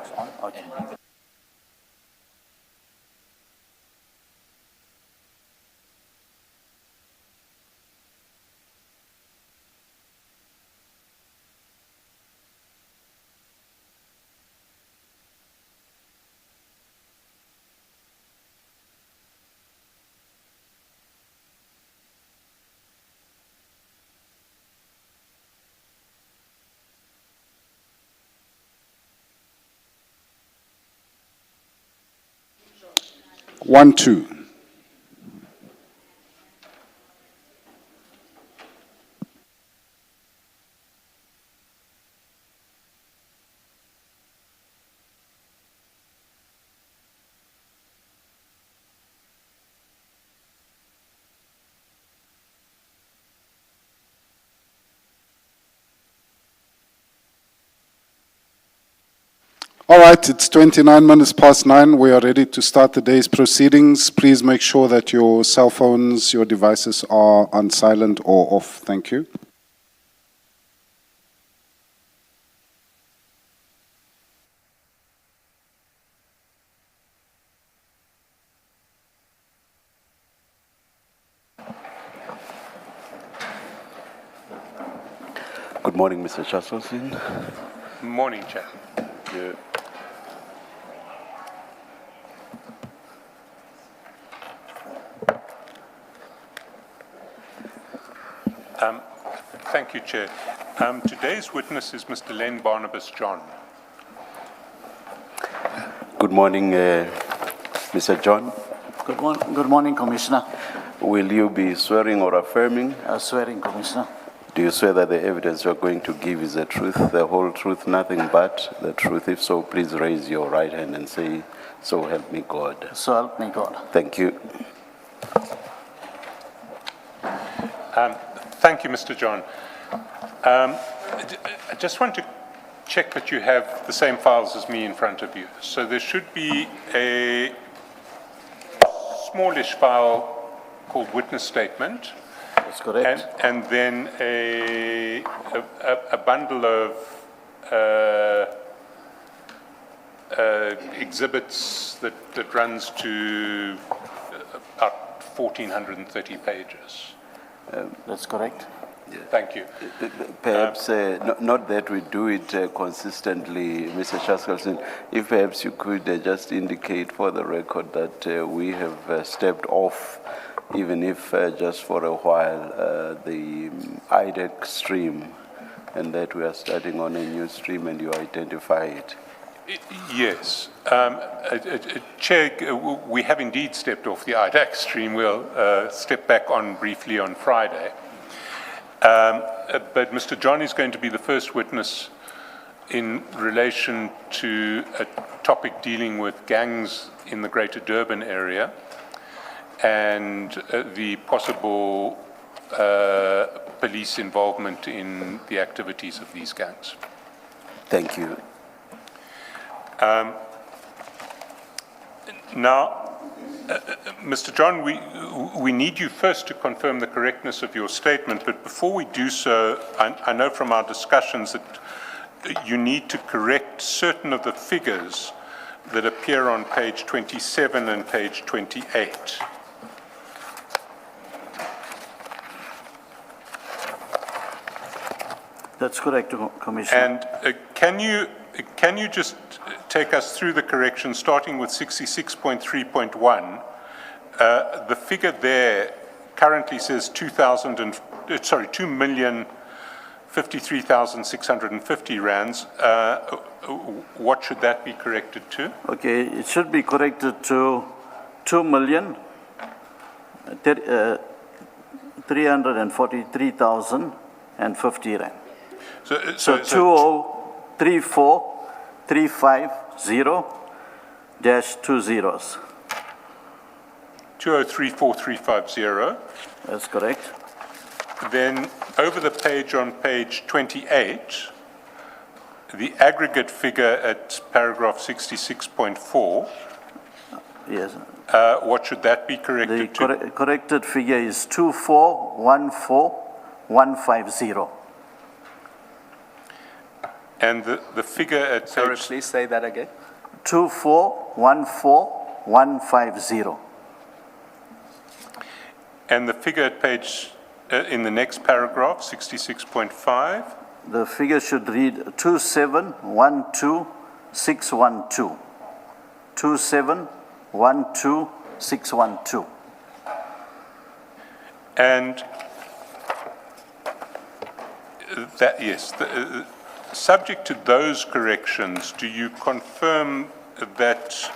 mic's on. Okay. One, two. All right, it's 29 minutes past 9. We are ready to start the day's proceedings. Please make sure that your cell phones, your devices are on silent or off. Thank you. Good morning, Mr. Chairperson. Morning, Chair. Yeah. Thank you, Chair. Today's witness is Mr. Len Barnabas John. Good morning, Mr. John. Good morning, Commissioner. Will you be swearing or affirming? Swearing, Commissioner. Do you swear that the evidence you're going to give is the truth, the whole truth, nothing but the truth? If so, please raise your right hand and say, "So help me God." So help me God. Thank you. Thank you, Mr. John. I just want to check that you have the same files as me in front of you. So there should be a smallish file called witness statement. That's correct. And then a bundle of exhibits that runs to about 1,430 pages. That's correct. Thank you. Perhaps not that we do it consistently, Mr. Chairperson. If perhaps you could just indicate for the record that we have stepped off, even if just for a while, the IDEC stream, and that we are starting on a new stream and you identify it. Yes. Chair, we have indeed stepped off the IDAC stream. We'll step back on briefly on Friday. But Mr. John is going to be the first witness in relation to a topic dealing with gangs in the Greater Durban area and the possible police involvement in the activities of these gangs. Thank you. Now, Mr. John, we need you first to confirm the correctness of your statement, but before we do so, I know from our discussions that you need to correct certain of the figures that appear on page 27 and page 28. That's correct, Commissioner. And can you just take us through the correction, starting with 66.3.1? The figure there currently says 2,053,650 rands. What should that be corrected to? Okay, it should be corrected to 2,343,050 rand. So 2034,350 -2 zeros. 2034,350. That's correct. Then over the page on page 28, the aggregate figure at paragraph 66.4. Yes. What should that be corrected to? The corrected figure is 24,14150. And the figure at Sorry, page... please say that again. 2414150. And the figure at page, in the next paragraph, 66.5, The figure should read 2712612. 2712612. and that, yes, subject to those corrections, do you confirm that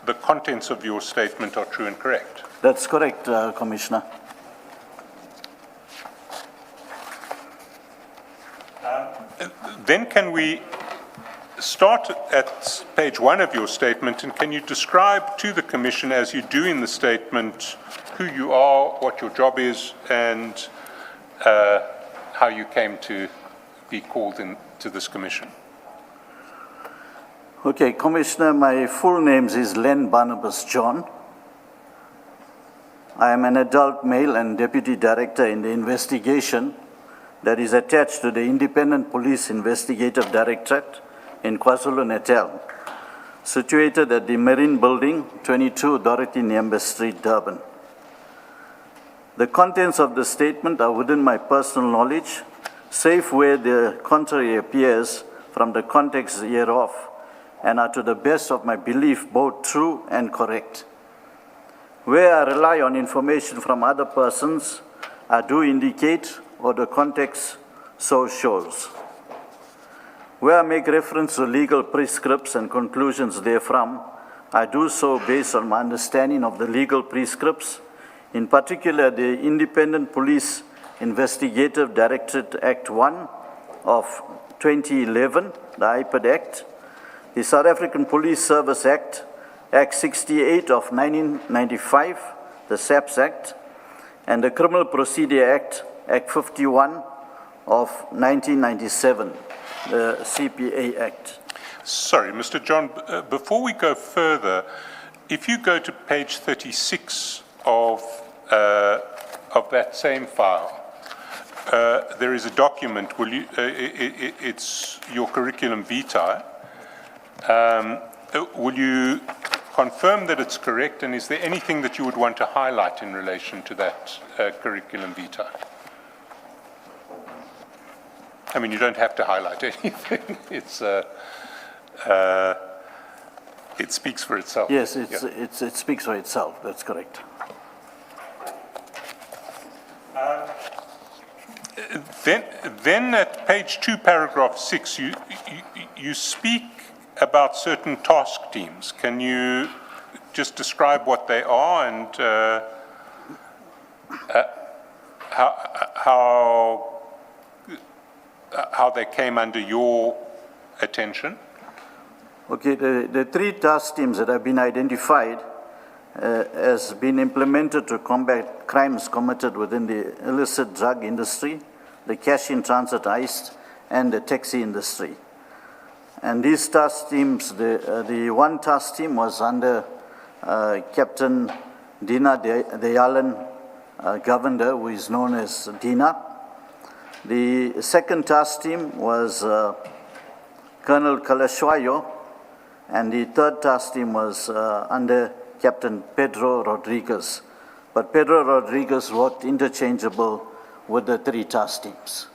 the contents of your statement are true and correct? That's correct, Commissioner. Then can we start at page 1 of your statement, and can you describe to the Commission, as you do in the statement, who you are, what your job is, and how you came to be called into this Commission? Okay, Commissioner, my full name is Len Barnabas John. I am an adult male and Deputy Director in the investigation that is attached to the Independent Police Investigative Directorate in KwaZulu-Natal, situated at the Marine Building, 22 Dorothy Niembe Street, Durban. The contents of the statement are within my personal knowledge, save where the contrary appears from the context hereof, and are to the best of my belief both true and correct. Where I rely on information from other persons, I do indicate or the context so shows. Where I make reference to legal prescripts and conclusions therefrom, I do so based on my understanding of the legal prescripts, in particular the Independent Police Investigative Directorate Act 1 of 2011, the IPID Act, the South African Police Service Act, Act 68 of 1995, the SABC Act, and the Criminal Procedure Act, Act 51 of 1997, the CPA Act. Sorry, Mr. John, before we go further, if you go to page 36 of that same file, there is a document, it's your curriculum vitae. Will you confirm that it's correct, and is there anything that you would want to highlight in relation to that curriculum vitae? I mean, you don't have to highlight anything. It speaks for itself. Yes, it speaks for itself, that's correct. Then at page 2, paragraph 6, you speak about certain task teams. Can you just describe what they are and how they came under your attention? Okay, the 3 task teams that have been identified has been implemented to combat crimes committed within the illicit drug industry, the cash in transit heist, and the taxi industry. And these task teams, the one task team was under Captain Dina Dayalan Govender, who is known as Dina. The second task team was Colonel Kalashwayo, and the third task team was under Captain Pedro Rodriguez. But Pedro Rodriguez worked interchangeable with the 3 task teams.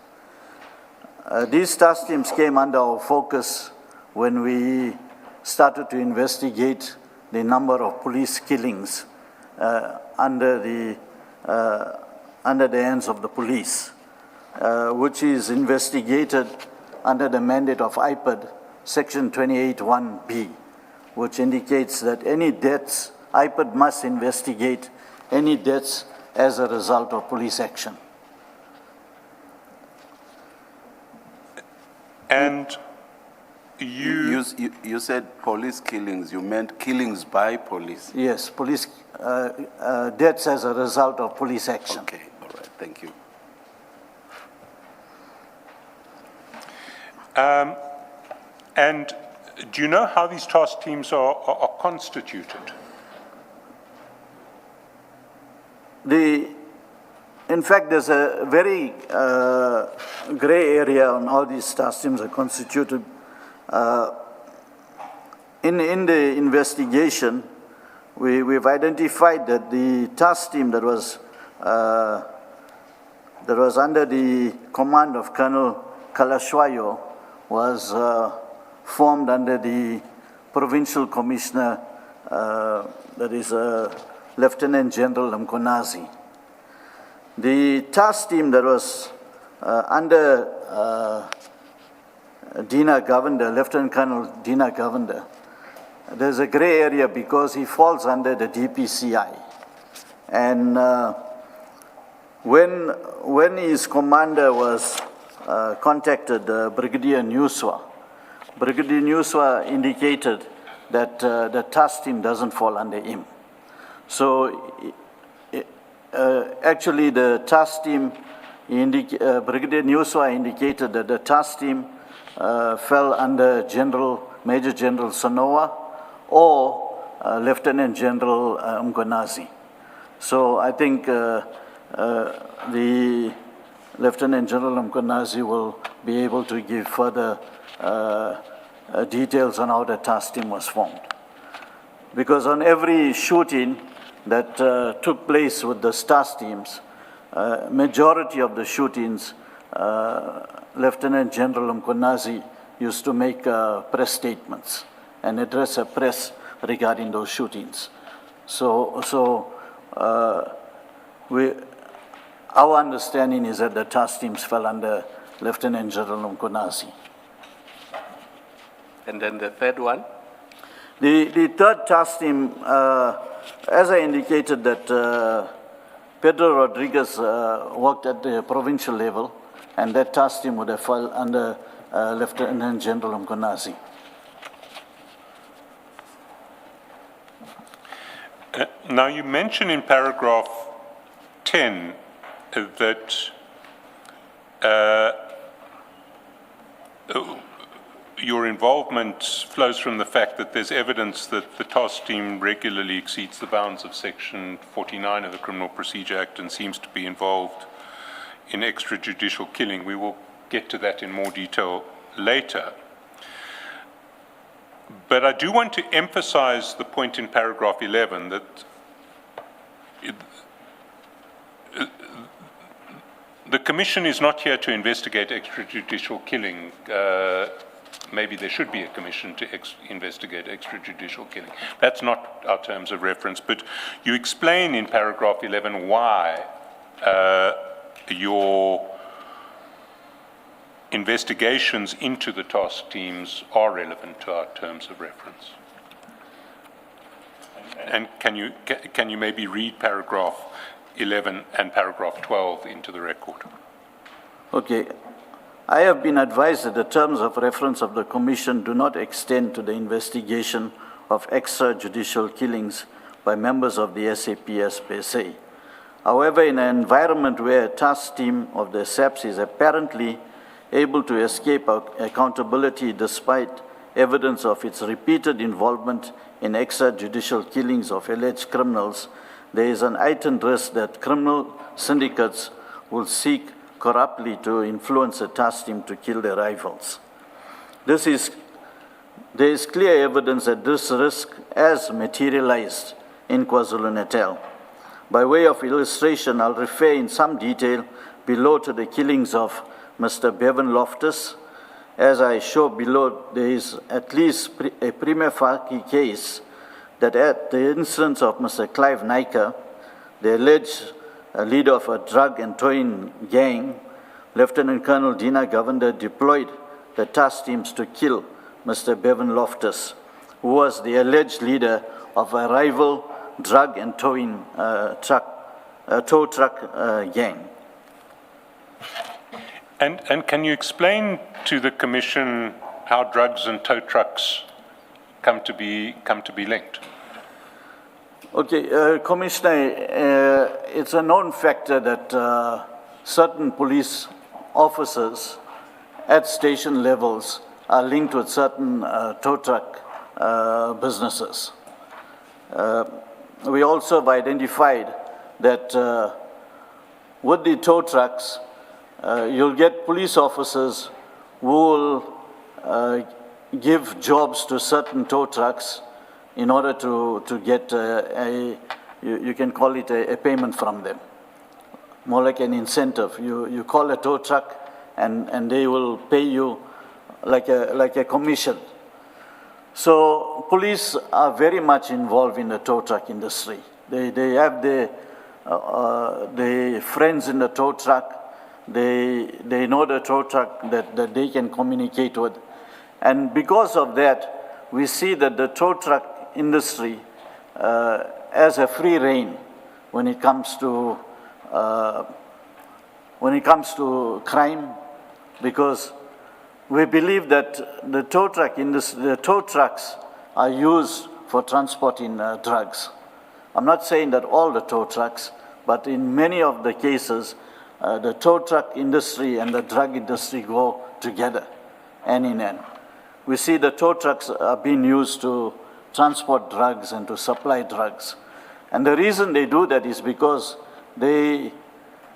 These task teams came under our focus when we started to investigate the number of police killings under the hands of the police, which is investigated under the mandate of IPID, Section 28(1)B, which indicates that any deaths, IPID must investigate any deaths as a result of police action. And you said police killings, you meant killings by police? Yes, police deaths as a result of police action. Okay, all right, thank you. And do you know how these task teams are constituted? In fact, there's a very gray area on how these task teams are constituted. in the investigation, we've identified that the task team that was under the command of Colonel Kalashwayo was formed under the provincial commissioner, that is Lieutenant General Mkonazi. The task team that was under Dina Govender, Lieutenant Colonel Dina Govender, there's a gray area because he falls under the DPCI. And when his commander was contacted, Brigadier Newswa indicated that the task team doesn't fall under him. So actually the task team, Brigadier Newswa indicated that the task team fell under Major General Sonoa or Lieutenant General Mkonazi. So I think the Lieutenant General Mkonazi will be able to give further details on how the task team was formed. Because on every shooting that took place with the task teams, majority of the shootings, Lieutenant General Mkonazi used to make press statements and address a press regarding those shootings. So our understanding is that the task teams fell under Lieutenant General Mkonazi. And then the third one? The third task team, as I indicated, that Pedro Rodriguez worked at the provincial level, and that task team would have fallen under Lieutenant General Mkonazi. Now, you mention in paragraph 10 that your involvement flows from the fact that there's evidence that the task team regularly exceeds the bounds of Section 49 of the Criminal Procedure Act and seems to be involved in extrajudicial killing. We will get to that in more detail later. But I do want to emphasize the point in paragraph 11 that the Commission is not here to investigate extrajudicial killing. Maybe there should be a commission to investigate extrajudicial killing. That's not our terms of reference, but you explain in paragraph 11 why your investigations into the task teams are relevant to our terms of reference. And can you maybe read paragraph 11 and paragraph 12 into the record? Okay. I have been advised that the terms of reference of the Commission do not extend to the investigation of extrajudicial killings by members of the SAPS per se. However, in an environment where a task team of the SAPS is apparently able to escape accountability despite evidence of its repeated involvement in extrajudicial killings of alleged criminals, there is an heightened risk that criminal syndicates will seek corruptly to influence a task team to kill their rivals. There is clear evidence that this risk has materialized in KwaZulu-Natal. By way of illustration, I'll refer in some detail below to the killings of Mr. Bevan Loftus. As I show below, there is at least a prima facie case that at the instance of Mr. Clive Naika, the alleged leader of a drug and towing gang, Lieutenant Colonel Dina Govender deployed the task teams to kill Mr. Bevan Loftus, who was the alleged leader of a rival drug and towing tow truck gang. And can you explain to the Commission how drugs and tow trucks come to be linked? Okay, Commissioner, it's a known factor that certain police officers at station levels are linked with certain tow truck businesses. We also have identified that with the tow trucks, you'll get police officers who will give jobs to certain tow trucks in order to get you can call it a payment from them, more like an incentive. You call a tow truck and they will pay you like a commission. So police are very much involved in the tow truck industry. They have the friends in the tow truck. They know the tow truck that they can communicate with. And because of that, we see that the tow truck industry has a free rein when it comes to crime, because we believe that the tow truck industry, the tow trucks are used for transporting drugs. I'm not saying that all the tow trucks, but in many of the cases, the tow truck industry and the drug industry go together, hand in hand. We see the tow trucks are being used to transport drugs and to supply drugs. And the reason they do that is because they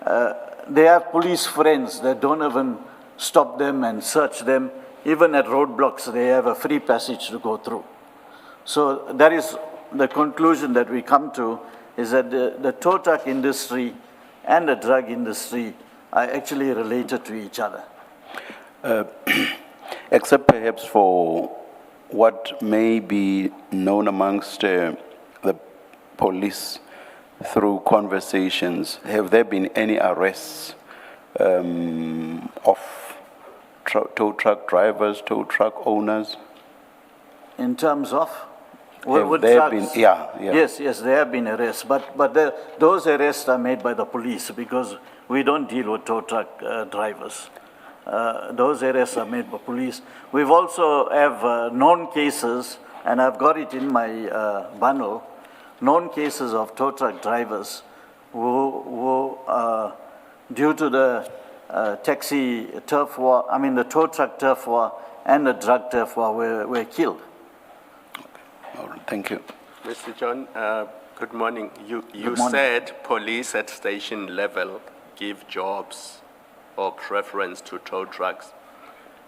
have police friends that don't even stop them and search them. Even at roadblocks, they have a free passage to go through. So that is the conclusion that we come to, is that the tow truck industry and the drug industry are actually related to each other. Except perhaps for what may be known amongst the police through conversations, have there been any arrests of tow truck drivers, tow truck owners? In terms of? Have there been, yeah. Yes, there have been arrests, but those arrests are made by the police because we don't deal with tow truck drivers. Those arrests are made by police. We've also have known cases, and I've got it in my bundle, known cases of tow truck drivers who due to the taxi turf war, the tow truck turf war and the drug turf war were killed. All right, thank you. Mr. John, good morning. You Good morning. said police at station level give jobs or preference to tow trucks.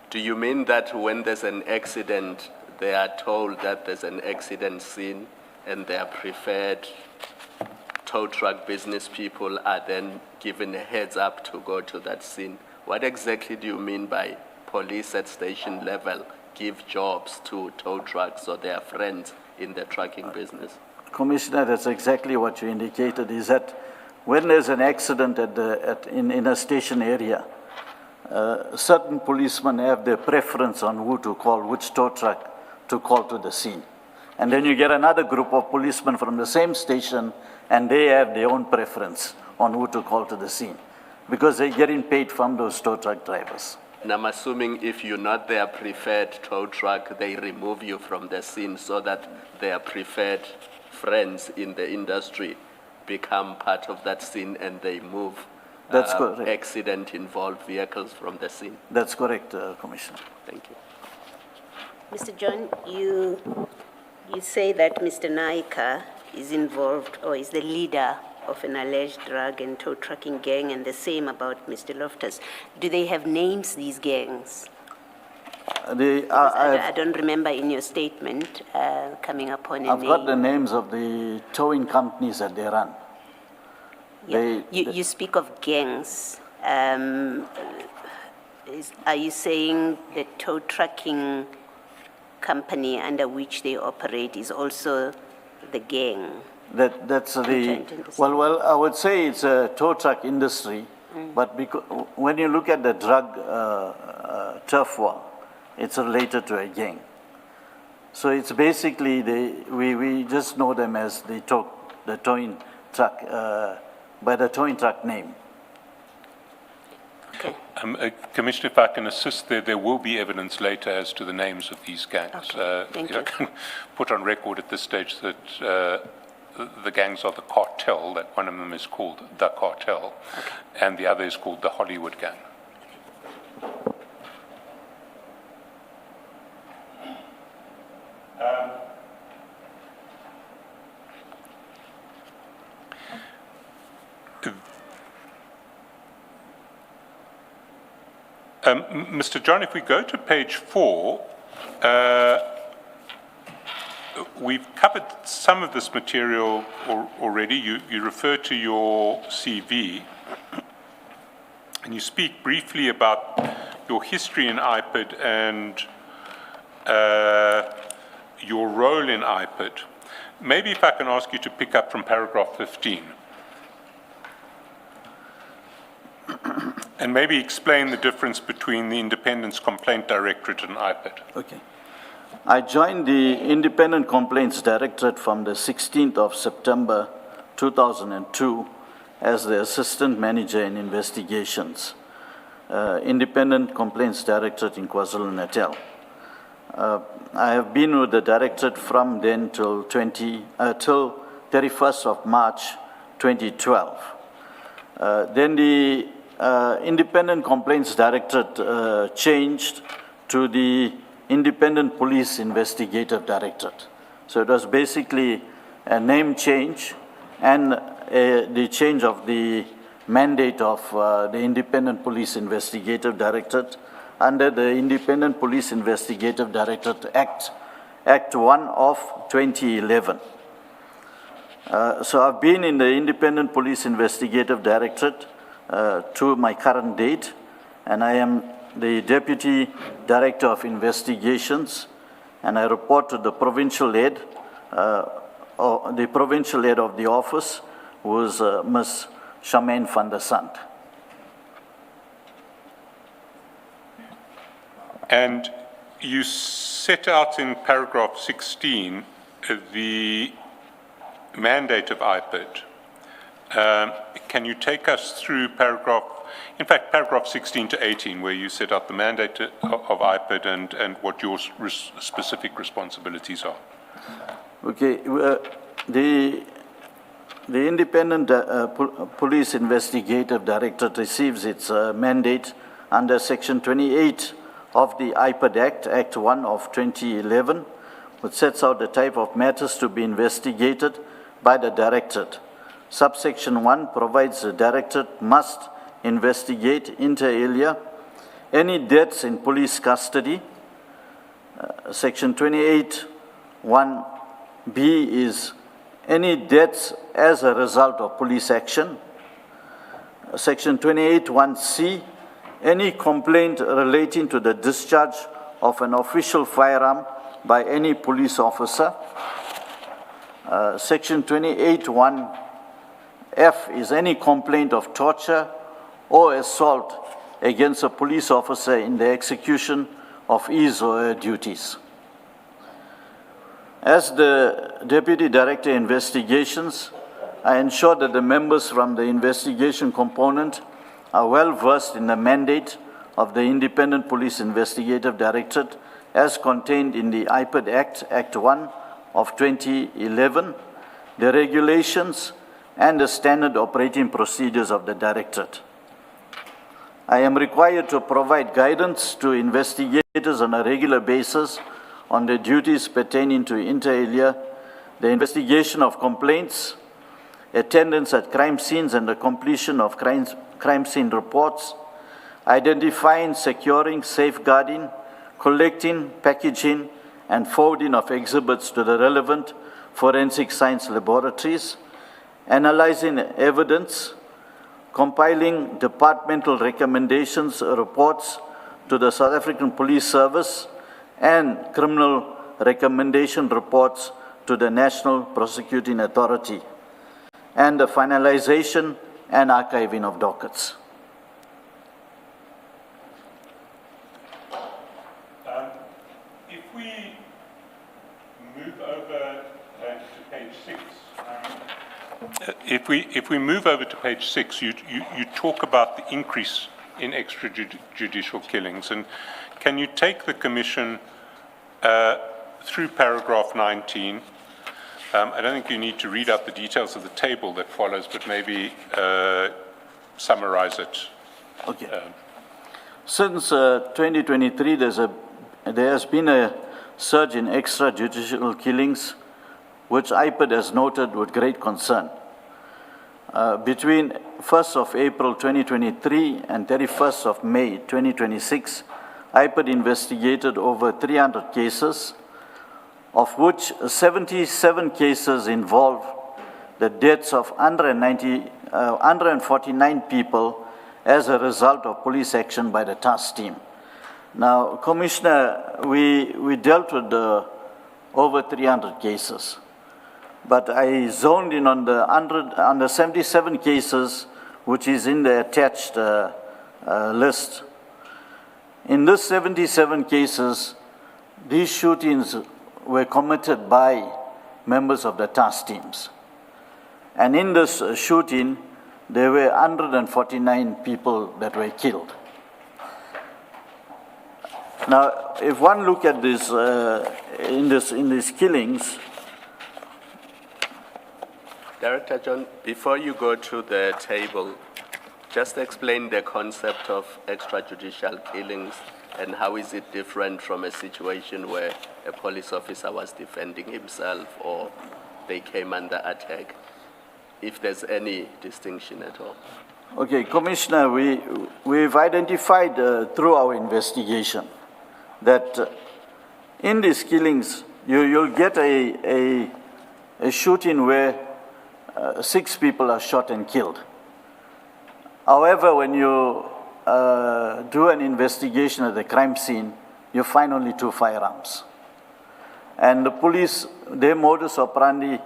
Do you mean that when there's an accident, they are told that there's an accident scene and their preferred tow truck business people are then given a heads up to go to that scene? What exactly do you mean by police at station level give jobs to tow trucks or their friends in the trucking business? Commissioner, that's exactly what you indicated, is that when there's an accident in a station area, certain policemen have their preference on who to call, which tow truck to call to the scene. And then you get another group of policemen from the same station, and they have their own preference on who to call to the scene, because they're getting paid from those tow truck drivers. And I'm assuming if you're not their preferred tow truck, they remove you from the scene so that their preferred friends in the industry become part of that scene and they move That's correct. accident-involved vehicles from the scene. That's correct, Commissioner. Thank you. Mr. John, you say that Mr. Naika is involved or is the leader of an alleged drug and tow trucking gang, and the same about Mr. Loftus. Do they have names, these gangs? I don't remember in your statement coming upon a I've name. got the names of the towing companies that they run. Yeah. You speak of gangs. Are you saying the tow trucking company under which they operate is also the gang? That's trying to understand. well, I would say it's a tow truck industry, but when you look at the drug turf war, it's related to a gang. So it's basically, we just know them as the towing truck, by the towing truck name. Okay. Commissioner, if I can assist there will be evidence later as to the names of these gangs. Okay, thank If I can put on record at this stage that the gangs are the cartel, that one of them is called the cartel, and the other is called the Hollywood gang. Mr. John, if we go to page 4, We've covered some of this material already. You refer to your CV, and you speak briefly about your history in IPID and your role in IPID. Maybe if I can ask you to pick up from paragraph 15. And maybe explain the difference between the Independence Complaint Directorate and IPID. Okay. I joined the Independent Complaints Directorate from the 16th of September 2002 as the Assistant Manager in Investigations, Independent Complaints Directorate in KwaZulu-Natal. I have been with the Directorate from then till 31st of March 2012. Then the Independent Complaints Directorate changed to the Independent Police Investigative Directorate. So it was basically a name change and the change of the mandate of the Independent Police Investigative Directorate under the Independent Police Investigative Directorate Act 1 of 2011. So I've been in the Independent Police Investigative Directorate to my current date, and I am the Deputy Director of Investigations, and I report to the provincial head, or the provincial head of the office, who is Ms. Charmaine van der Sant. And you set out in paragraph 16 the mandate of IPID. Can you take us through paragraph 16 to 18, where you set out the mandate of IPID and what your specific responsibilities are? Okay, the Independent Police Investigative Directorate receives its mandate under Section 28 of the IPID Act 1 of 2011, which sets out the type of matters to be investigated by the Directorate. Subsection 1 provides the Directorate must investigate inter alia any deaths in police custody. Section 28(1)(b) is any deaths as a result of police action. Section 28(1)(c), any complaint relating to the discharge of an official firearm by any police officer. Section 28(1)(f) is any complaint of torture or assault against a police officer in the execution of his or her duties. As the Deputy Director Investigations, I ensure that the members from the investigation component are well versed in the mandate of the Independent Police Investigative Directorate as contained in the IPID Act 1 of 2011, the regulations and the standard operating procedures of the Directorate. I am required to provide guidance to investigators on a regular basis on the duties pertaining to inter alia, the investigation of complaints, attendance at crime scenes and the completion of crime scene reports, identifying, securing, safeguarding, collecting, packaging, and forwarding of exhibits to the relevant forensic science laboratories, analyzing evidence, compiling departmental recommendations reports to the South African Police Service, and criminal recommendation reports to the National Prosecuting Authority, and the finalization and archiving of dockets. If we move over to page 6, if we move over to page 6, you talk about the increase in extrajudicial killings, and can you take the Commission through paragraph 19? I don't think you need to read out the details of the table that follows, but maybe summarize it. Okay. Since 2023, there has been a surge in extrajudicial killings, which IPID has noted with great concern. Between 1st of April 2023 and 31st of May 2026, IPID investigated over 300 cases, of which 77 cases involved the deaths of 149 people as a result of police action by the task team. Now, Commissioner, we dealt with over 300 cases, but I zoned in on the 77 cases, which is in the attached list. In this 77 cases, these shootings were committed by members of the task teams. And in this shooting, there were 149 people that were killed. Now, if one look at this, in these killings, Director John, before you go to the table, just explain the concept of extrajudicial killings and how is it different from a situation where a police officer was defending himself or they came under attack, if there's any distinction at all. okay, Commissioner, we've identified through our investigation that in these killings, you'll get a shooting where 6 people are shot and killed. However, when you do an investigation at the crime scene, you find only 2 firearms. And the police, their modus operandi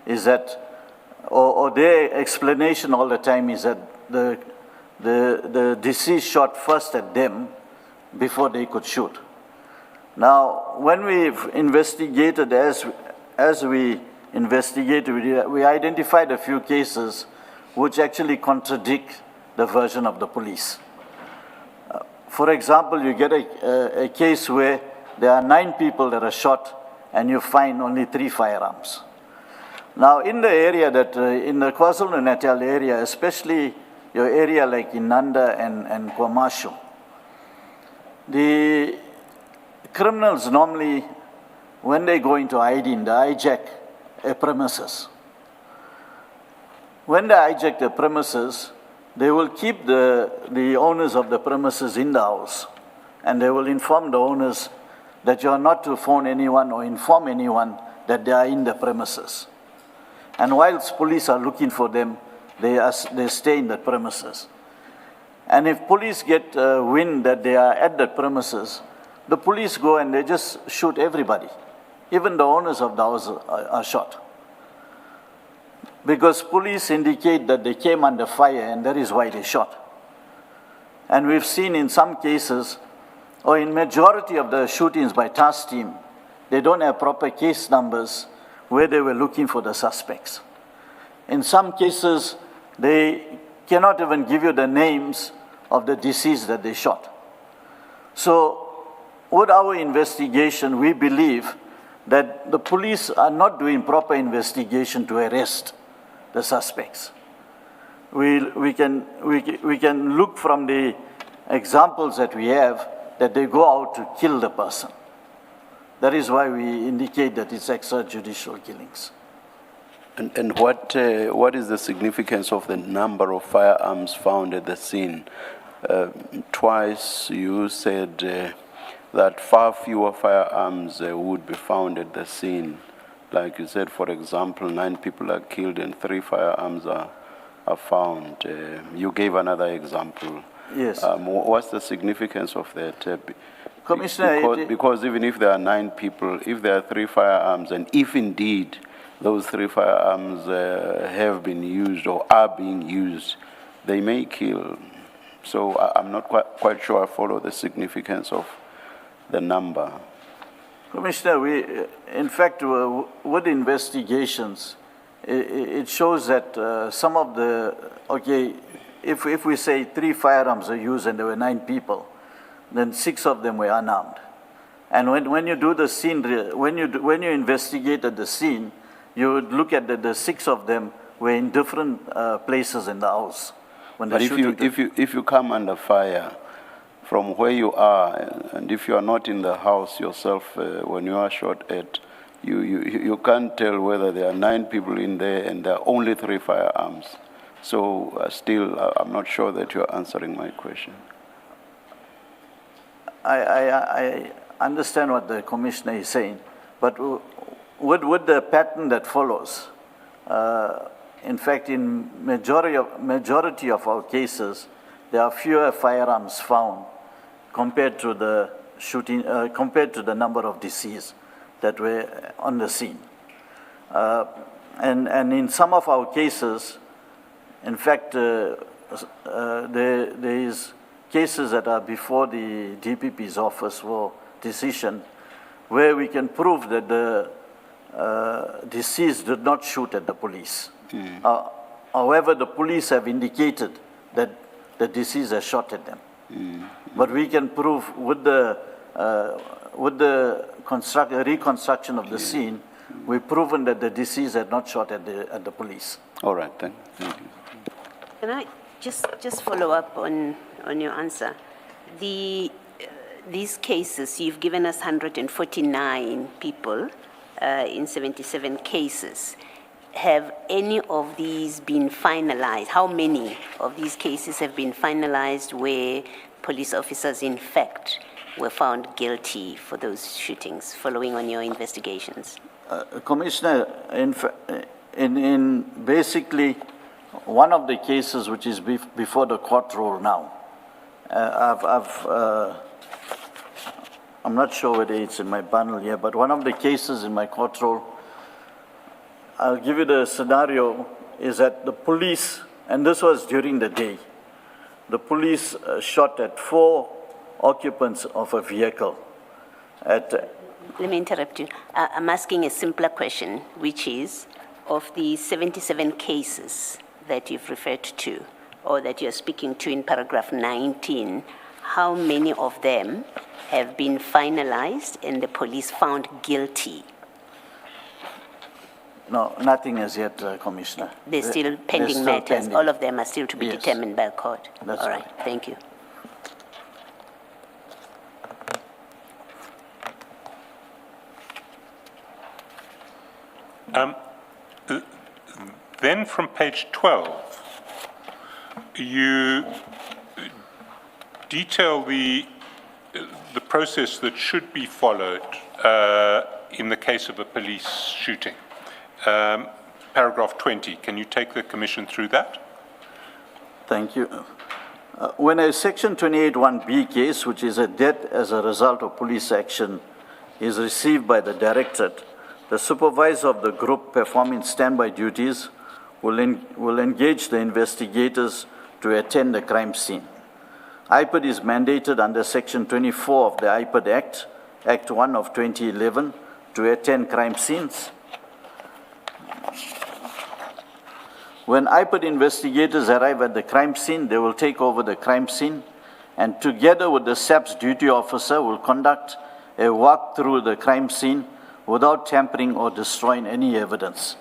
is that, or their explanation all the time is that the deceased shot first at them before they could shoot. Now, when we've investigated, as we investigated, we identified a few cases which actually contradict the version of the police. For example, you get a case where there are 9 people that are shot and you find only 3 firearms. Now, in the area that, in the KwaZulu-Natal area, especially your area like in Nanda and Kwamashu, the criminals normally, when they go into hiding, they hijack a premises. When they hijack the premises, they will keep the owners of the premises in the house, and they will inform the owners that you are not to phone anyone or inform anyone that they are in the premises. And whilst police are looking for them, they stay in the premises. And if police get wind that they are at the premises, the police go and they just shoot everybody. Even the owners of the house are shot. Because police indicate that they came under fire and that is why they shot. And we've seen in some cases, or in majority of the shootings by task team, they don't have proper case numbers where they were looking for the suspects. In some cases, they cannot even give you the names of the deceased that they shot. So, with our investigation, we believe that the police are not doing proper investigation to arrest the suspects. We can look from the examples that we have that they go out to kill the person. That is why we indicate that it's extrajudicial killings. And what is the significance of the number of firearms found at the scene? Twice you said that far fewer firearms would be found at the scene. Like you said, for example, 9 people are killed and 3 firearms are found. You gave another example. Yes. What's the significance of that? Commissioner, because even if there are 9 people, if there are 3 firearms, and if indeed those 3 firearms have been used or are being used, they may kill. So I'm not quite sure I follow the significance of the number. Commissioner, in fact, with investigations, it shows that some of the, okay, if we say 3 firearms are used and there were 9 people, then 6 of them were unarmed. And when you do the scene, when you investigated the scene, you would look at the 6 of them were in different places in the house. But if you come under fire from where you are, and if you are not in the house yourself when you are shot at, you can't tell whether there are 9 people in there and there are only 3 firearms. So still, I'm not sure that you're answering my question. I understand what the Commissioner is saying, but with the pattern that follows, in fact, in majority of our cases, there are fewer firearms found compared to the shooting, compared to the number of deceased that were on the scene. And in some of our cases, in fact, there is cases that are before the DPP's office for decision where we can prove that the deceased did not shoot at the police. However, the police have indicated that the deceased has shot at them. But we can prove with the reconstruction of the scene, we've proven that the deceased had not shot at the police. All right, then. Thank you. Can I just follow up on your answer? These cases, you've given us 149 people in 77 cases. Have any of these been finalized? How many of these cases have been finalized where police officers, in fact, were found guilty for those shootings following on your investigations? Commissioner, in basically one of the cases which is before the court roll now, I'm not sure whether it's in my bundle here, but one of the cases in my court roll, I'll give you the scenario, is that the police, and this was during the day, the police shot at 4 occupants of a vehicle. Let me interrupt you. I'm asking a simpler question, which is, of the 77 cases that you've referred to, or that you're speaking to in paragraph 19, how many of them have been finalized and the police found guilty? No, nothing as yet, Commissioner. They're still pending still matters. pending. All of them are still to be Yes. determined by a court. That's all right. right. Thank you. Then from page 12, you detail the process that should be followed in the case of a police shooting. Paragraph 20, can you take the Commission through that? Thank you. When a Section 28(1)B case, which is a death as a result of police action, is received by the Directorate, the supervisor of the group performing standby duties will engage the investigators to attend the crime scene. IPID is mandated under Section 24 of the IPID Act, Act 1 of 2011, to attend crime scenes. When IPID investigators arrive at the crime scene, they will take over the crime scene and together with the SABC duty officer will conduct a walk through the crime scene without tampering or destroying any evidence.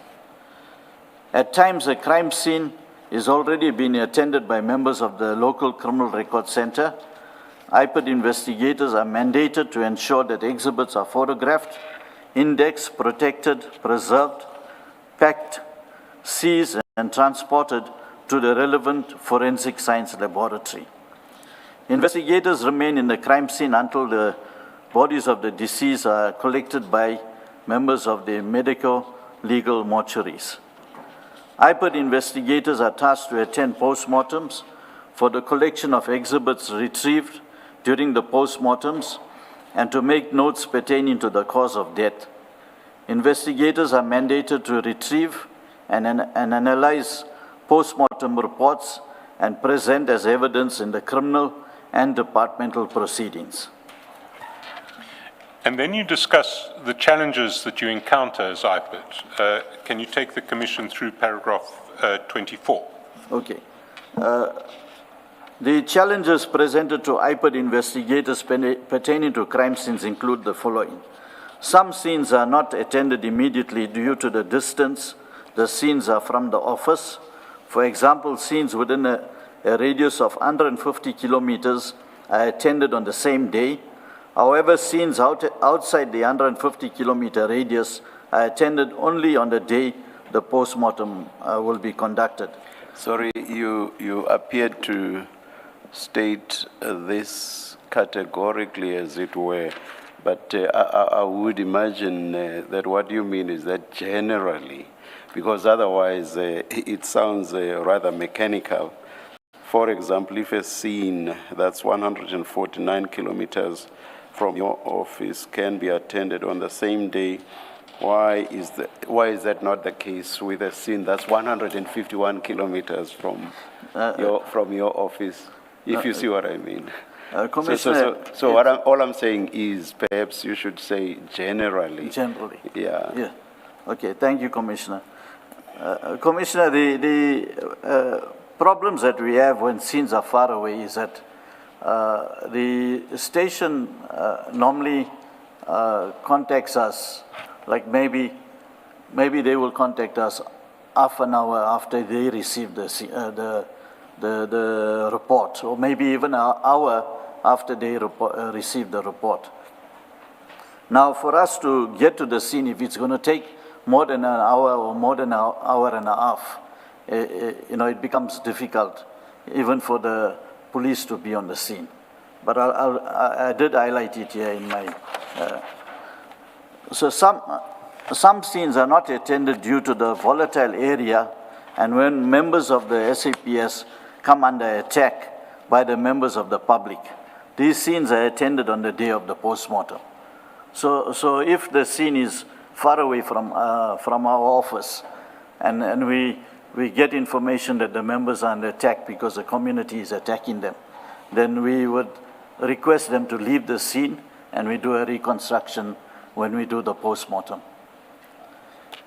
At times, the crime scene is already being attended by members of the local criminal record center. IPID investigators are mandated to ensure that exhibits are photographed, indexed, protected, preserved, packed, seized, and transported to the relevant forensic science laboratory. Investigators remain in the crime scene until the bodies of the deceased are collected by members of the medico-legal mortuaries. IPID investigators are tasked to attend postmortems for the collection of exhibits retrieved during the postmortems and to make notes pertaining to the cause of death. Investigators are mandated to retrieve and analyze postmortem reports and present as evidence in the criminal and departmental proceedings. And then you discuss the challenges that you encounter as IPID. Can you take the Commission through paragraph 24? Okay. The challenges presented to IPID investigators pertaining to crime scenes include the following. Some scenes are not attended immediately due to the distance the scenes are from the office. For example, scenes within a radius of 150 kilometers are attended on the same day. However, scenes outside the 150-kilometer radius are attended only on the day the postmortem will be conducted. Sorry, you appeared to state this categorically, as it were, but I would imagine that what you mean is that generally, because otherwise it sounds rather mechanical. For example, if a scene that's 149 kilometers from your office can be attended on the same day, why is that not the case with a scene that's 151 kilometers from your office? If you see what I mean. Commissioner, So all I'm saying is perhaps you should say generally. generally. Yeah. Yeah. Okay, thank you, Commissioner. Commissioner, the problems that we have when scenes are far away is that the station normally contacts us, like maybe they will contact us half an hour after they receive the report, or maybe even an hour after they receive the report. Now, for us to get to the scene, if it's going to take more than an hour or more than an hour and a half, it becomes difficult, even for the police to be on the scene. But I did highlight it here in my. So some scenes are not attended due to the volatile area, and when members of the SAPS come under attack by the members of the public, these scenes are attended on the day of the postmortem. So if the scene is far away from our office, and we get information that the members are under attack because the community is attacking them, then we would request them to leave the scene, and we do a reconstruction when we do the postmortem.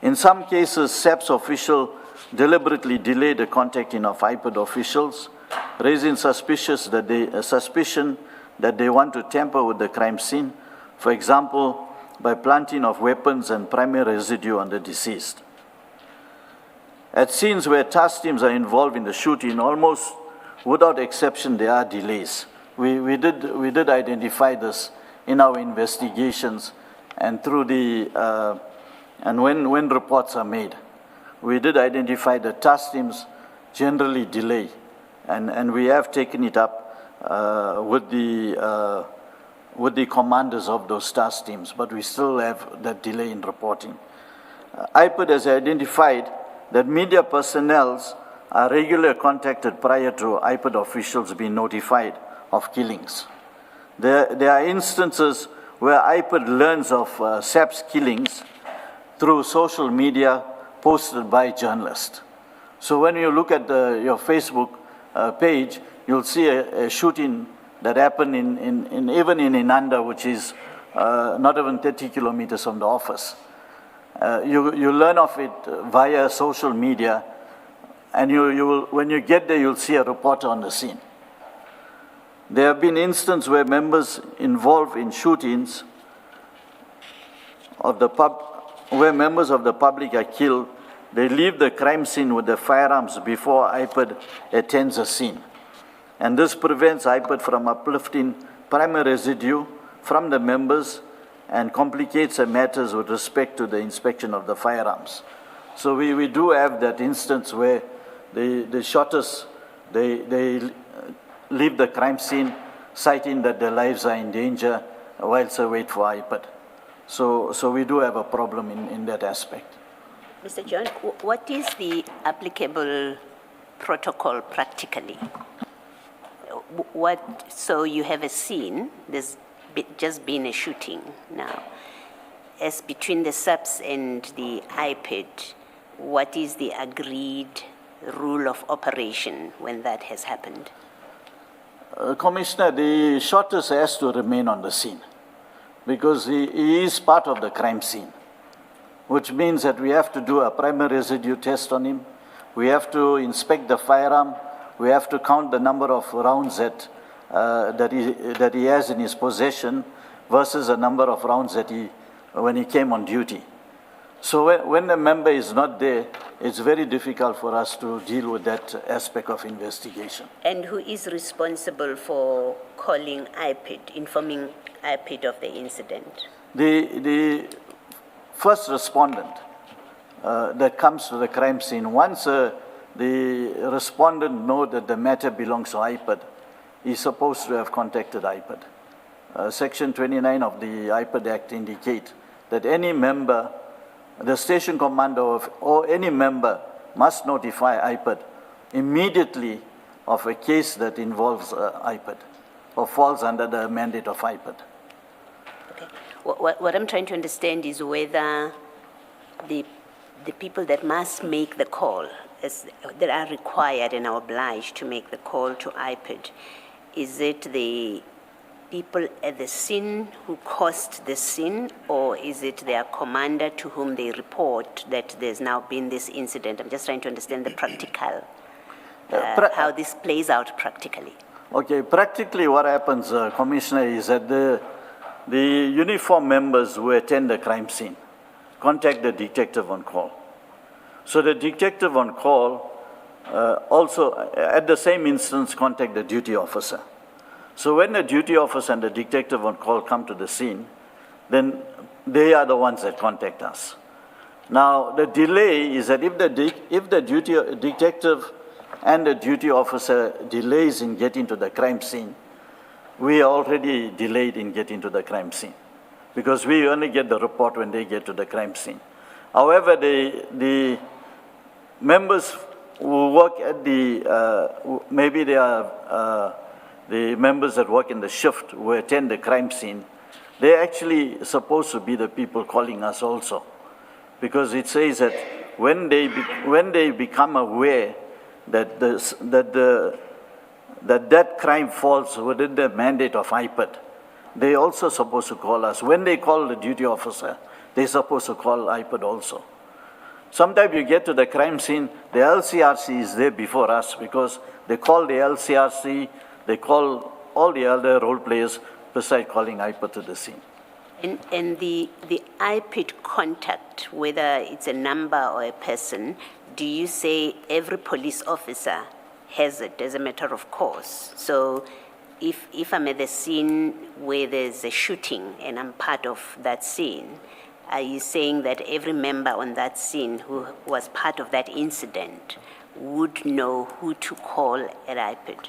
In some cases, SAPS officials deliberately delay the contacting of IPOD officials, raising suspicion that they want to tamper with the crime scene, for example, by planting of weapons and primary residue on the deceased. At scenes where task teams are involved in the shooting, almost without exception, there are delays. We did identify this in our investigations, and through the and when reports are made, we did identify the task teams generally delay, and we have taken it up with the commanders of those task teams, but we still have that delay in reporting. IPOD has identified that media personnel are regularly contacted prior to IPOD officials being notified of killings. There are instances where IPOD learns of SAPS killings through social media posted by journalists. So when you look at your Facebook page, you'll see a shooting that happened even in Inanda, which is not even 30 kilometers from the office. You learn of it via social media, and when you get there, you'll see a reporter on the scene. There have been instances where members involved in shootings where members of the public are killed. They leave the crime scene with the firearms before IPOD attends the scene. And this prevents IPOD from uplifting primary residue from the members and complicates the matters with respect to the inspection of the firearms. So we do have that instance where the shooters, they leave the crime scene, citing that their lives are in danger whilst they wait for IPOD. So we do have a problem in that aspect. Mr. John, what is the applicable protocol practically? So you have a scene, there's just been a shooting now. As between the SAPS and the IPOD, what is the agreed rule of operation when that has happened? Commissioner, the shooter has to remain on the scene because he is part of the crime scene, which means that we have to do a primary residue test on him. We have to inspect the firearm. We have to count the number of rounds that he has in his possession versus the number of rounds that when he came on duty. So when a member is not there, it's very difficult for us to deal with that aspect of investigation. And who is responsible for calling IPOD, informing IPOD of the incident? The first respondent that comes to the crime scene, once the respondent knows that the matter belongs to IPOD, is supposed to have contacted IPID. Section 29 of the IPID Act indicate that any member, the station commander or any member must notify IPID immediately of a case that involves IPID or falls under the mandate of IPID. Okay. What I'm trying to understand is whether the people that must make the call, that are required and are obliged to make the call to IPID, is it the people at the scene who caused the scene, or is it their commander to whom they report that there's now been this incident? I'm just trying to understand the practical, how this plays out practically. Okay, practically what happens, Commissioner, is that the uniform members who attend the crime scene contact the detective on call. So the detective on call also, at the same instance, contact the duty officer. So when the duty officer and the detective on call come to the scene, then they are the ones that contact us. Now, the delay is that if the detective and the duty officer delays in getting to the crime scene, we are already delayed in getting to the crime scene because we only get the report when they get to the crime scene. However, the members who work at maybe they are the members that work in the shift who attend the crime scene, they're actually supposed to be the people calling us also. Because it says that when they become aware that that crime falls within the mandate of IPID, they're also supposed to call us. When they call the duty officer, they're supposed to call IPID also. Sometimes you get to the crime scene, the LCRC is there before us because they call the LCRC, they call all the other role players besides calling IPID to the scene. And the IPID contact, whether it's a number or a person, do you say every police officer has it as a matter of course? So if I'm at the scene where there's a shooting and I'm part of that scene, are you saying that every member on that scene who was part of that incident would know who to call at IPID?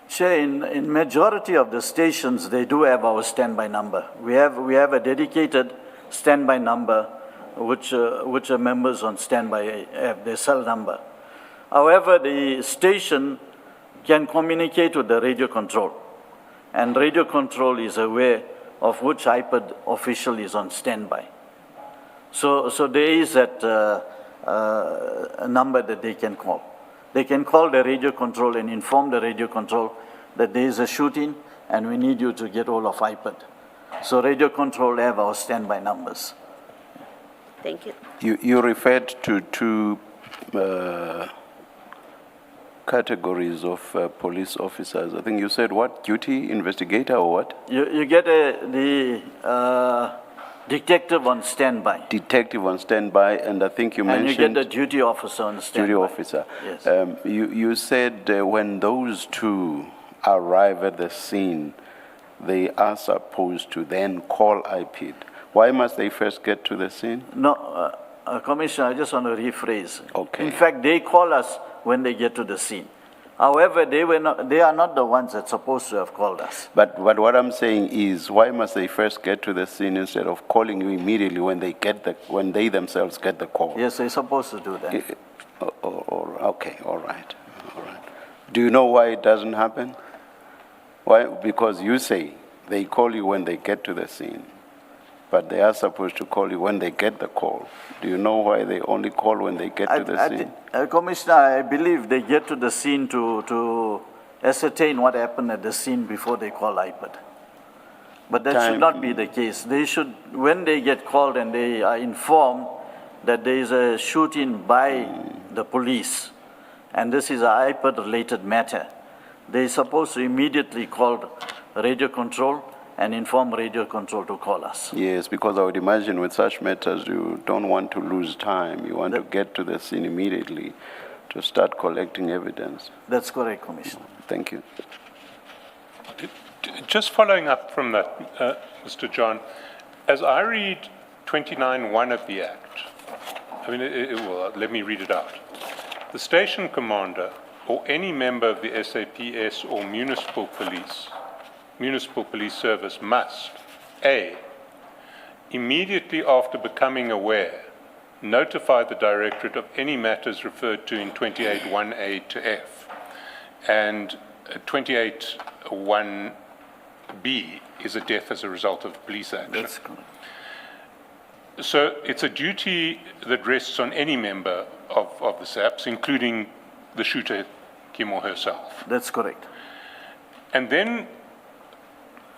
Sure, in majority of the stations, they do have our standby number. We have a dedicated standby number, which are members on standby have their cell number. However, the station can communicate with the radio control, and radio control is aware of which IPID official is on standby. So there is that a number that they can call. They can call the radio control and inform the radio control that there is a shooting and we need you to get hold of IPID. So radio control have our standby numbers. Thank you. You referred to two categories of police officers. I think you said what? Duty investigator or what? You get the detective on standby. Detective on standby, and I think you mentioned... And you get the duty officer on standby. Duty officer. Yes. You said when those two arrive at the scene, they are supposed to then call IPID. Why must they first get to the scene? No, Commissioner, I just want to rephrase. Okay. In fact, they call us when they get to the scene. However, they are not the ones that's supposed to have called us. But what I'm saying is, why must they first get to the scene instead of calling you immediately when they themselves get the call? Yes, they're supposed to do that. Okay, all right. Do you know why it doesn't happen? Why? Because you say they call you when they get to the scene, but they are supposed to call you when they get the call. Do you know why they only call when they get to the scene? Commissioner, I believe they get to the scene to ascertain what happened at the scene before they call IPID. But that should not be the case. They should, when they get called and they are informed that there is a shooting by the police, and this is an IPID-related matter, they're supposed to immediately call radio control and inform radio control to call us. Yes, because I would imagine with such matters, you don't want to lose time. You want to get to the scene immediately to start collecting evidence. That's correct, Commissioner. Thank you. Just following up from that, Mr. John, as I read 29(1) of the Act, I mean, well, let me read it out. The station commander or any member of the SAPS or municipal police service must, A, immediately after becoming aware, notify the Directorate of any matters referred to in 28.1a to F, and 28.1b is a death as a result of police action. That's correct. So it's a duty that rests on any member of the SAPS, including the shooter, him or herself. That's correct. And then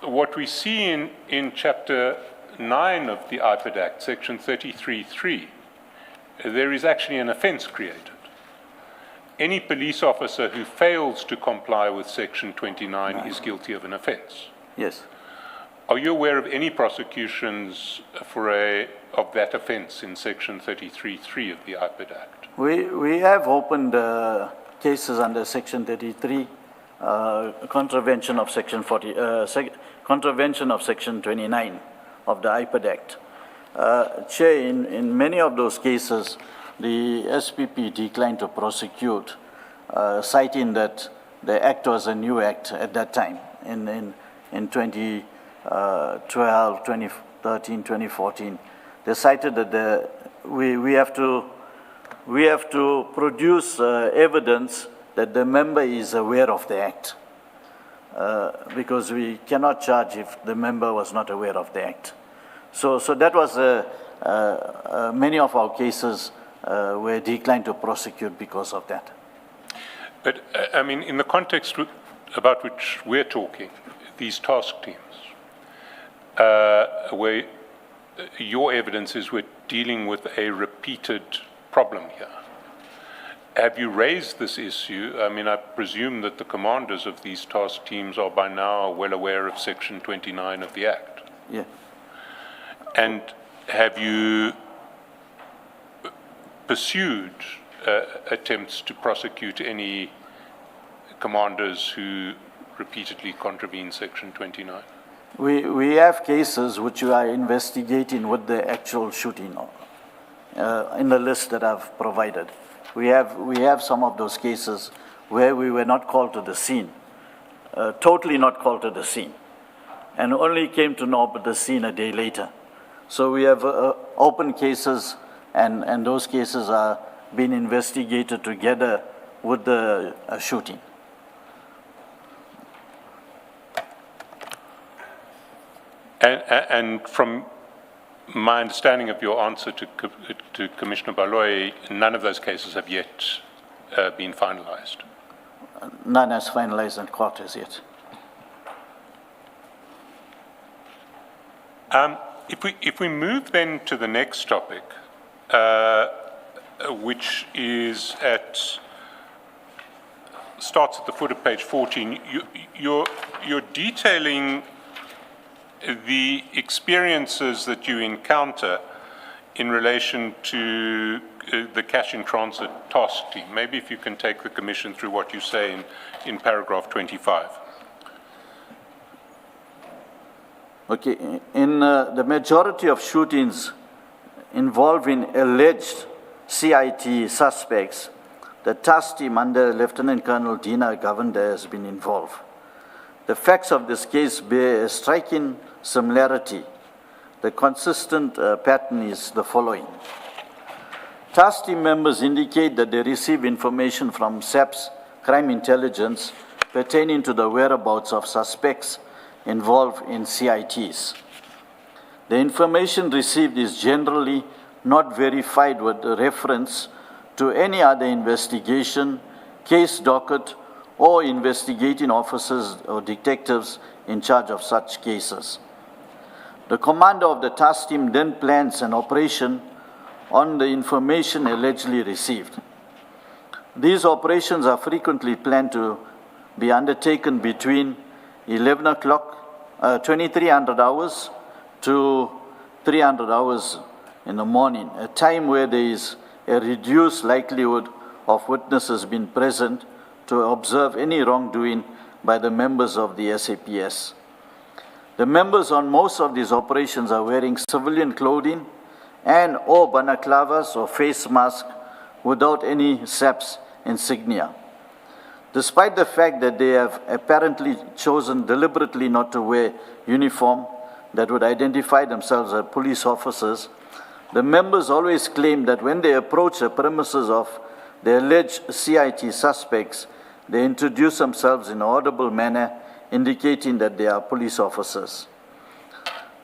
what we see in Chapter 9 of the IPID Act, Section 33.3, there is actually an offence created. Any police officer who fails to comply with Section 29 is guilty of an offence. Yes. Are you aware of any prosecutions of that offence in Section 33.3 of the IPID Act? We have opened cases under Section 33, contravention of Section 40, contravention of Section 29 of the IPID Act. Chair, in many of those cases, the SPP declined to prosecute, citing that the act was a new act at that time in 2012, 2013, 2014. They cited that we have to produce evidence that the member is aware of the act, because we cannot charge if the member was not aware of the act. So that was many of our cases were declined to prosecute because of that. But, I mean, in the context about which we're talking, these task teams, where your evidence is we're dealing with a repeated problem here. Have you raised this issue? I mean, I presume that the commanders of these task teams are by now well aware of Section 29 of the Act. Yeah. And have you pursued attempts to prosecute any commanders who repeatedly contravene Section 29? We have cases which we are investigating with the actual shooting in the list that I've provided. We have some of those cases where we were not called to the scene, totally not called to the scene, and only came to know about the scene a day later. So we have open cases, and those cases are being investigated together with the shooting. And from my understanding of your answer to Commissioner Baloyi, none of those cases have yet been finalized. None has finalized in court as yet. If we move then to the next topic, which starts at the foot of page 14, you're detailing the experiences that you encounter in relation to the cash in transit task team. Maybe if you can take the Commission through what you say in paragraph 25. Okay, in the majority of shootings involving alleged CIT suspects, the task team under Lieutenant Colonel Dina Govender has been involved. The facts of this case bear a striking similarity. The consistent pattern is the following. Task team members indicate that they receive information from SAPS crime intelligence pertaining to the whereabouts of suspects involved in CITs. The information received is generally not verified with reference to any other investigation, case docket, or investigating officers or detectives in charge of such cases. The commander of the task team then plans an operation on the information allegedly received. These operations are frequently planned to be undertaken between 11 o'clock, 2300 hours to 300 hours in the morning, a time where there is a reduced likelihood of witnesses being present to observe any wrongdoing by the members of the SAPS. The members on most of these operations are wearing civilian clothing and or balaclavas or face masks without any SAPS insignia. Despite the fact that they have apparently chosen deliberately not to wear uniform that would identify themselves as police officers, the members always claim that when they approach the premises of the alleged CIT suspects, they introduce themselves in an audible manner, indicating that they are police officers.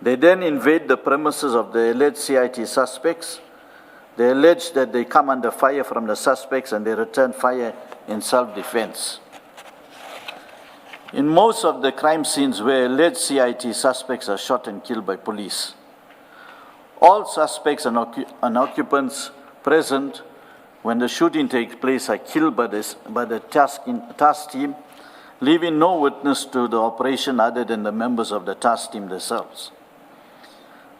They then invade the premises of the alleged CIT suspects. They allege that they come under fire from the suspects and they return fire in self-defense. In most of the crime scenes where alleged CIT suspects are shot and killed by police, all suspects and occupants present when the shooting takes place are killed by the task team, leaving no witness to the operation other than the members of the task team themselves.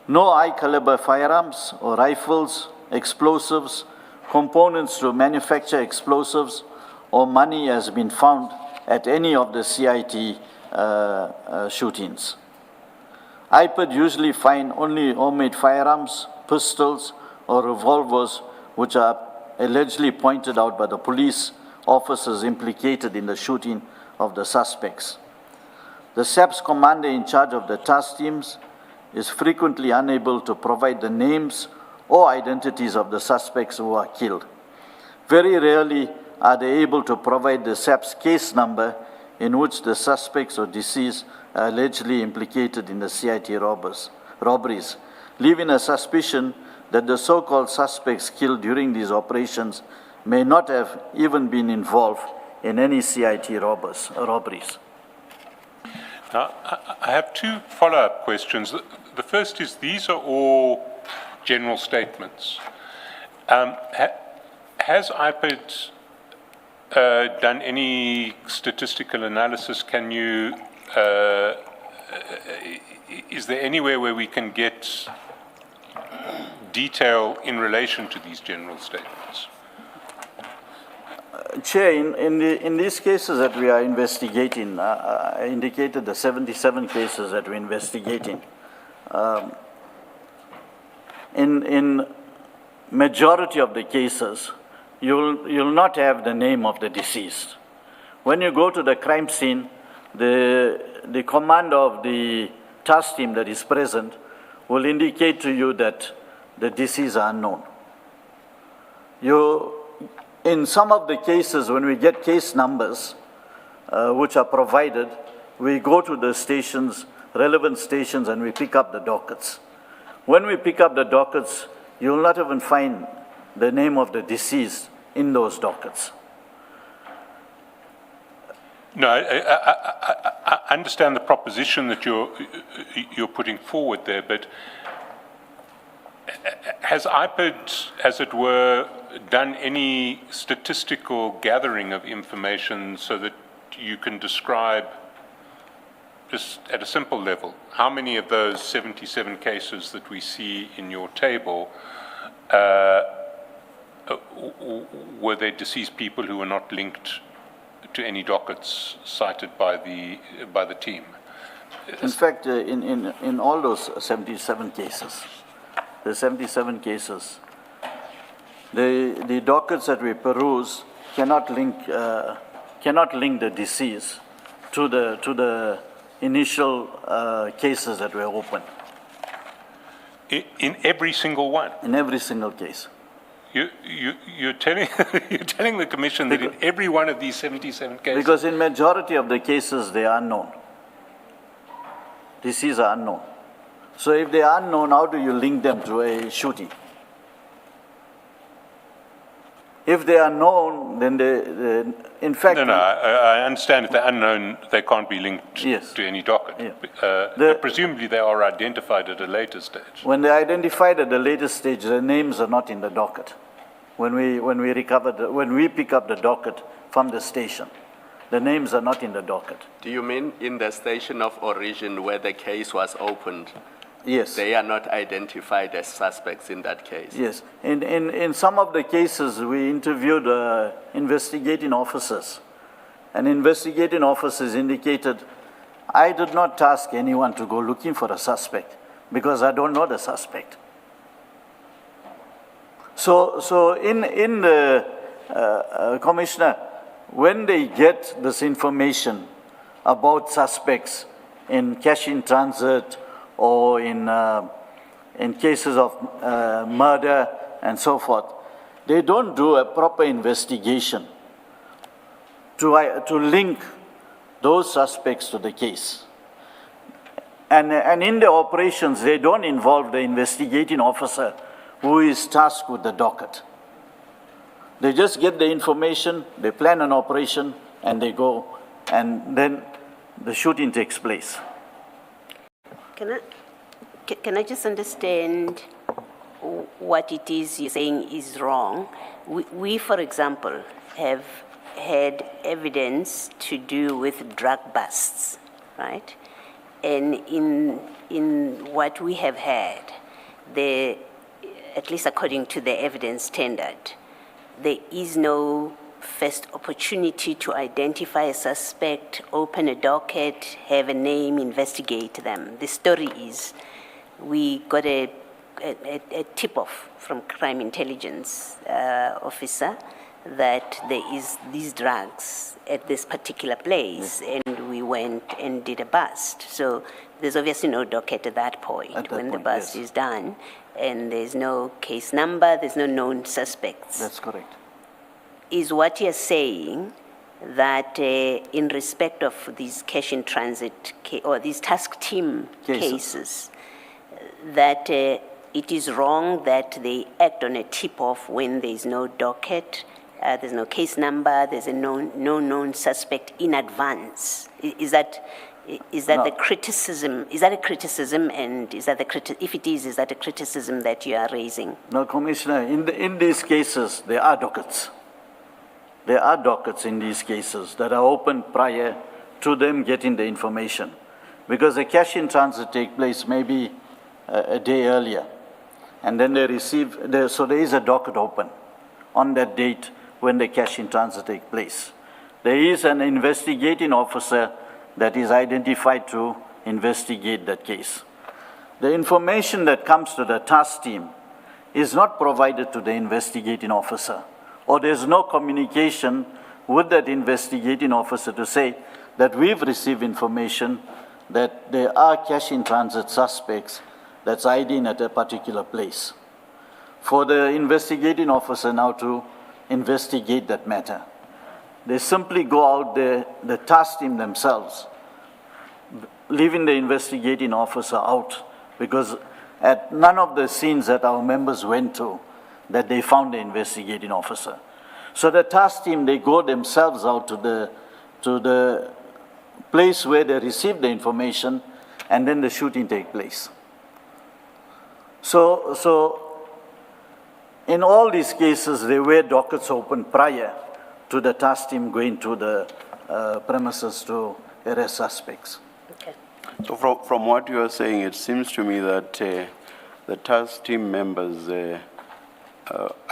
No high-caliber firearms or rifles, explosives, components to manufacture explosives, or money has been found at any of the CIT shootings. IPID usually find only homemade firearms, pistols, or revolvers, which are allegedly pointed out by the police officers implicated in the shooting of the suspects. The SABC commander in charge of the task teams is frequently unable to provide the names or identities of the suspects who are killed. Very rarely are they able to provide the SABC case number in which the suspects or deceased are allegedly implicated in the CIT robberies, leaving a suspicion that the so-called suspects killed during these operations may not have even been involved in any CIT robberies. Now, I have two follow-up questions. The first is, these are all general statements. Has IPID done any statistical analysis? Can you, is there anywhere where we can get detail in relation to these general statements? Chair, in these cases that we are investigating, I indicated the 77 cases that we're investigating. In majority of the cases, you'll not have the name of the deceased. When you go to the crime scene, the commander of the task team that is present will indicate to you that the deceased are unknown. In some of the cases, when we get case numbers which are provided, we go to the stations, relevant stations, and we pick up the dockets. When we pick up the dockets, you will not even find the name of the deceased in those dockets. No, I understand the proposition that you're putting forward there, but has IPID, as it were, done any statistical gathering of information so that you can describe, just at a simple level, how many of those 77 cases that we see in your table were there deceased people who were not linked to any dockets cited by the team? In fact, in all those 77 cases, the 77 cases, the dockets that we peruse cannot link the deceased to the initial cases that were opened. In every single one? In every single case. You're telling the Commission that in every one of these 77 cases? Because in majority of the cases, they are unknown. Deceased are unknown. So if they are unknown, how do you link them to a shooting? If they are known, then in fact... No, I understand if they're unknown, they can't be linked yes. to any docket. Yeah. Presumably they are identified at a later stage. When they're identified at the later stage, their names are not in the docket. When we pick up the docket from the station, the names are not in the docket. Do you mean in the station of origin where the case was opened? Yes. They are not identified as suspects in that case? Yes. In some of the cases, we interviewed investigating officers. And investigating officers indicated, I did not task anyone to go looking for a suspect because I don't know the suspect. So in the, Commissioner, when they get this information about suspects in cash in transit or in cases of murder and so forth, they don't do a proper investigation to link those suspects to the case. And in the operations, they don't involve the investigating officer who is tasked with the docket. They just get the information, they plan an operation, and they go, and then the shooting takes place. Can I just understand what it is you're saying is wrong? We, for example, have had evidence to do with drug busts, right? And in what we have had, at least according to the evidence standard, there is no first opportunity to identify a suspect, open a docket, have a name, investigate them. The story is we got a tip-off from crime intelligence officer that there is these drugs at this particular place, and we went and did a bust. So there's obviously no docket at that point when the bust is done, and there's no case number, there's no known suspects. That's correct. Is what you're saying that in respect of these cash in transit or these task team cases, that it is wrong that they act on a tip-off when there's no docket, there's no case number, there's no known suspect in advance? Is that No. the criticism? Is that a criticism? And is that if it is that a criticism that you are raising? No, Commissioner, in these cases, there are dockets. There are dockets in these cases that are opened prior to them getting the information. Because the cash in transit take place maybe a day earlier. And then they receive, so there is a docket open on that date when the cash in transit take place. There is an investigating officer that is identified to investigate that case. The information that comes to the task team is not provided to the investigating officer, or there's no communication with that investigating officer to say that we've received information that there are cash in transit suspects that's hiding at a particular place. For the investigating officer now to investigate that matter, they simply go out there, the task team themselves, leaving the investigating officer out, because at none of the scenes that our members went to, that they found the investigating officer. So the task team, they go themselves out to the place where they receive the information, and then the shooting take place. So in all these cases, there were dockets open prior to the task team going to the premises to arrest suspects. Okay. So from what you are saying, it seems to me that the task team members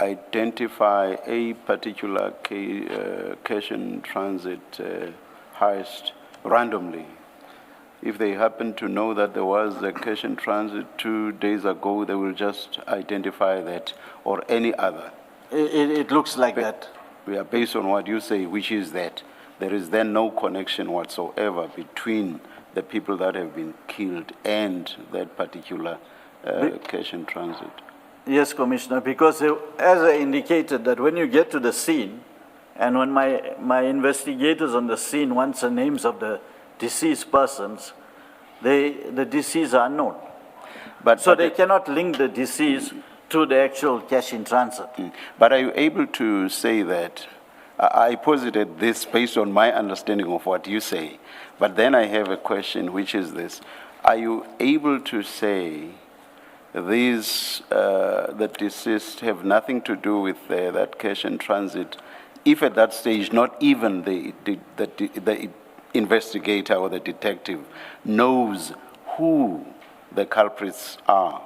identify a particular cash in transit heist randomly. If they happen to know that there was a cash in transit 2 days ago, they will just identify that or any other. It looks like that. We are based on what you say, which is that there is then no connection whatsoever between the people that have been killed and that particular cash in transit. Yes, Commissioner, because as I indicated, that when you get to the scene, and when my investigators on the scene wants the names of the deceased persons, the deceased are unknown. So they cannot link the deceased to the actual cash in transit. But are you able to say that, I posited this based on my understanding of what you say, but then I have a question, which is this. Are you able to say these, the deceased have nothing to do with that cash in transit, if at that stage not even the investigator or the detective knows who the culprits are?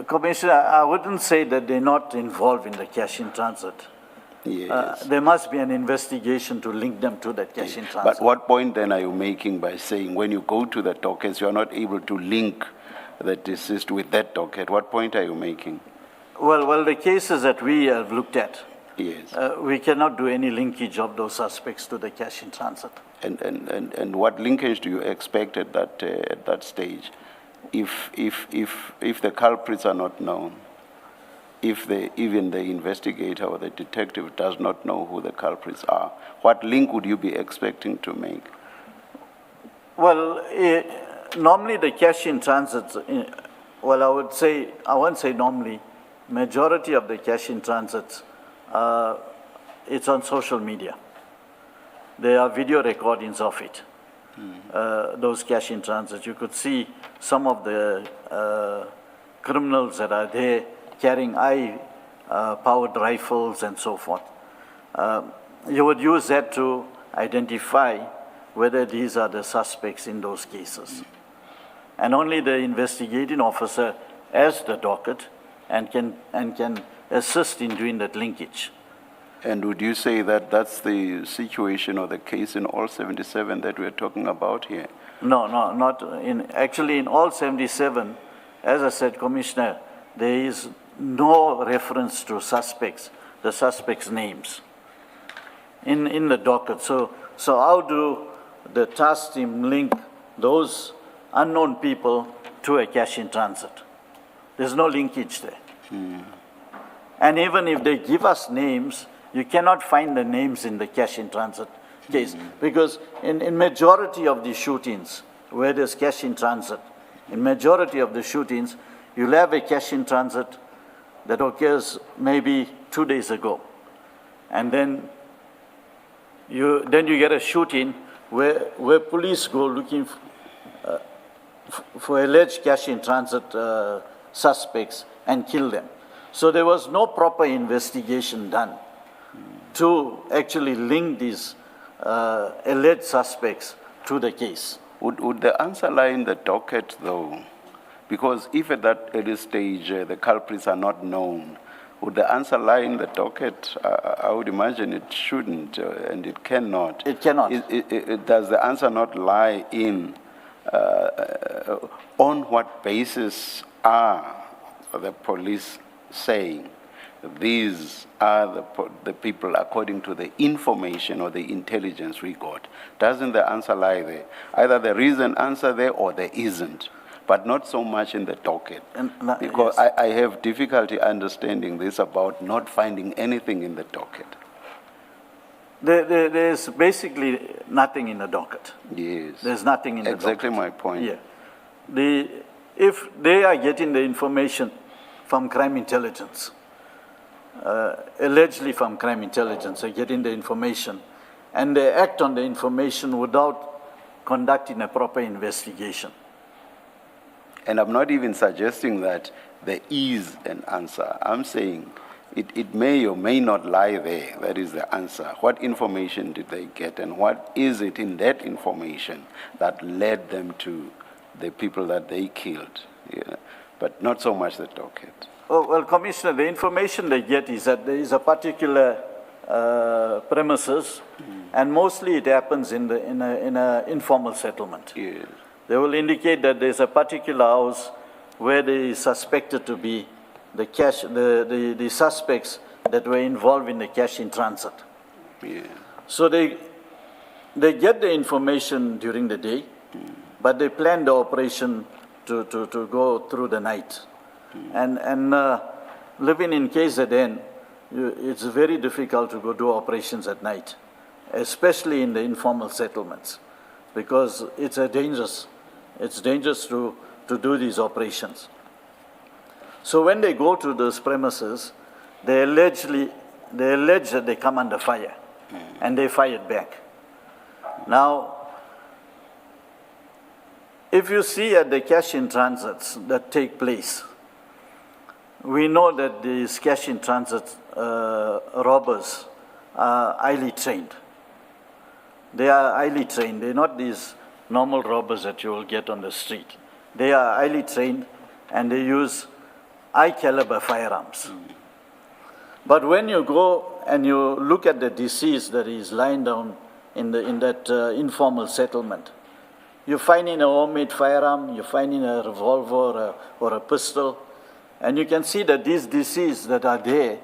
Commissioner, I wouldn't say that they're not involved in the cash in transit. Yes. There must be an investigation to link them to that cash in transit. But what point then are you making by saying when you go to the dockets, you are not able to link the deceased with that docket? What point are you making? Well, the cases that we have looked at, Yes. We cannot do any linkage of those suspects to the cash in transit. And what linkage do you expect at that stage, if the culprits are not known, if even the investigator or the detective does not know who the culprits are? What link would you be expecting to make? Well, normally the cash in transit, well, I won't say normally, majority of the cash in transits, it's on social media. There are video recordings of it, those cash in transit. You could see some of the criminals that are there carrying powered rifles and so forth. You would use that to identify whether these are the suspects in those cases. And only the investigating officer has the docket and can assist in doing that linkage. And would you say that that's the situation or the case in all 77 that we're talking about here? No, not in, actually in all 77, as I said, Commissioner, there is no reference to suspects, the suspects' names in the docket. So how do the task team link those unknown people to a cash in transit? There's no linkage there. And even if they give us names, you cannot find the names in the cash in transit case, because in majority of the shootings where there's cash in transit, in majority of the shootings, you'll have a cash in transit that occurs maybe 2 days ago. And then you get a shooting where police go looking for alleged cash in transit suspects and kill them. So there was no proper investigation done to actually link these alleged suspects to the case. Would the answer lie in the docket, though? Because if at that early stage the culprits are not known, would the answer lie in the docket? I would imagine it shouldn't, and it cannot. It cannot. Does the answer not lie in on what basis are the police saying these are the people according to the information or the intelligence we got? Doesn't the answer lie there? Either there is an answer there or there isn't, but not so much in the docket. Because yes. I have difficulty understanding this about not finding anything in the docket. There's basically nothing in the docket. Yes. There's nothing in the docket. Exactly my point. Yeah. If they are getting the information from crime intelligence, allegedly from crime intelligence, they're getting the information, and they act on the information without conducting a proper investigation. And I'm not even suggesting that there is an answer. I'm saying it may or may not lie there. That is the answer. What information did they get, and what is it in that information that led them to the people that they killed? Yeah. But not so much the docket. Oh, well, Commissioner, the information they get is that there is a particular premises, and mostly it happens in a informal settlement. Yes. They will indicate that there's a particular house where there is suspected to be the suspects that were involved in the cash in transit. Yeah. So they get the information during the day, but they plan the operation to go through the night. And living in KZN, it's very difficult to go do operations at night, especially in the informal settlements, because it's dangerous to do these operations. So when they go to those premises, they allege that they come under fire, and they fired back. Now, if you see at the cash in transits that take place, we know that these cash in transit robbers are highly trained. They are highly trained. They're not these normal robbers that you will get on the street. They are highly trained, and they use high caliber firearms. But when you go and you look at the deceased that is lying down in that informal settlement, you're finding a homemade firearm, you're finding a revolver or a pistol, and you can see that these deceased that are there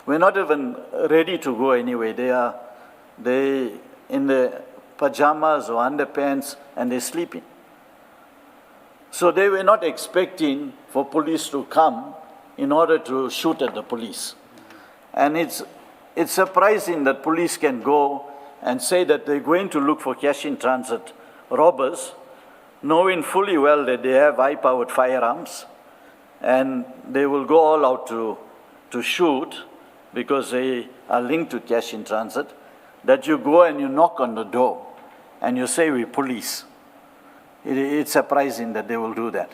We're not even ready to go anyway. They in the pajamas or underpants and they're sleeping. So they were not expecting for police to come in order to shoot at the police. And it's surprising that police can go and say that they're going to look for cash-in-transit robbers, knowing fully well that they have high-powered firearms, and they will go all out to shoot because they are linked to cash-in-transit, that you go and you knock on the door and you say, we're police. It's surprising that they will do that.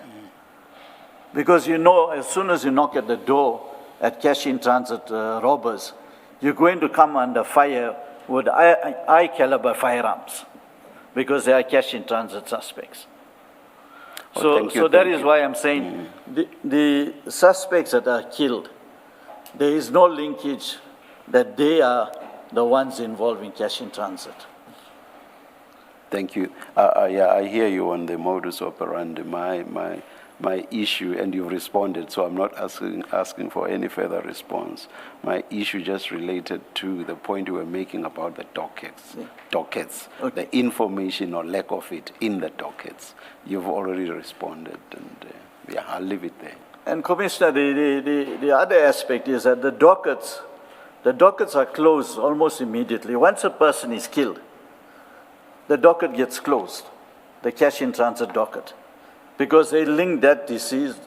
Because you know, as soon as you knock at the door at cash-in-transit robbers, you're going to come under fire with high-caliber firearms because they are cash-in-transit suspects. So that is why I'm saying the suspects that are killed, there is no linkage that they are the ones involved in cash-in-transit. Thank you. Yeah, I hear you on the modus operandi. My issue, and you've responded, so I'm not asking for any further response. My issue just related to the point you were making about the dockets. Yeah. Dockets, Okay. the information or lack of it in the dockets. You've already responded, and yeah, I'll leave it there. And Commissioner, the other aspect is that the dockets are closed almost immediately. Once a person is killed, the docket gets closed, the cash-in-transit docket, because they link that deceased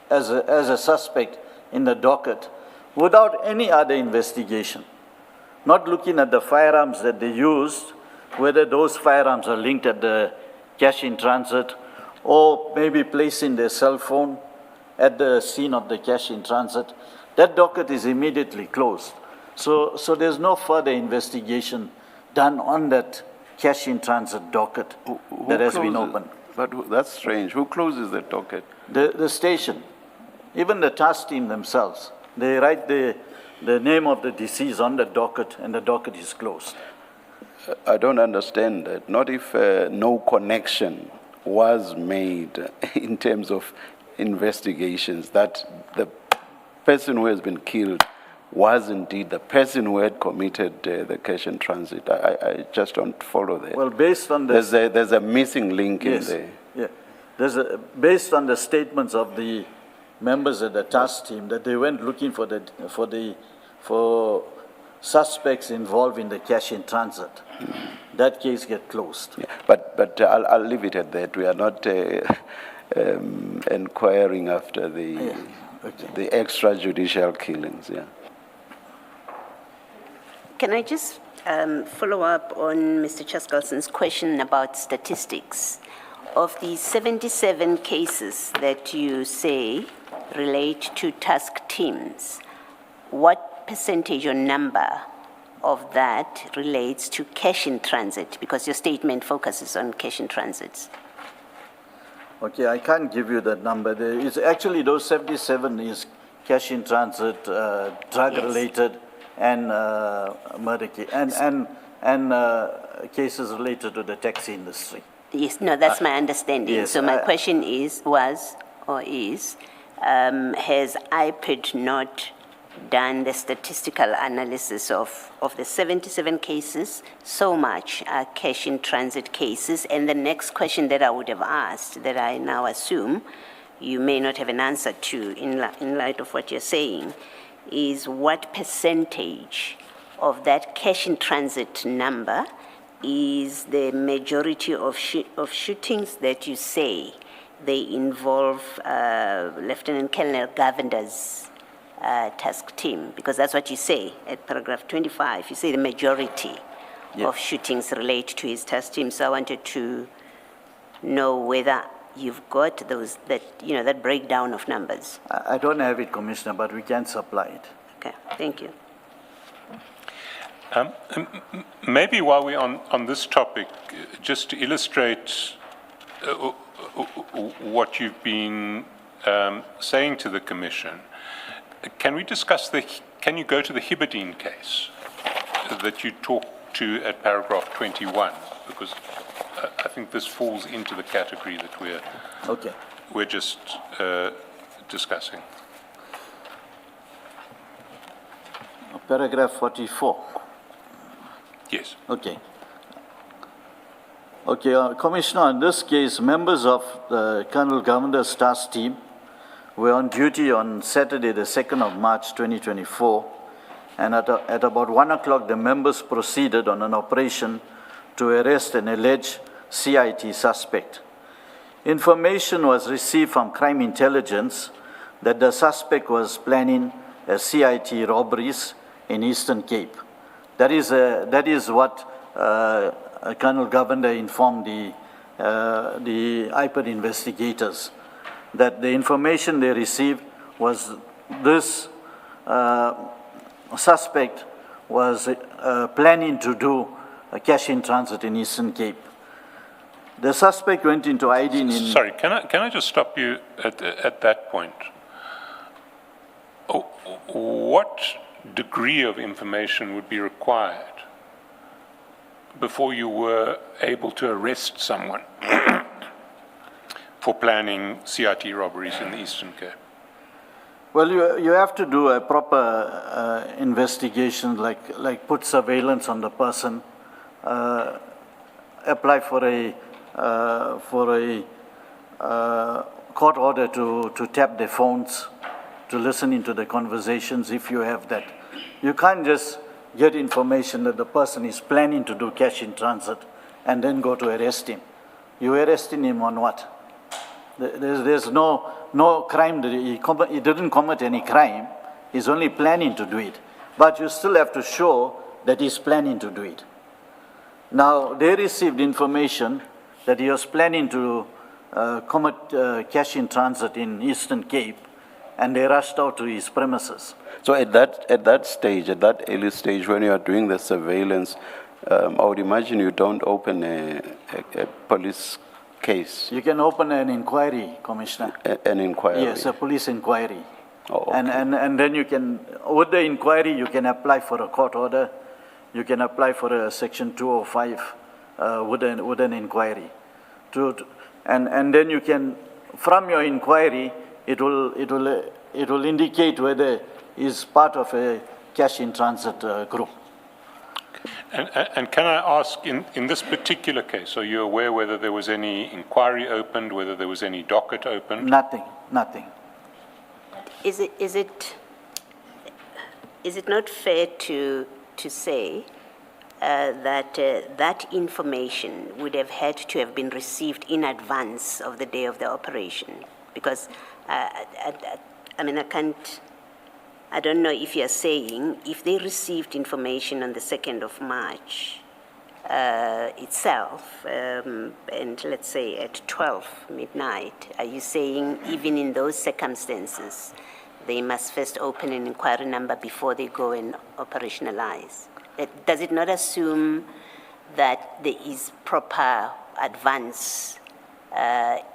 as a suspect in the docket without any other investigation, not looking at the firearms that they used, whether those firearms are linked at the cash-in-transit, or maybe placing their cell phone at the scene of the cash-in-transit. That docket is immediately closed. So there's no further investigation done on that cash-in-transit docket that has been opened. But that's strange. Who closes the docket? The station, even the task team themselves, they write the name of the deceased on the docket, and the docket is closed. I don't understand that. Not if no connection was made in terms of investigations, that the person who has been killed was indeed the person who had committed the cash-in-transit. I just don't follow that. Well, based on the... There's a missing link in Yes, there. yeah. Based on the statements of the members of the task team, that they went looking for suspects involved in the cash-in-transit. That case get closed. Yeah. But I'll leave it at that. We are not inquiring after the extrajudicial killings. Yeah. Can I just follow up on Mr. Chaskalson's question about statistics? Of the 77 cases that you say relate to task teams, what percentage or number of that relates to cash-in-transit? Because your statement focuses on cash-in-transits. Okay, I can't give you that number. It's actually those 77 is cash-in-transit, drug-related, and murder case, and cases related to the taxi industry. Yes, no, that's my understanding. Yes, So my question is, has IPID not done the statistical analysis of the 77 cases? So much are cash-in-transit cases. And the next question that I would have asked, that I now assume you may not have an answer to in light of what you're saying, is what percentage of that cash-in-transit number is the majority of shootings that you say they involve Lieutenant Colonel Govender's task team? Because that's what you say at paragraph 25. You say the majority of shootings relate to his task team. So I wanted to know whether you've got that breakdown of numbers. I don't have it, Commissioner, but we can supply it. Okay, thank you. Maybe while we're on this topic, just to illustrate what you've been saying to the Commission, can we discuss can you go to the Hibadine case that you talked to at paragraph 21? Because I think this falls into the category that we're just discussing. Paragraph 44. Yes. Okay. Okay, Commissioner, in this case, members of the Colonel Governor's task team were on duty on Saturday, the 2nd of March 2024, and at about 1 o'clock, the members proceeded on an operation to arrest an alleged CIT suspect. Information was received from crime intelligence that the suspect was planning a CIT robberies in Eastern Cape. That is what Colonel Governor informed the IPED investigators, that the information they received was this suspect was planning to do a cash in transit in Eastern Cape. The suspect went into hiding in... Sorry, can I just stop you at that point? Oh, what degree of information would be required before you were able to arrest someone for planning CIT robberies in the Eastern Cape? Well, you have to do a proper investigation, like put surveillance on the person, apply for a court order to tap their phones, to listen into the conversations if you have that. You can't just get information that the person is planning to do cash in transit and then go to arrest him. You arresting him on what? There's no crime. He didn't commit any crime. He's only planning to do it. But you still have to show that he's planning to do it. Now, they received information that he was planning to commit cash in transit in Eastern Cape, and they rushed out to his premises. So at that stage, at that early stage, when you are doing the surveillance, I would imagine you don't open a police case. You can open an inquiry, Commissioner. An inquiry? Yes, a police inquiry. Oh, okay. And then you can, with the inquiry, you can apply for a court order. You can apply for a Section 205 with an inquiry. And then you can, from your inquiry, it will indicate whether he's part of a cash in transit group. And can I ask, in this particular case, are you aware whether there was any inquiry opened, whether there was any docket opened? Nothing. Is it not fair to say that that information would have had to have been received in advance of the day of the operation? Because, I don't know if you're saying if they received information on the 2nd of March itself, and let's say at 12 midnight, are you saying even in those circumstances, they must first open an inquiry number before they go and operationalize? Does it not assume that there is proper advance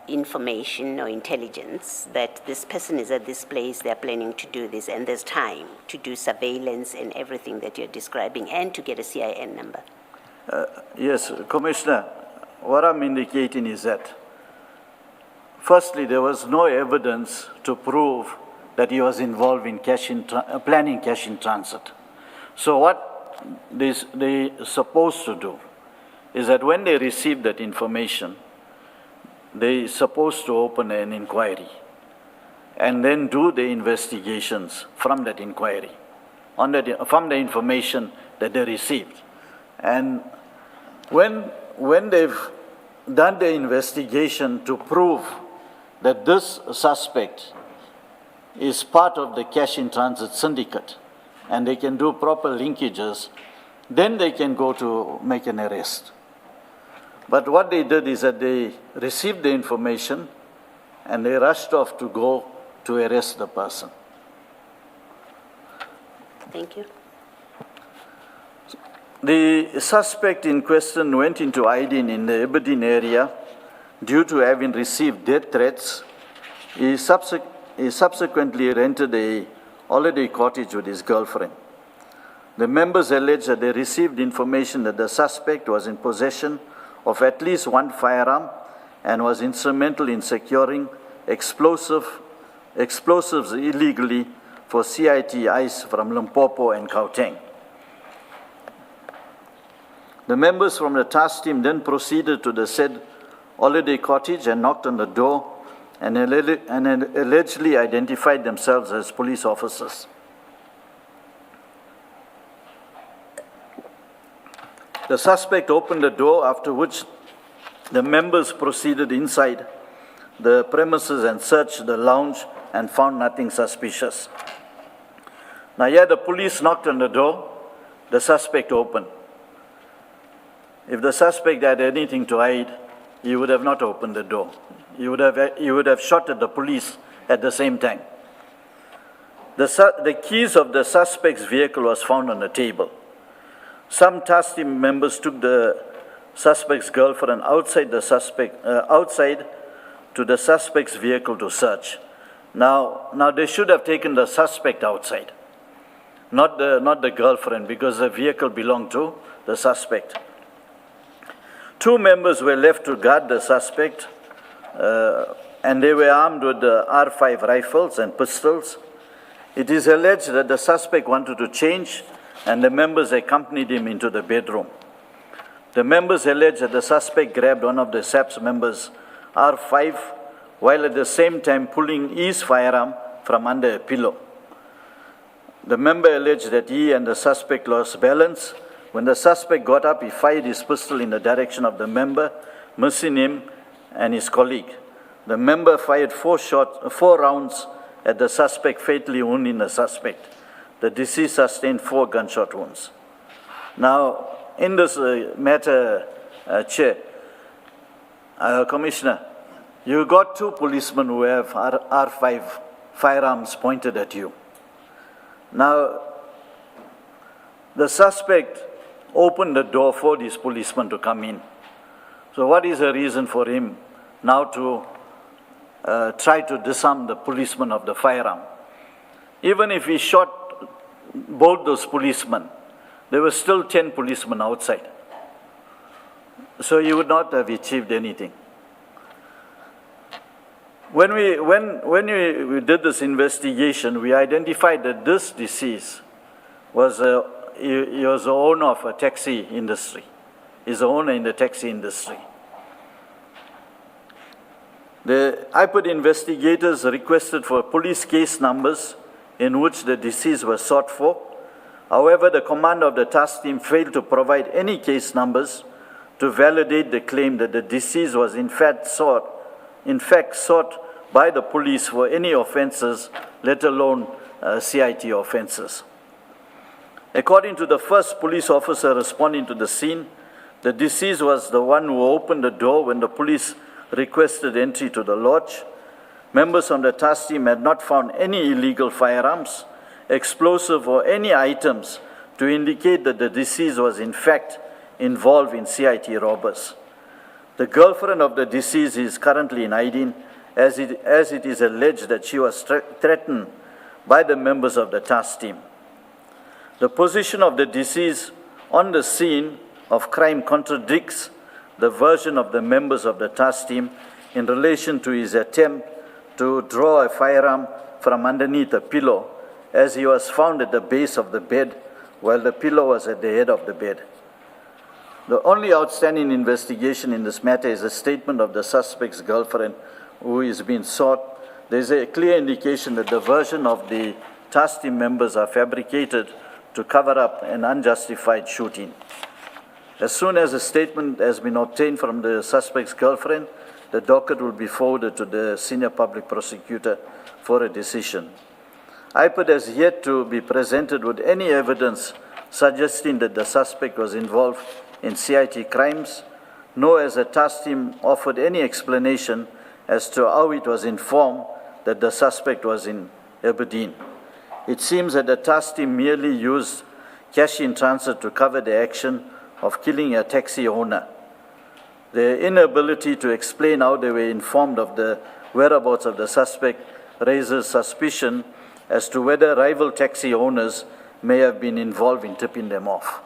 information or intelligence that this person is at this place, they're planning to do this, and there's time to do surveillance and everything that you're describing and to get a CIN number? Yes, Commissioner, what I'm indicating is that, firstly, there was no evidence to prove that he was involved in planning cash in transit. So what they're supposed to do is that when they receive that information, they're supposed to open an inquiry and then do the investigations from that inquiry, from the information that they received. And when they've done the investigation to prove that this suspect is part of the cash in transit syndicate and they can do proper linkages, then they can go to make an arrest. But what they did is that they received the information and they rushed off to go to arrest the person. Thank you. The suspect in question went into hiding in the Aberdeen area due to having received death threats. He subsequently rented a holiday cottage with his girlfriend. The members alleged that they received information that the suspect was in possession of at least one firearm and was instrumental in securing explosives illegally for CIT ICE from Limpopo and Gauteng. The members from the task team then proceeded to the said holiday cottage and knocked on the door and allegedly identified themselves as police officers. The suspect opened the door, after which the members proceeded inside the premises and searched the lounge and found nothing suspicious. Now here the police knocked on the door, the suspect opened. If the suspect had anything to hide, he would have not opened the door. He would have shot at the police at the same time. The keys of the suspect's vehicle was found on the table. Some task team members took the suspect's girlfriend outside to the suspect's vehicle to search. Now they should have taken the suspect outside, not the girlfriend, because the vehicle belonged to the suspect. 2 members were left to guard the suspect, and they were armed with the R5 rifles and pistols. It is alleged that the suspect wanted to change, and the members accompanied him into the bedroom. The members allege that the suspect grabbed one of the SABC members' R5 while at the same time pulling his firearm from under a pillow. The member alleged that he and the suspect lost balance. When the suspect got up, he fired his pistol in the direction of the member, missing him and his colleague. The member fired 4 rounds at the suspect, fatally wounding the suspect. The deceased sustained 4 gunshot wounds. Now, in this matter, Chair, Commissioner, you got 2 policemen who have R5 firearms pointed at you. Now, the suspect opened the door for these policemen to come in. So what is the reason for him now to try to disarm the policeman of the firearm? Even if he shot both those policemen, there were still 10 policemen outside. So he would not have achieved anything. When we did this investigation, we identified that this deceased was he was the owner of a taxi industry. He's the owner in the taxi industry. The IPOD investigators requested for police case numbers in which the deceased was sought for. However, the commander of the task team failed to provide any case numbers to validate the claim that the deceased was in fact sought by the police for any offences, let alone CIT offences. According to the first police officer responding to the scene, the deceased was the one who opened the door when the police requested entry to the lodge. Members of the task team had not found any illegal firearms, explosive or any items to indicate that the deceased was in fact involved in CIT robbers. The girlfriend of the deceased is currently in hiding, as it is alleged that she was threatened by the members of the task team. The position of the deceased on the scene of crime contradicts the version of the members of the task team in relation to his attempt to draw a firearm from underneath a pillow, as he was found at the base of the bed while the pillow was at the head of the bed. The only outstanding investigation in this matter is a statement of the suspect's girlfriend, who is being sought. There is a clear indication that the version of the task team members are fabricated to cover up an unjustified shooting. As soon as a statement has been obtained from the suspect's girlfriend, the docket will be forwarded to the senior public prosecutor for a decision. IPOD has yet to be presented with any evidence suggesting that the suspect was involved in CIT crimes, nor has the task team offered any explanation as to how it was informed that the suspect was in Aberdeen. It seems that the task team merely used cash in transit to cover the action of killing a taxi owner. Their inability to explain how they were informed of the whereabouts of the suspect raises suspicion as to whether rival taxi owners may have been involved in tipping them off.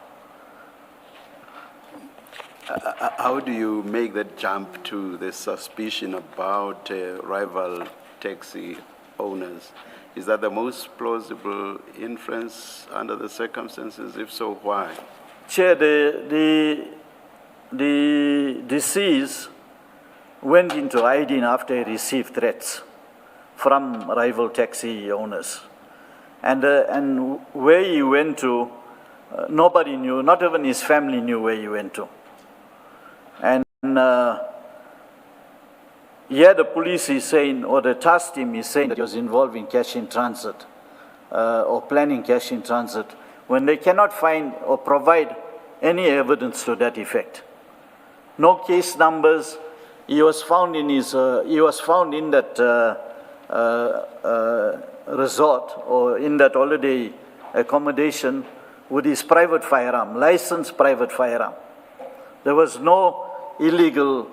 How do you make that jump to the suspicion about rival taxi owners? Is that the most plausible inference under the circumstances? If so, why? Chair, the deceased went into hiding after he received threats from rival taxi owners. And where he went to, nobody knew, not even his family knew where he went to. And here the police is saying, or the task team is saying that he was involved in cash in transit or planning cash in transit, when they cannot find or provide any evidence to that effect. No case numbers. He was found in that resort or in that holiday accommodation with his private firearm, licensed private firearm. There was no illegal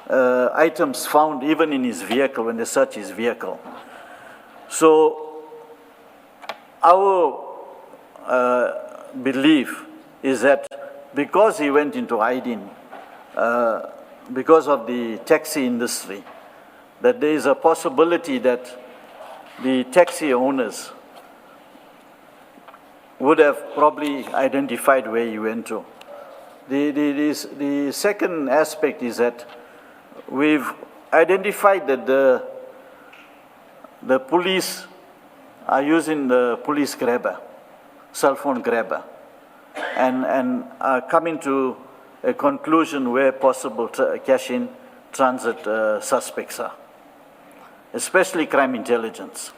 items found even in his vehicle when they searched his vehicle. So our belief is that because he went into hiding, because of the taxi industry, that there is a possibility that the taxi owners would have probably identified where he went to. The second aspect is that we've identified that the police are using the police grabber, cell phone grabber, and are coming to a conclusion where possible cash-in transit suspects are, especially crime intelligence.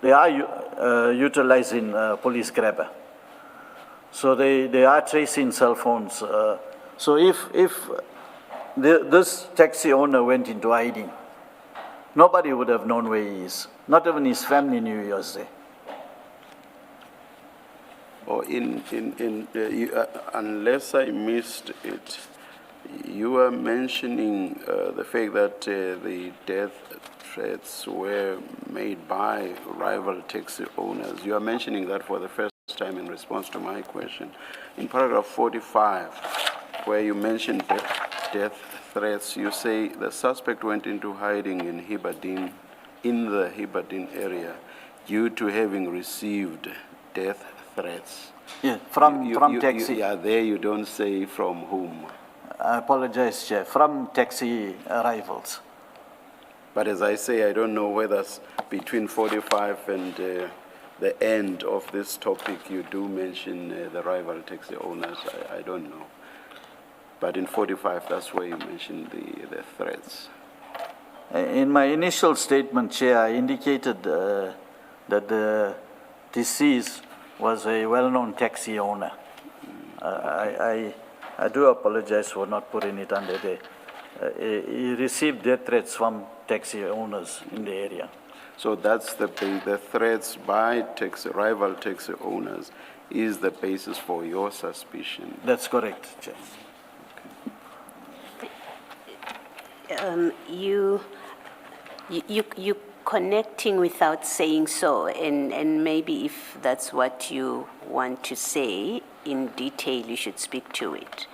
They are utilizing police grabber. So they are tracing cell phones. So if this taxi owner went into hiding, nobody would have known where he is. Not even his family knew he was there. Or unless I missed it, you were mentioning the fact that the death threats were made by rival taxi owners. You are mentioning that for the first time in response to my question. In paragraph 45, where you mentioned death threats, you say the suspect went into hiding in the Hibadin area due to having received death threats. Yeah, from taxi. There you don't say from whom. I apologize, Chair. From taxi rivals. But as I say, I don't know whether between 45 and the end of this topic you do mention the rival taxi owners. I don't know. But in 45, that's where you mentioned the threats. In my initial statement, Chair, I indicated that the deceased was a well-known taxi owner. I do apologize for not putting it under there. He received death threats from taxi owners in the area. So that's the threats by rival taxi owners is the basis for your suspicion. That's correct, Chair. You connecting without saying so, and maybe if that's what you want to say in detail, you should speak to it.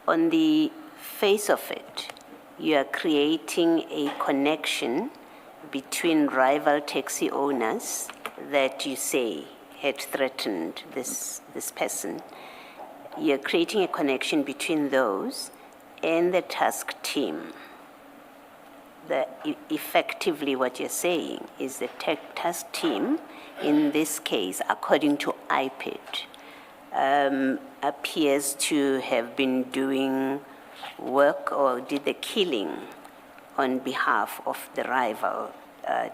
On the face of it, you are creating a connection between rival taxi owners that you say had threatened this person. You're creating a connection between those and the task team. Effectively what you're saying is the task team, in this case, according to IPID, appears to have been doing work or did the killing on behalf of the rival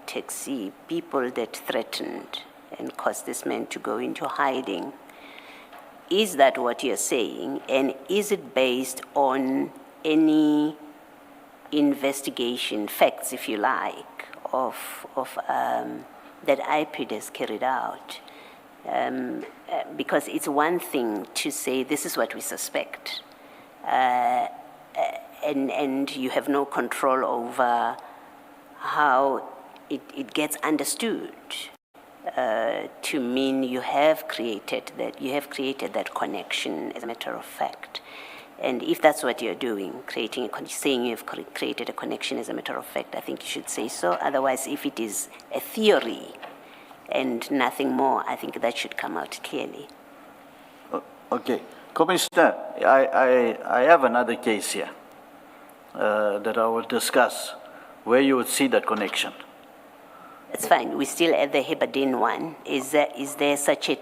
taxi people that threatened and caused this man to go into hiding. Is that what you're saying? And is it based on any investigation, facts, if you like, of that IPID has carried out? Because it's one thing to say this is what we suspect, and you have no control over how it gets understood to mean you have created that connection as a matter of fact. And if that's what you're doing, saying you've created a connection as a matter of fact, I think you should say so. Otherwise, if it is a theory and nothing more. I think that should come out clearly. Okay. Commissioner, I have another case here that I will discuss where you would see the connection. It's fine. We're still at the Heberden one. Is there such a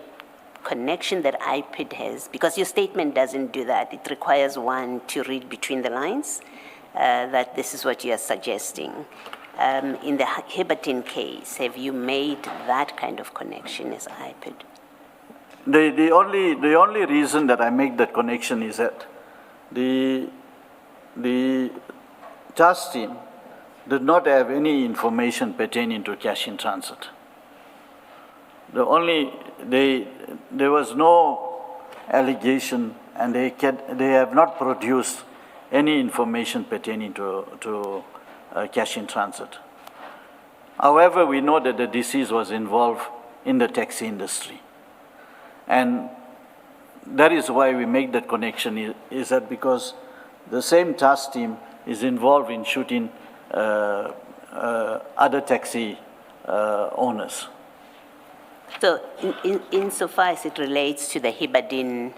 connection that IPID has? Because your statement doesn't do that. It requires one to read between the lines that this is what you are suggesting. In the Heberden case, have you made that kind of connection as IPID? The only reason that I make that connection is that the task team did not have any information pertaining to cash in transit. There was no allegation, and they have not produced any information pertaining to cash in transit. However, we know that the deceased was involved in the taxi industry. And that is why we make that connection, is that because the same task team is involved in shooting other taxi owners. So insofar as it relates to the Heberden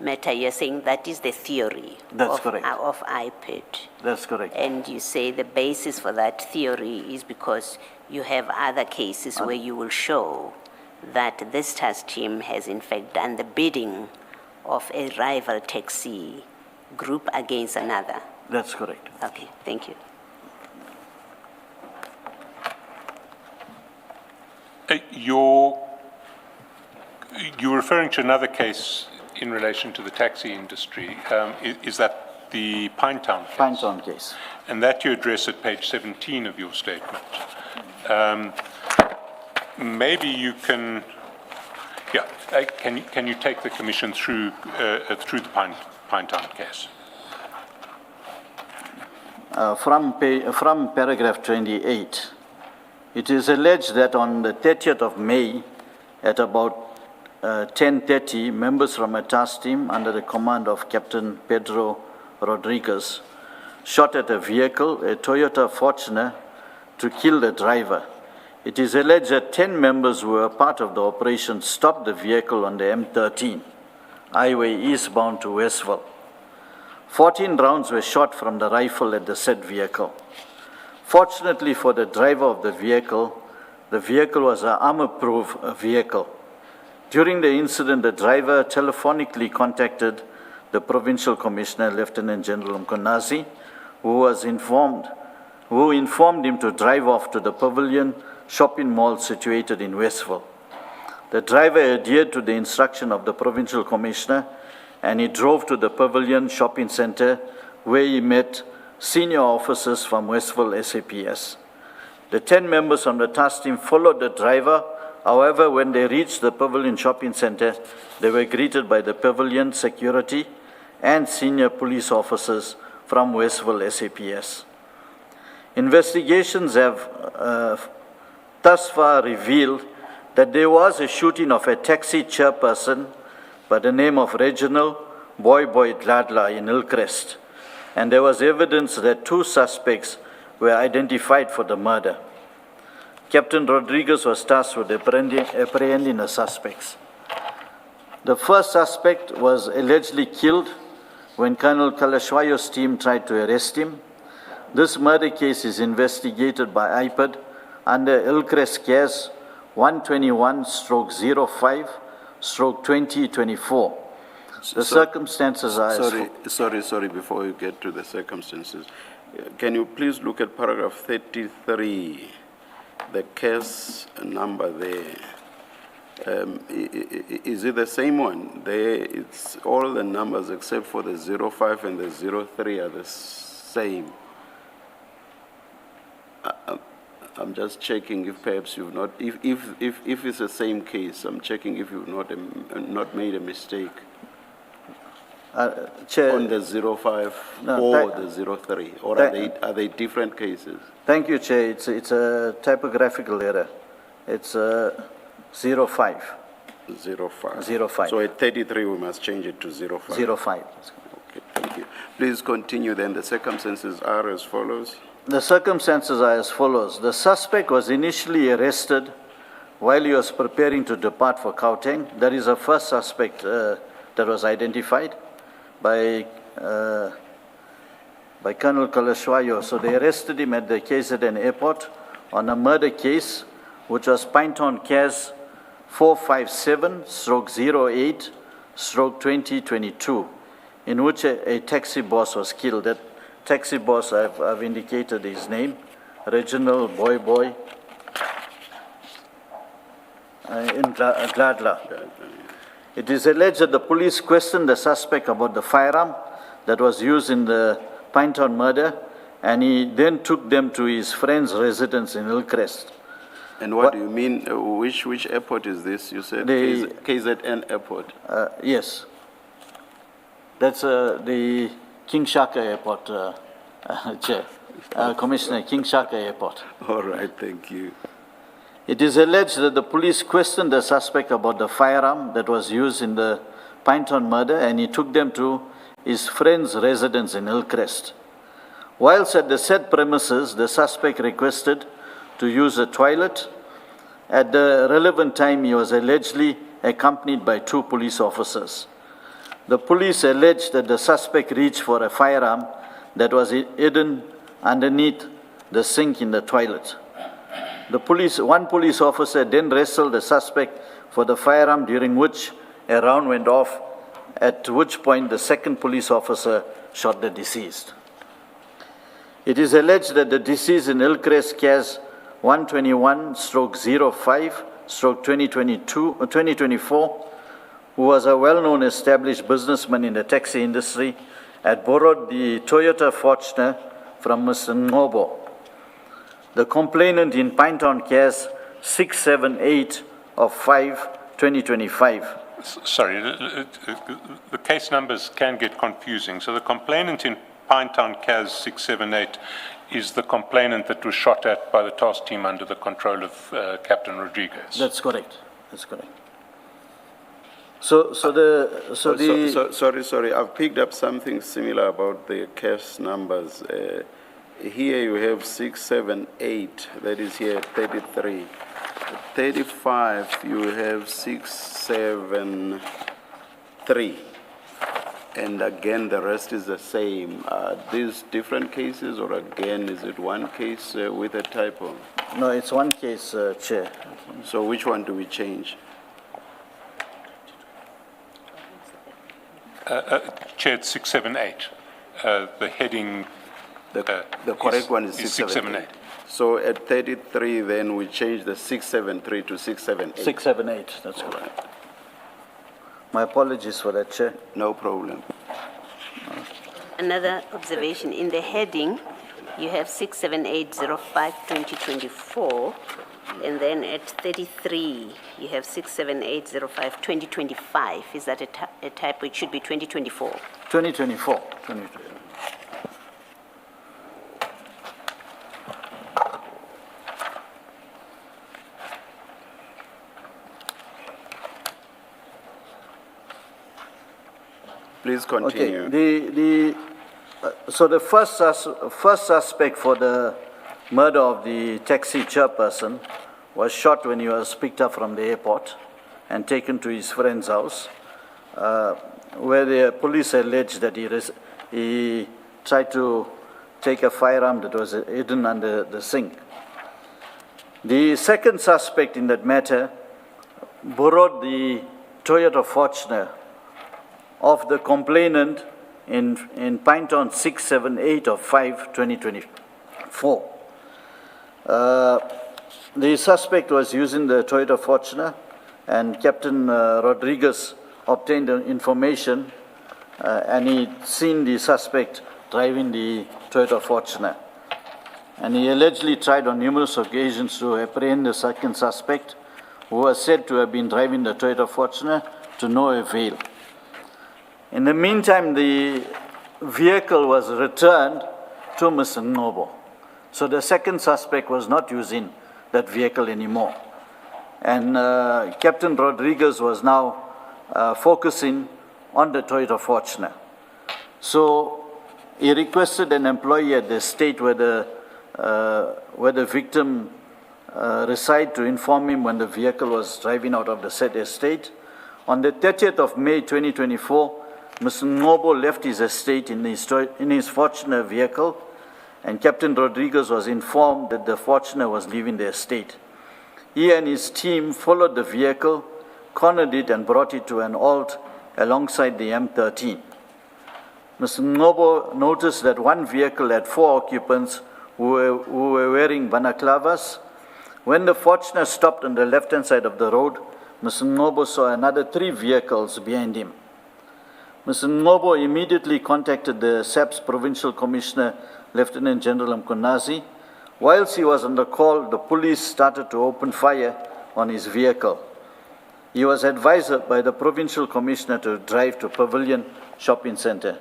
matter, you're saying that is the theory That's correct. Of IPID. That's correct. And you say the basis for that theory is because you have other cases where you will show that this task team has in fact done the bidding of a rival taxi group against another. That's correct. Okay, thank you. You're referring to another case in relation to the taxi industry. Is that the Pinetown case? Pinetown case. And that you address at page 17 of your statement. Maybe you can, can you take the Commission through the Pinetown case? From paragraph 28, it is alleged that on the 30th of May, at about 10:30, members from a task team under the command of Captain Pedro Rodriguez shot at a vehicle, a Toyota Fortuner, to kill the driver. It is alleged that 10 members who were part of the operation stopped the vehicle on the M13, highway eastbound to Westville. 14 rounds were shot from the rifle at the said vehicle. Fortunately for the driver of the vehicle was an armor-proof vehicle. During the incident, the driver telephonically contacted the Provincial Commissioner, Lieutenant General Mkonazi, who informed him to drive off to the Pavilion shopping mall situated in Westville. The driver adhered to the instruction of the Provincial Commissioner, and he drove to the Pavilion shopping center, where he met senior officers from Westville SAPS. The 10 members on the task team followed the driver. However, when they reached the Pavilion shopping center, they were greeted by the Pavilion security and senior police officers from Westville SAPS. Investigations have thus far revealed that there was a shooting of a taxi chairperson by the name of Reginald Boy Dladla in Hillcrest, and there was evidence that 2 suspects were identified for the murder. Captain Rodriguez was tasked with apprehending the suspects. The first suspect was allegedly killed when Colonel Kalashwayo's team tried to arrest him. This murder case is investigated by IPID under Hillcrest case 121/05/2024. The circumstances are Sorry, before you get to the circumstances, can you please look at paragraph 33, the case number there? Is it the same one? There, it's all the numbers except for the 05 and the 03 are the same. I'm just checking if perhaps you've not, if it's the same case, I'm checking if you've not made a mistake. Chair, on the 05 or the 03, or are they different cases? Thank you, Chair. It's a typographical error. It's 05. 05. 05. So at 33, we must change it to 05. 05. Okay, thank you. Please continue then. The circumstances are as follows. The circumstances are as follows. The suspect was initially arrested while he was preparing to depart for Gauteng. That is the first suspect that was identified by Colonel Kalashwayo. So they arrested him at the KZN airport on a murder case, which was Pinetown CAS 457/08/2022, in which a taxi boss was killed. That taxi boss, I've indicated his name, Reginald Boy in Gladla. It is alleged that the police questioned the suspect about the firearm that was used in the Pinetown murder, and he then took them to his friend's residence in Hillcrest. And what do you mean? Which airport is this? You said KZN airport. Yes. That's the King Shaka Airport, Chair. Commissioner, King Shaka Airport. All right, thank you. It is alleged that the police questioned the suspect about the firearm that was used in the Pinetown murder, and he took them to his friend's residence in Hillcrest. Whilst at the said premises, the suspect requested to use a toilet. At the relevant time, he was allegedly accompanied by 2 police officers. The police alleged that the suspect reached for a firearm that was hidden underneath the sink in the toilet. One police officer then wrestled the suspect for the firearm, during which a round went off, at which point the second police officer shot the deceased. It is alleged that the deceased in Hillcrest CAS 121/05/2024, who was a well-known established businessman in the taxi industry, had borrowed the Toyota Fortuner from Mr. Ngobo. The complainant in Pinetown CAS 678/5/2025. Sorry, the case numbers can get confusing. So the complainant in Pinetown CAS 678 is the complainant that was shot at by the task team under the control of Captain Rodriguez. That's correct. That's correct. Sorry. I've picked up something similar about the case numbers. Here you have 678, that is here 33. 35, you have 673. And again, the rest is the same. Are these different cases, or again, is it one case with a typo? No, it's one case, Chair. So which one do we change? Chair, it's 678. The heading... The correct one is 678. So at 33, then we change the 673 to 678. 678, that's correct. My apologies for that, Chair. No problem. Another observation, in the heading, you have 678/05/2024, and then at 33, you have 678/05/2025. Is that a typo? It should be 2024. 2024. Please continue. Okay. So the first suspect for the murder of the taxi chairperson was shot when he was picked up from the airport and taken to his friend's house, where the police alleged that he tried to take a firearm that was hidden under the sink. The second suspect in that matter borrowed the Toyota Fortuner of the complainant in Pinetown 678/5/2024. The suspect was using the Toyota Fortuner, and Captain Rodriguez obtained information, and he'd seen the suspect driving the Toyota Fortuner. And he allegedly tried on numerous occasions to apprehend the second suspect, who was said to have been driving the Toyota Fortuner, to no avail. In the meantime, the vehicle was returned to Mr. Ngobo. So the second suspect was not using that vehicle anymore. And Captain Rodriguez was now focusing on the Toyota Fortuner. So he requested an employee at the estate where the victim reside to inform him when the vehicle was driving out of the said estate. On the 30th of May 2024, Mr. Ngobo left his estate in his Fortuner vehicle, and Captain Rodriguez was informed that the Fortuner was leaving the estate. He and his team followed the vehicle, cornered it, and brought it to an halt alongside the M13. Mr. Ngobo noticed that one vehicle had 4 occupants who were wearing balaclavas. When the Fortuner stopped on the left-hand side of the road, Mr. Ngobo saw another 3 vehicles behind him. Mr. Ngobo immediately contacted the SABC Provincial Commissioner, Lieutenant General Mkunazi. Whilst he was on the call, the police started to open fire on his vehicle. He was advised by the Provincial Commissioner to drive to Pavilion Shopping Centre.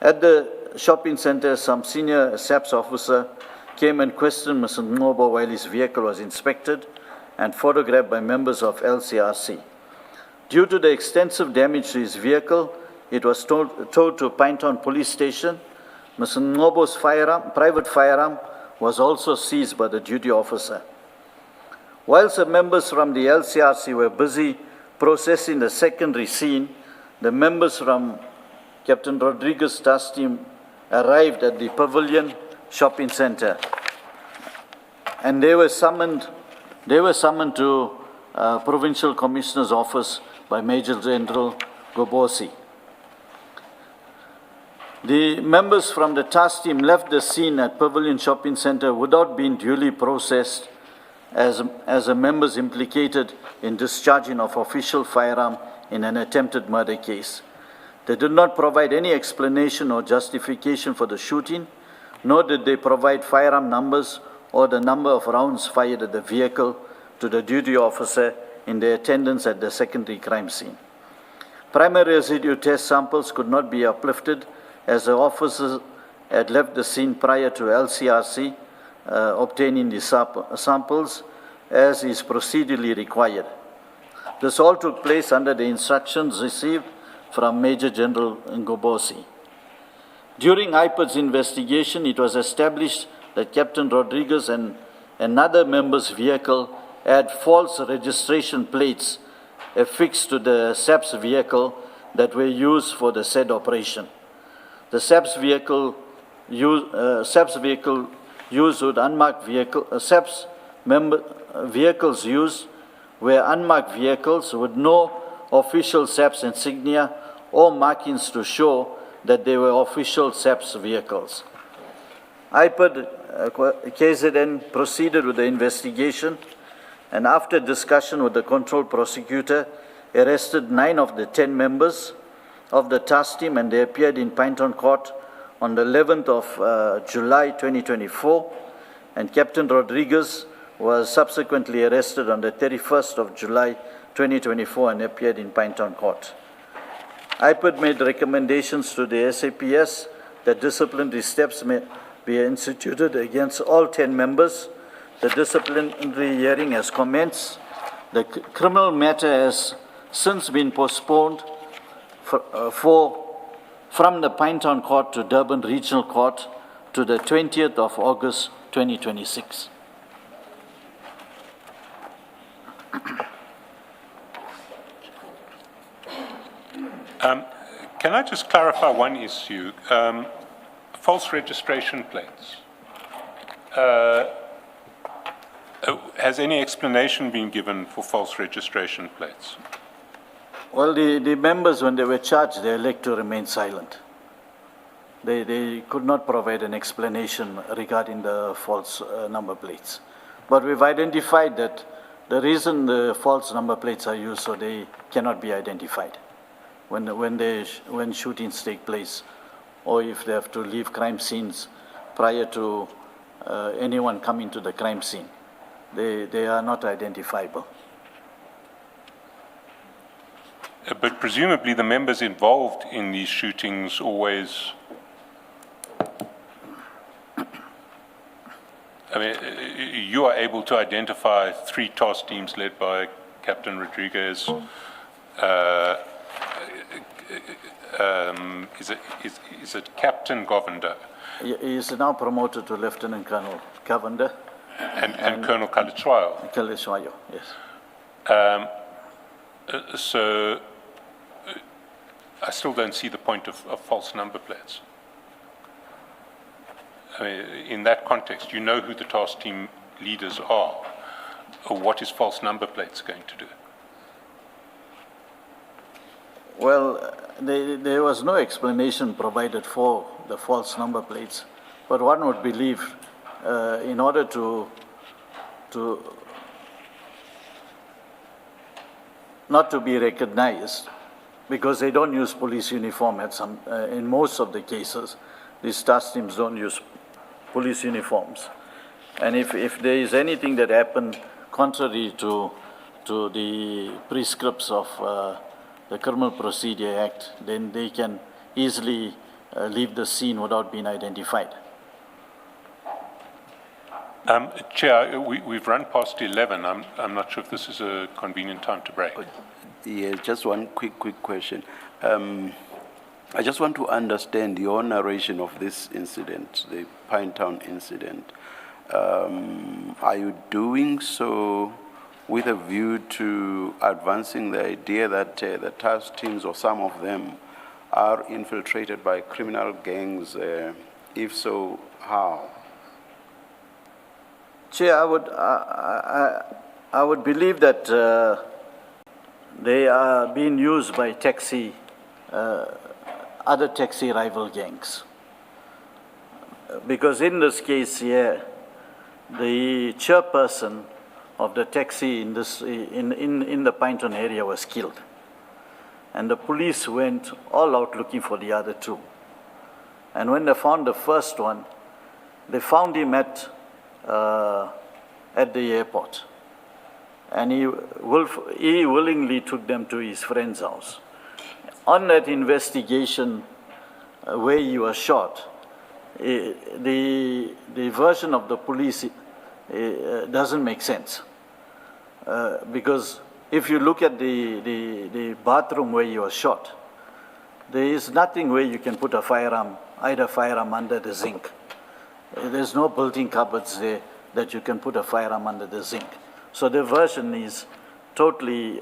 At the shopping centre, some senior SABC officer came and questioned Mr. Ngobo while his vehicle was inspected and photographed by members of LCRC. Due to the extensive damage to his vehicle, it was towed to Pinetown Police Station. Mr. Ngobo's private firearm was also seized by the duty officer. Whilst the members from the LCRC were busy processing the secondary scene, the members from Captain Rodriguez's task team arrived at the Pavilion Shopping Centre, and they were summoned to Provincial Commissioner's office by Major General Gobosi. The members from the task team left the scene at Pavilion Shopping Centre without being duly processed as the members implicated in discharging of official firearm in an attempted murder case. They did not provide any explanation or justification for the shooting, nor did they provide firearm numbers or the number of rounds fired at the vehicle to the duty officer in their attendance at the secondary crime scene. Primary residue test samples could not be uplifted as the officers had left the scene prior to LCRC obtaining the samples as is procedurally required. This all took place under the instructions received from Major General Ngobosi. During IPOD's investigation, it was established that Captain Rodriguez and another member's vehicle had false registration plates affixed to the SABC vehicle that were used for the said operation. The SABC vehicle used with unmarked vehicles used were unmarked vehicles with no official SABC insignia or markings to show that they were official SABC vehicles. IPOD KZN proceeded with the investigation, and after discussion with the control prosecutor, arrested 9 of the 10 members of the task team, and they appeared in Pinetown Court on the 11th of July 2024, and Captain Rodriguez was subsequently arrested on the 31st of July 2024 and appeared in Pinetown Court. IPOD made recommendations to the SAPS that disciplinary steps may be instituted against all 10 members. The disciplinary hearing has commenced. The criminal matter has since been postponed from the Pinetown Court to Durban Regional Court to the 20th of August 2026. Can I just clarify one issue? False registration plates. Has any explanation been given for false registration plates? Well, the members, when they were charged, they elected to remain silent. They could not provide an explanation regarding the false number plates. But we've identified that the reason the false number plates are used so they cannot be identified when shootings take place, or if they have to leave crime scenes prior to anyone coming to the crime scene. They are not identifiable. But presumably the members involved in these shootings always, I mean, you are able to identify 3 task teams led by Captain Rodriguez. Is it Captain Govender? He is now promoted to Lieutenant Colonel Govender. And Colonel Kalitshwayo. Kaleshwayo, yes. So I still don't see the point of false number plates. I mean, in that context, you know who the task team leaders are. What is false number plates going to do? Well, there was no explanation provided for the false number plates, but one would believe in order to not to be recognized, because they don't use police uniform in most of the cases, these task teams don't use police uniforms. And if there is anything that happened contrary to the prescripts of the Criminal Procedure Act, then they can easily leave the scene without being identified. Chair, we've run past 11. I'm not sure if this is a convenient time to break. Yeah, just one quick question. I just want to understand your narration of this incident, the Pinetown incident. Are you doing so with a view to advancing the idea that the task teams, or some of them, are infiltrated by criminal gangs? If so, how? Chair, I would believe that they are being used by other taxi rival gangs. Because in this case here, the chairperson of the taxi industry in the Pinetown area was killed. And the police went all out looking for the other two. And when they found the first one, they found him at the airport. And he willingly took them to his friend's house. On that investigation where he was shot, the version of the police doesn't make sense. Because if you look at the bathroom where he was shot, there is nothing where you can put a firearm, either firearm under the zinc. There's no built-in cupboards there that you can put a firearm under the zinc. So the version is totally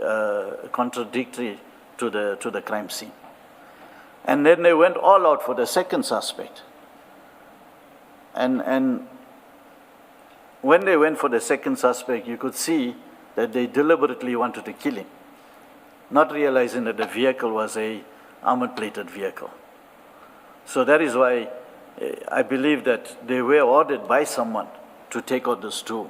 contradictory to the crime scene. And then they went all out for the second suspect. And when they went for the second suspect, you could see that they deliberately wanted to kill him, not realizing that the vehicle was a armor-plated vehicle. So that is why I believe that they were ordered by someone to take out these two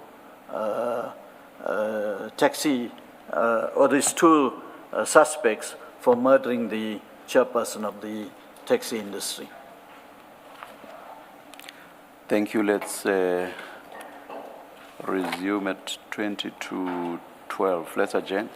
suspects for murdering the chairperson of the taxi industry. Thank you. Let's resume at 22:12. Let's adjourn.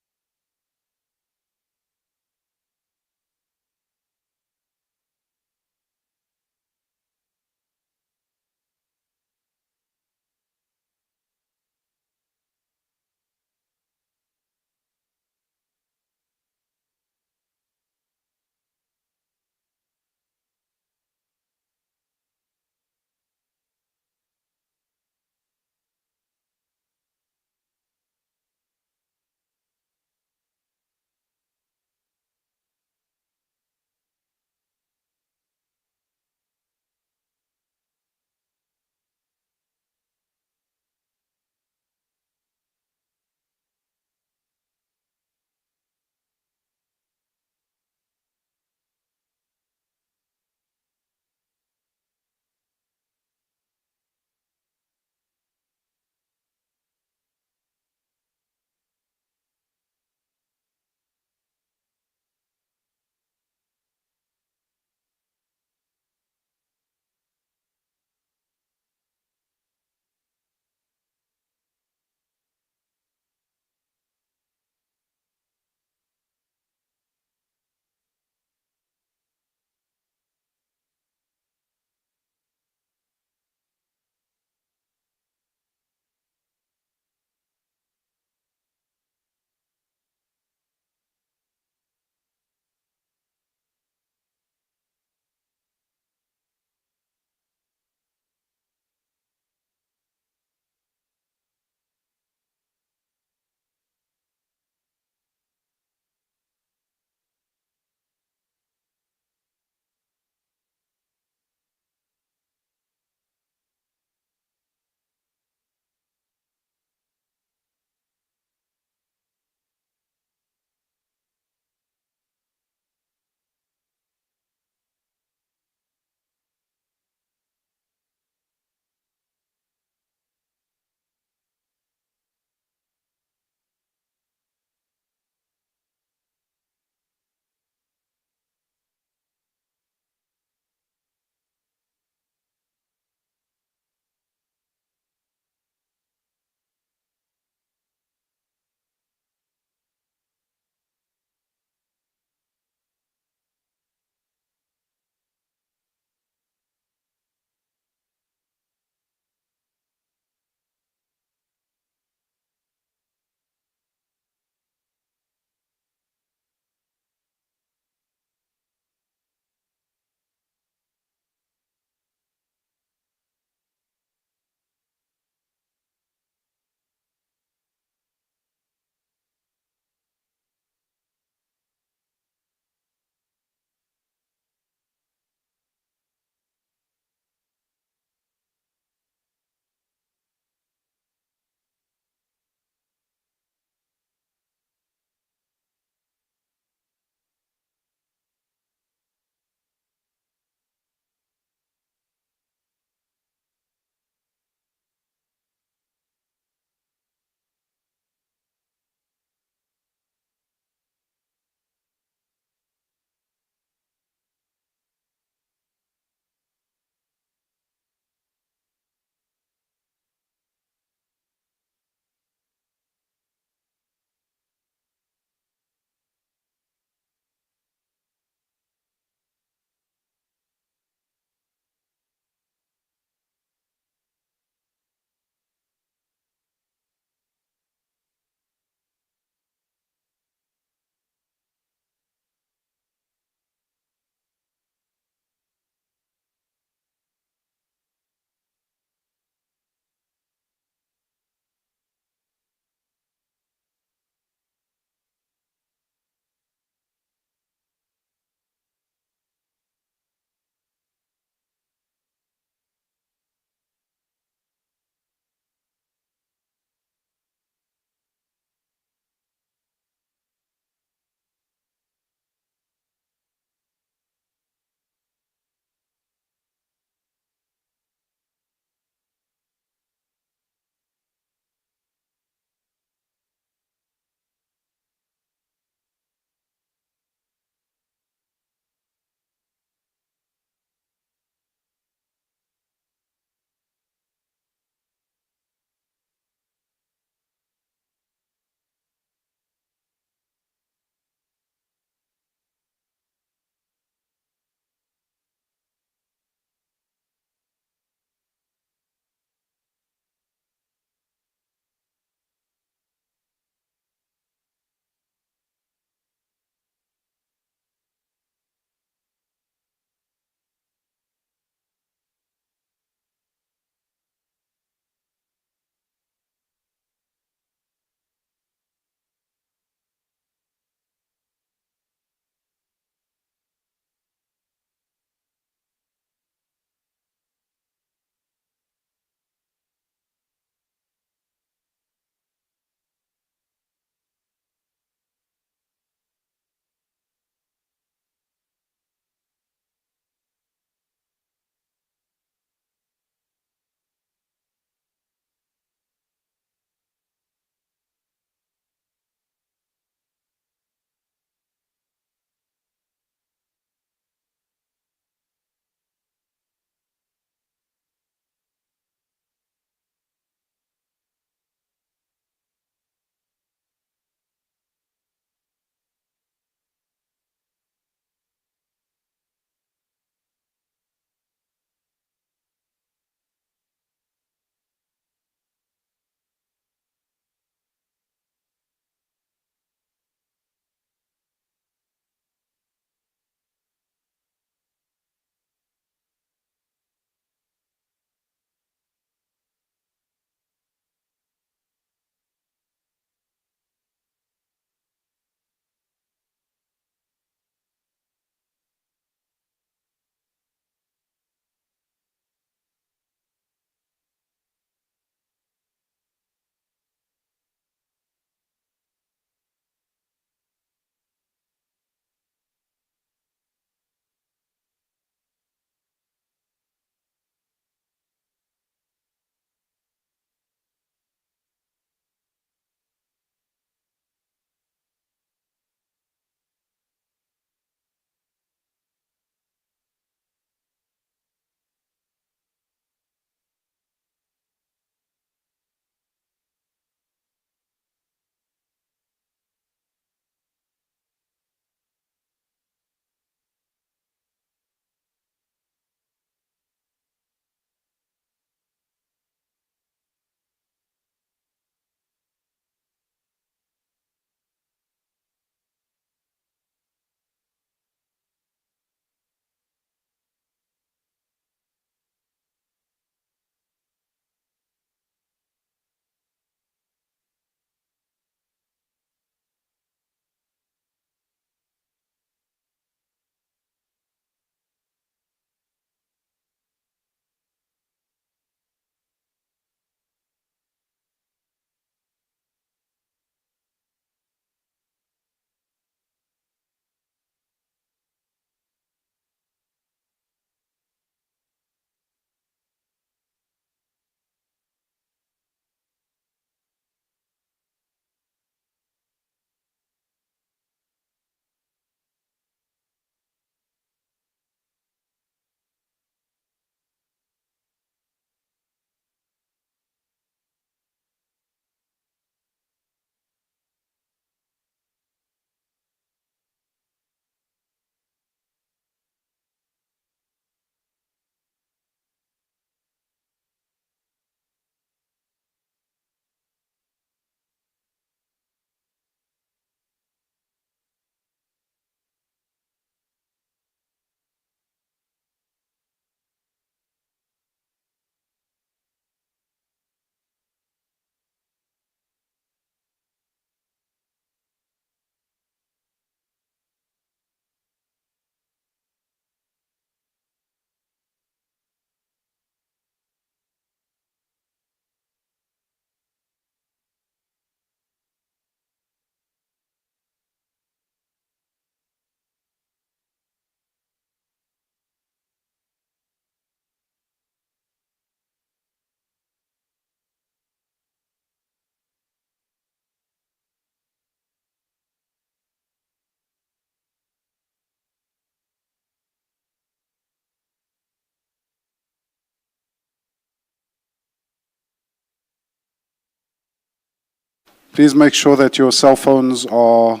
Please make sure that your cell phones are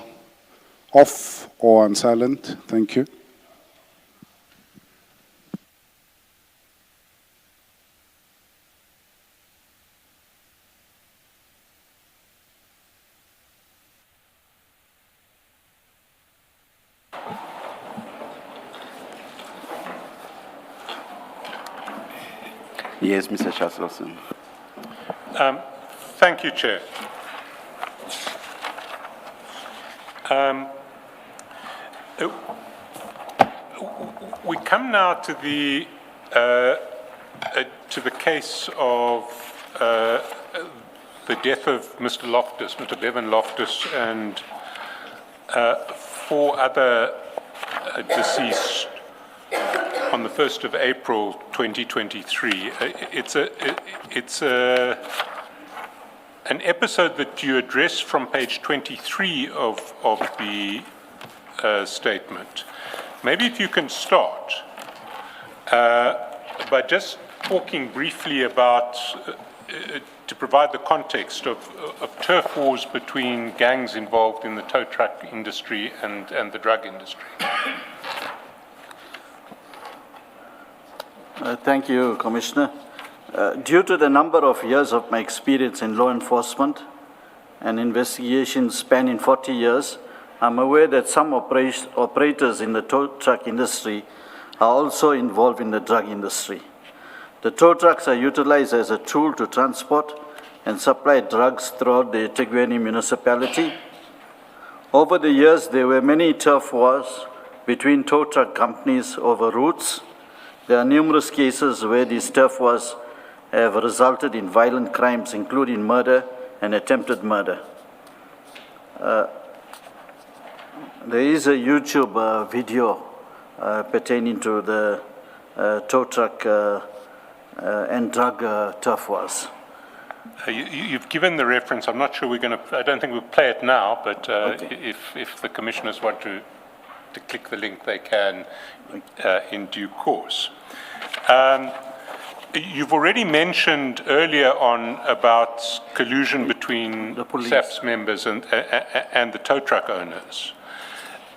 off or on silent. Thank you. Yes, Mr. Chancellor. Thank you, Chair. We come now to the case of the death of Mr. Loftus, Mr. Bevan Loftus, and 4 other deceased on the 1st of April 2023. It's an episode that you address from page 23 of the statement. Maybe if you can start by just talking briefly about, to provide the context of turf wars between gangs involved in the tow truck industry and the drug industry. Thank you, Commissioner. Due to the number of years of my experience in law enforcement and investigations spanning 40 years, I'm aware that some operators in the tow truck industry are also involved in the drug industry. The tow trucks are utilized as a tool to transport and supply drugs throughout the eThekwini municipality. Over the years, there were many turf wars between tow truck companies over routes. There are numerous cases where these turf wars have resulted in violent crimes, including murder and attempted murder. There is a YouTube video pertaining to the tow truck and drug turf wars. You've given the reference. I'm not sure we're going to, I don't think we'll play it now, but okay. if the commissioners want to click the link, they can in due course. You've already mentioned earlier on about collusion between SAPS members and the tow truck owners.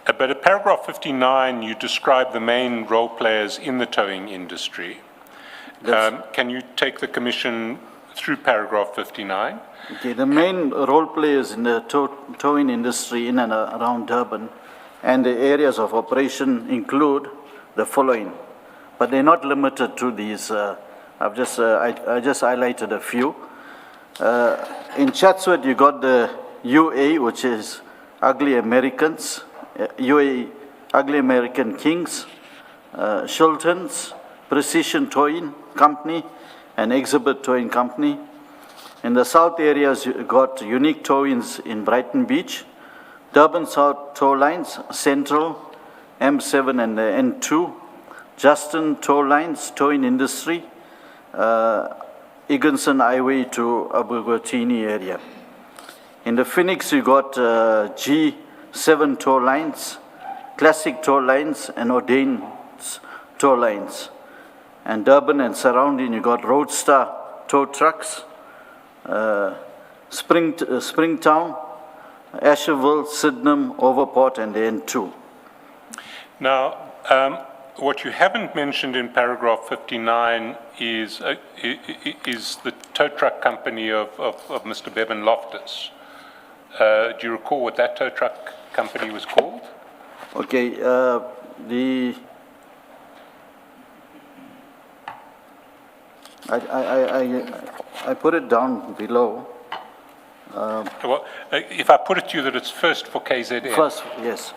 But at paragraph 59, you describe the main role players in the towing industry. Can you take the commission through paragraph 59? Okay, the main role players in the towing industry in and around Durban and the areas of operation include the following, but they're not limited to these. I just highlighted a few. In Chatsworth, you got the UA, which is Ugly Americans, UA Ugly American Kings, Shilton's, Precision Towing Company, and Exhibit Towing Company. In the south areas, you got Unique Towings in Brighton Beach, Durban South Tow Lines, Central, M7 and the N2, Justin Tow Lines, Towing Industry, Eganson Highway to Abugotini area. In the Phoenix, you got G7 Tow Lines, Classic Tow Lines, and Ordain's Tow Lines. And Durban and surrounding, you got Roadstar Tow Trucks, Springtown, Asherville, Sydenham, Overport, and the N2. Now, what you haven't mentioned in paragraph 59 is the tow truck company of Mr. Bevan Loftus. Do you recall what that tow truck company was called? Okay, I put it down below. Well, if I put it to you that it's first for KZN. First, yes.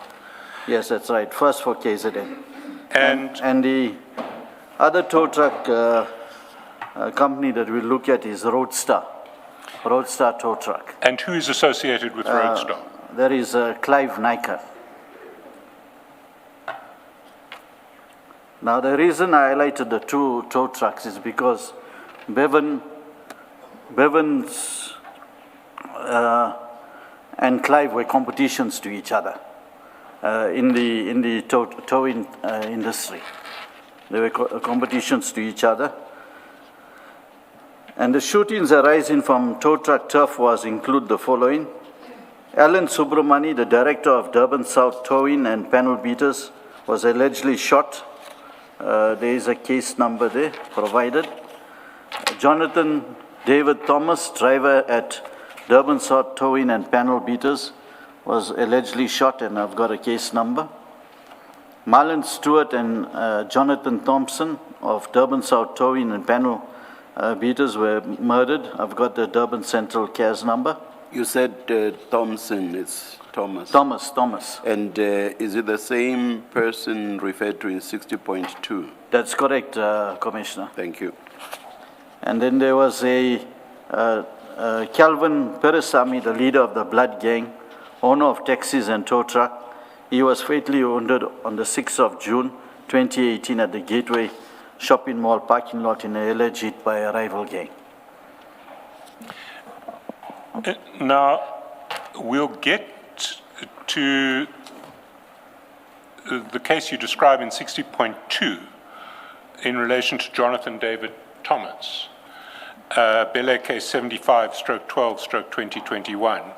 Yes, that's right. First for KZN. And the other tow truck company that we look at is Roadstar Tow Truck. And who is associated with Roadstar? There is Clive Nyker. Now, the reason I highlighted the 2 tow trucks is because Bevan's and Clive were competitions to each other in the towing industry. They were competitions to each other. And the shootings arising from tow truck turf wars include the following. Alan Subramani, the director of Durban South Towing and Panel Beaters, was allegedly shot. There is a case number there provided. Jonathan David Thomas, driver at Durban South Towing and Panel Beaters, was allegedly shot, and I've got a case number. Marlon Stewart and Jonathan Thompson of Durban South Towing and Panel Beaters were murdered. I've got the Durban Central CARES number. You said Thompson, it's Thomas. Thomas. And is it the same person referred to in 60.2? That's correct, Commissioner. Thank you. And then there was a Calvin Peresami, the leader of the Blood Gang, owner of taxis and tow truck. He was fatally wounded on the 6th of June 2018 at the Gateway Shopping Mall parking lot in a alleged hit by a rival gang. Now, we'll get to the case you describe in 60.2 in relation to Jonathan David Thomas, Bele case 75/12/2021.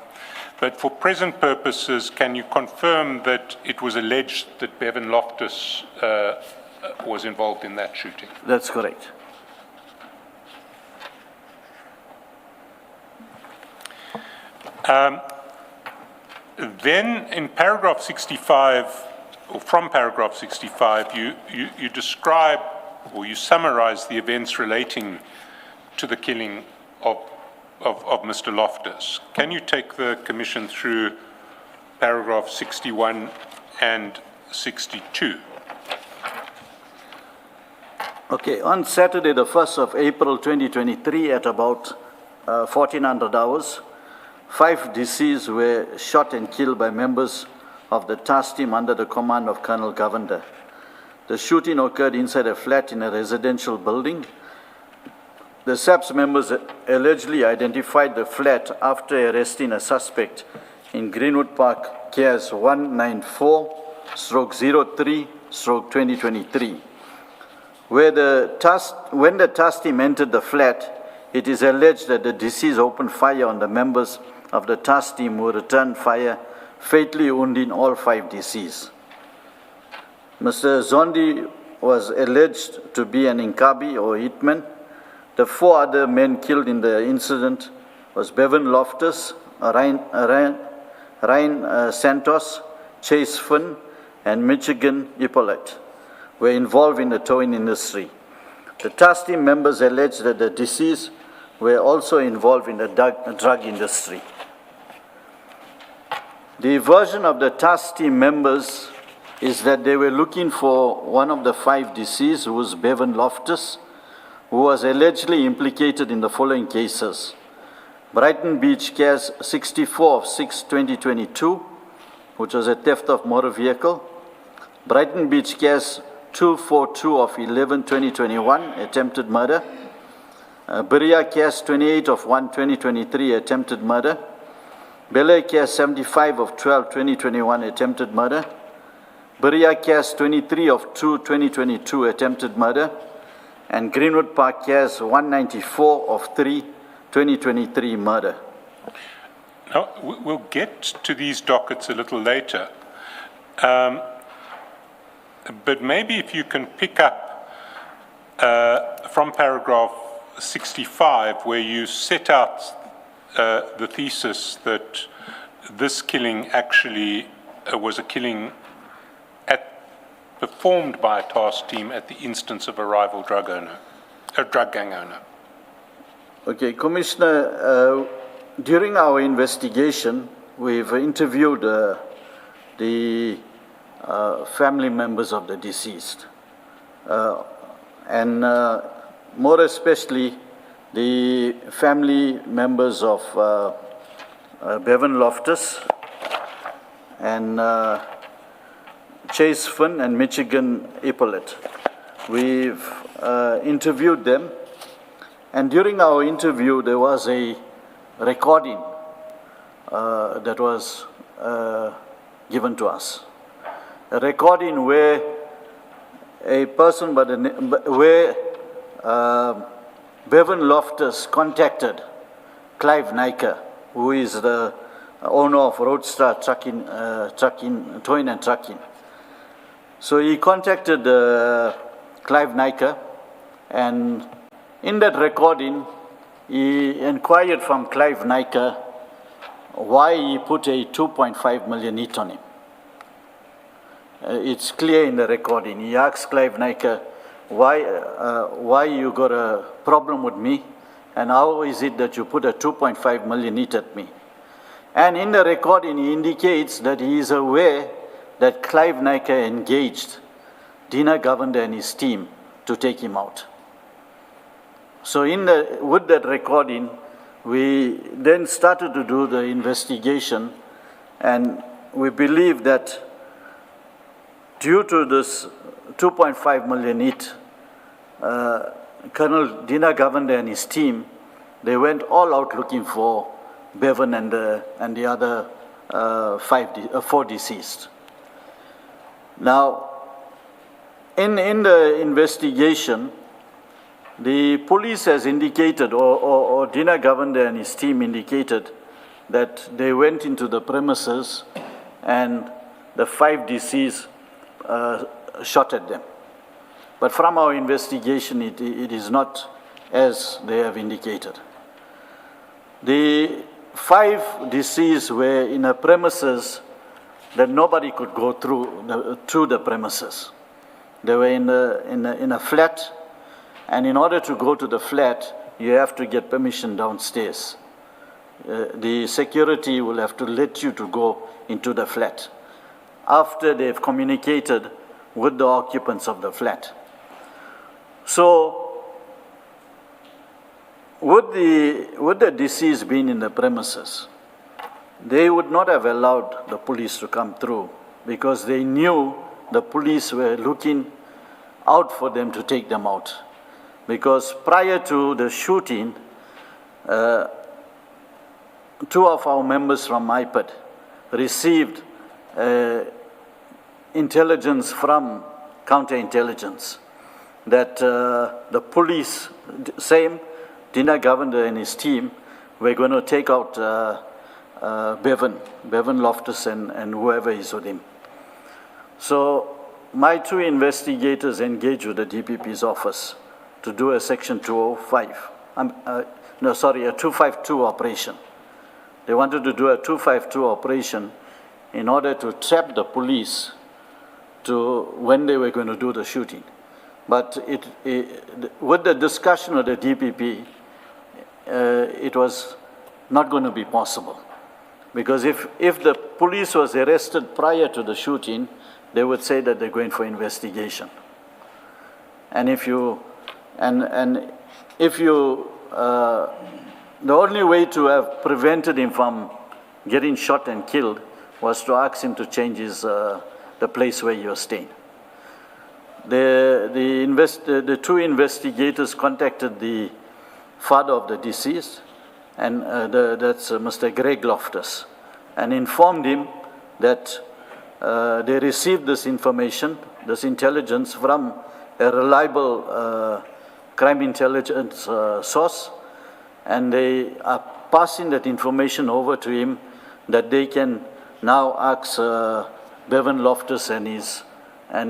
But for present purposes, can you confirm that it was alleged that Bevan Loftus was involved in that shooting? That's correct. Then in paragraph 65, or from paragraph 65, you describe or you summarize the events relating to the killing of Mr. Loftus. Can you take the Commission through paragraph 61 and 62? Okay, on Saturday, the 1st of April 2023, at about 1400 hours, 5 deceased were shot and killed by members of the task team under the command of Colonel Govender. The shooting occurred inside a flat in a residential building. The SABC members allegedly identified the flat after arresting a suspect in Greenwood Park, CARES 194/03/2023. When the task team entered the flat, it is alleged that the deceased opened fire on the members of the task team who returned fire, fatally wounding all 5 deceased. Mr. Zondi was alleged to be an Inkabi or hitman. The 4 other men killed in the incident was Bevan Loftus, Ryan Santos, Chase Finn, and Michigan Hippolyte were involved in the towing industry. The task team members alleged that the deceased were also involved in the drug industry. The version of the task team members is that they were looking for one of the 5 deceased, who was Bevan Loftus, who was allegedly implicated in the following cases. Brighton Beach CARES 64/6/2022, which was a theft of motor vehicle. Brighton Beach CARES 242/11/2021, attempted murder. Beria CARES 28/1/2023, attempted murder. Bele CARES 75/12/2021, attempted murder. Beria CARES 23/2/2022, attempted murder. And Greenwood Park CARES 194/3/2023, murder. Now, we'll get to these dockets a little later. But maybe if you can pick up from paragraph 65, where you set out the thesis that this killing actually was a killing performed by a task team at the instance of a rival drug gang owner. Okay, Commissioner, during our investigation, we've interviewed the family members of the deceased, and more especially the family members of Bevan Loftus and Chase Finn and Michigan Hippolyte. We've interviewed them, and during our interview there was a recording that was given to us. A recording where a person by the Bevan Loftus contacted Clive Nyker, who is the owner of Roadstar Towing and Trucking. So he contacted Clive Nyker, and in that recording, he inquired from Clive Nyker why he put a 2.5 million hit on him. It's clear in the recording. He asked Clive Nyker, why you got a problem with me, and how is it that you put a 2.5 million hit at me? And in the recording, he indicates that he is aware that Clive Nyker engaged Dina Govender and his team to take him out. So with that recording, we then started to do the investigation, and we believe that due to this 2.5 million hit, Colonel Dina Govender and his team, they went all out looking for Bevan and the other 4 deceased. Now, in the investigation, the police has indicated, or Dina Govender and his team indicated, that they went into the premises and the 5 deceased shot at them. But from our investigation, it is not as they have indicated. The 5 deceased were in a premises that nobody could go through the premises. They were in a flat, and in order to go to the flat, you have to get permission downstairs. The security will have to let you to go into the flat after they've communicated with the occupants of the flat. So, with the deceased being in the premises, they would not have allowed the police to come through because they knew the police were looking out for them to take them out. Because prior to the shooting, 2 of our members from IPAD received intelligence from counterintelligence that the police, same Dina Govender and his team, were going to take out Bevan Loftus and whoever is with him. So my 2 investigators engaged with the DPP's office to do a Section 205, a 252 operation. They wanted to do a 252 operation in order to trap the police to when they were going to do the shooting. But with the discussion of the DPP, it was not going to be possible. Because if the police was arrested prior to the shooting, they would say that they're going for investigation. And the only way to have prevented him from getting shot and killed was to ask him to change the place where he was staying. The 2 investigators contacted the father of the deceased, and that's Mr. Greg Loftus, and informed him that they received this information, this intelligence from a reliable crime intelligence source, and they are passing that information over to him that they can now ask Bevan Loftus and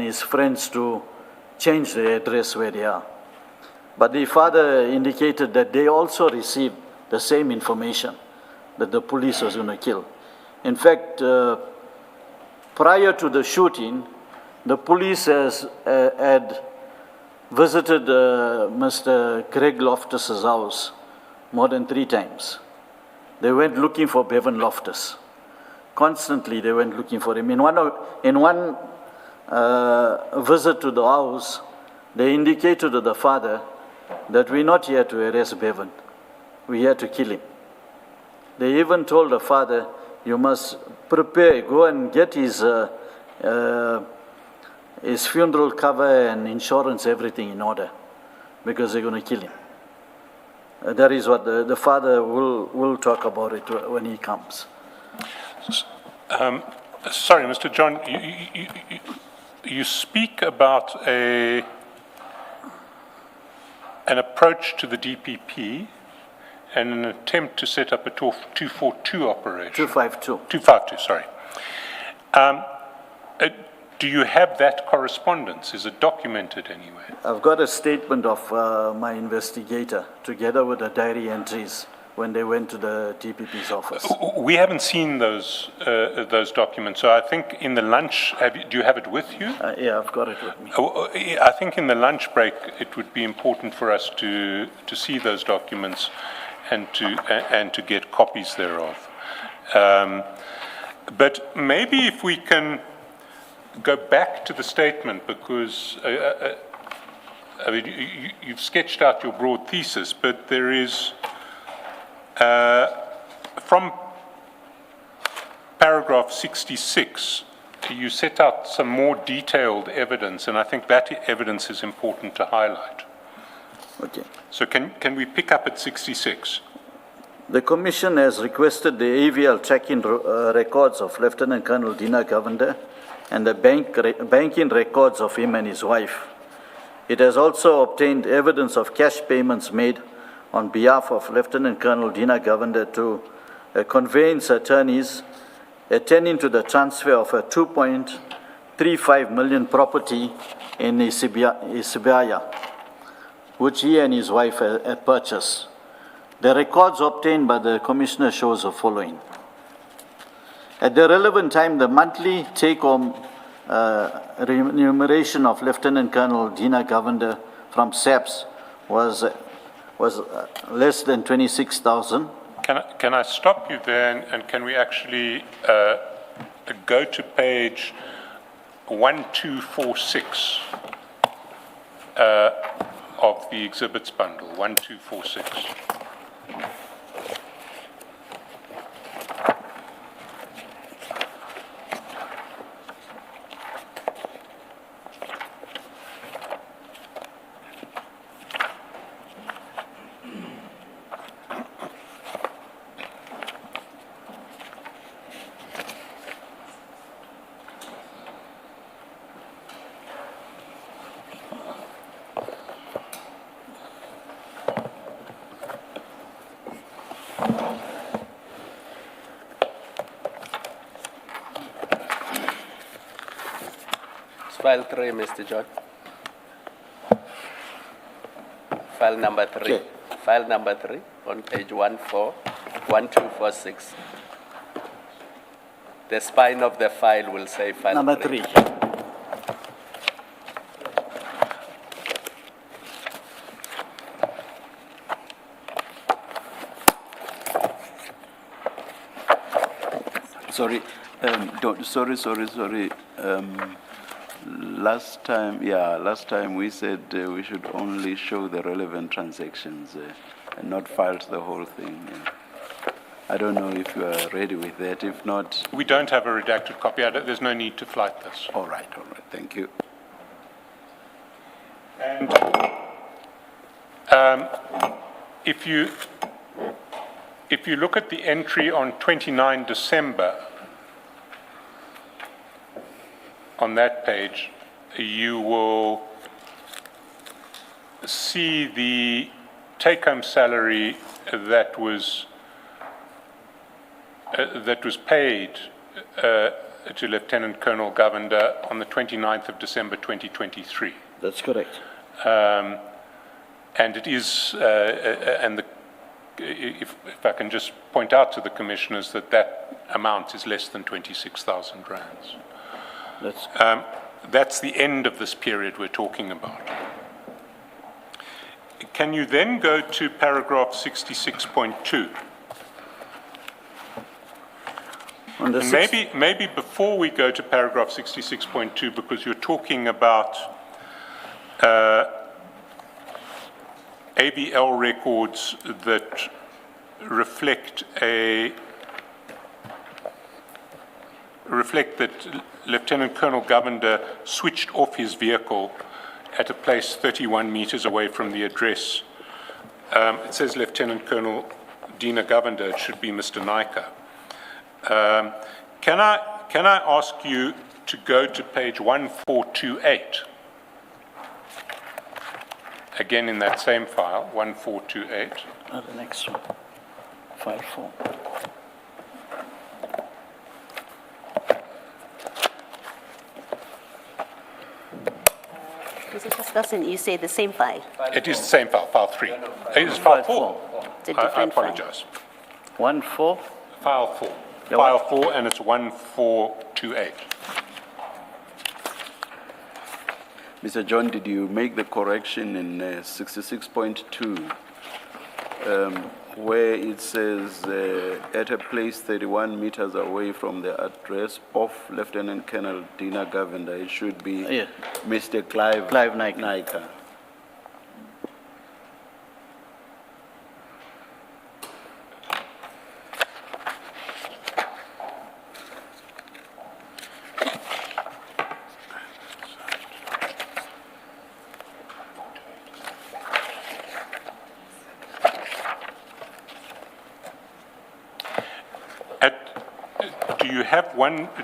his friends to change the address where they are. But the father indicated that they also received the same information, that the police was going to kill. In fact, prior to the shooting, the police had visited Mr. Greg Loftus's house more than 3 times. They went looking for Bevan Loftus. Constantly, they went looking for him. In one visit to the house, they indicated to the father that we're not here to arrest Bevan. We're here to kill him. They even told the father, you must prepare, go and get his funeral cover and insurance, everything in order, because they're going to kill him. That is what the father will talk about it when he comes. Sorry, Mr. John, you speak about an approach to the DPP and an attempt to set up a 242 operation. 252. 252, sorry. Do you have that correspondence? Is it documented anywhere? I've got a statement of my investigator together with the diary entries when they went to the DPP's office. We haven't seen those documents, so I think in the lunch, do you have it with you? Yeah, I've got it with me. I think in the lunch break, it would be important for us to see those documents and to get copies thereof. But maybe if we can go back to the statement, because I mean, you've sketched out your broad thesis, but there is, from paragraph 66, you set out some more detailed evidence, and I think that evidence is important to highlight. Okay. So can we pick up at 66? The Commission has requested the AVL tracking records of Lieutenant Colonel Dina Govender and the banking records of him and his wife. It has also obtained evidence of cash payments made on behalf of Lieutenant Colonel Dina Govender to conveyance attorneys attending to the transfer of a 2.35 million property in Isibaya, which he and his wife had purchased. The records obtained by the Commissioner shows the following. At the relevant time, the monthly take-home remuneration of Lieutenant Colonel Dina Govender from SABC was less than 26,000. Can I stop you there, and can we actually go to page 1246 of the exhibits bundle, 1246. File 3, Mr. John. File number 3. Okay. File number 3 on page 1246. The spine of the file will say file Number 3. 3. Sorry, sorry. Last time we said we should only show the relevant transactions and not file the whole thing. I don't know if you are ready with that. If not, We don't have a redacted copy. There's no need to flight this. all right, thank you. And if you look at the entry on 29 December, on that page, you will see the take-home salary that was paid to Lieutenant Colonel Govender on the 29th of December 2023. That's correct. And it is, if I can just point out to the commissioners that amount is less than 26,000 rands. That's the end of this period we're talking about. Can you then go to paragraph 66.2? And maybe before we go to paragraph 66.2, because you're talking about ABL records that reflect that Lieutenant Colonel Govender switched off his vehicle at a place 31 meters away from the address. It says Lieutenant Colonel Dina Govender. It should be Mr. Naika. Can I ask you to go to page 1428? again in that same file, 1428. The next one, file 4. Mr. Chairperson, you say the same file. It is the same file, file 3. It is file 4. It's a I different file. apologize. 1, 4, File 4. Yeah, File what? 4, and it's 1428. Mr. John, did you make the correction in 66.2 where it says at a place 31 meters away from the address of Lieutenant Colonel Dina Govender, it should be Yeah. Mr. Clive Naika. Naika.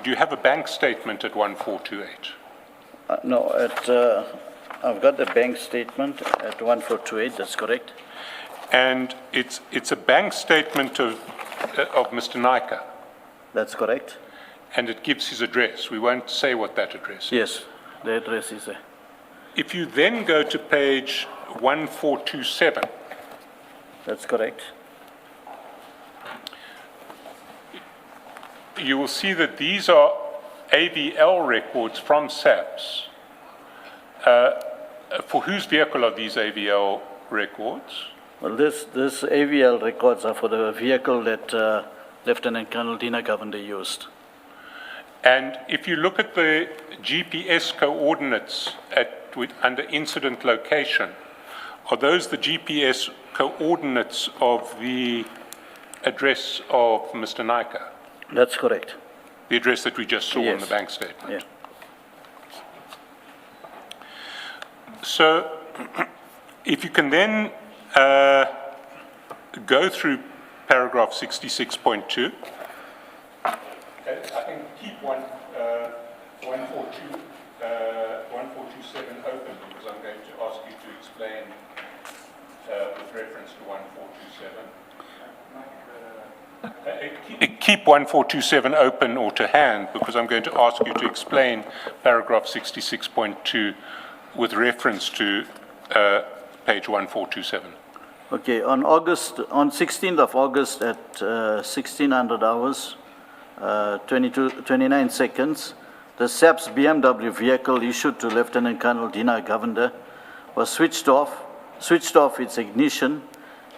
Do you have a bank statement at 1428? No, I've got the bank statement at 1428, that's correct. And it's a bank statement of Mr. Naika, That's correct. and it gives his address. We won't say what that address is. Yes, the address is If you then go to page 1427, that's correct. you will see that these are AVL records from SABC. For whose vehicle are these AVL records? Well, this AVL records are for the vehicle that Lieutenant Colonel Dina Govender used. And if you look at the GPS coordinates under incident location, are those the GPS coordinates of the address of Mr. Naika? That's correct. The address that we just saw on the Yes. bank statement? Yeah. So if you can then go through paragraph 66.2. I can keep 1427 open because I'm going to ask you to explain with reference to 1427. Keep 1427 open or to hand because I'm going to ask you to explain paragraph 66.2 with reference to page 1427. Okay, on 16th of August at 1600 hours, 29 seconds, the SABC BMW vehicle issued to Lieutenant Colonel Dina Govender was switched off its ignition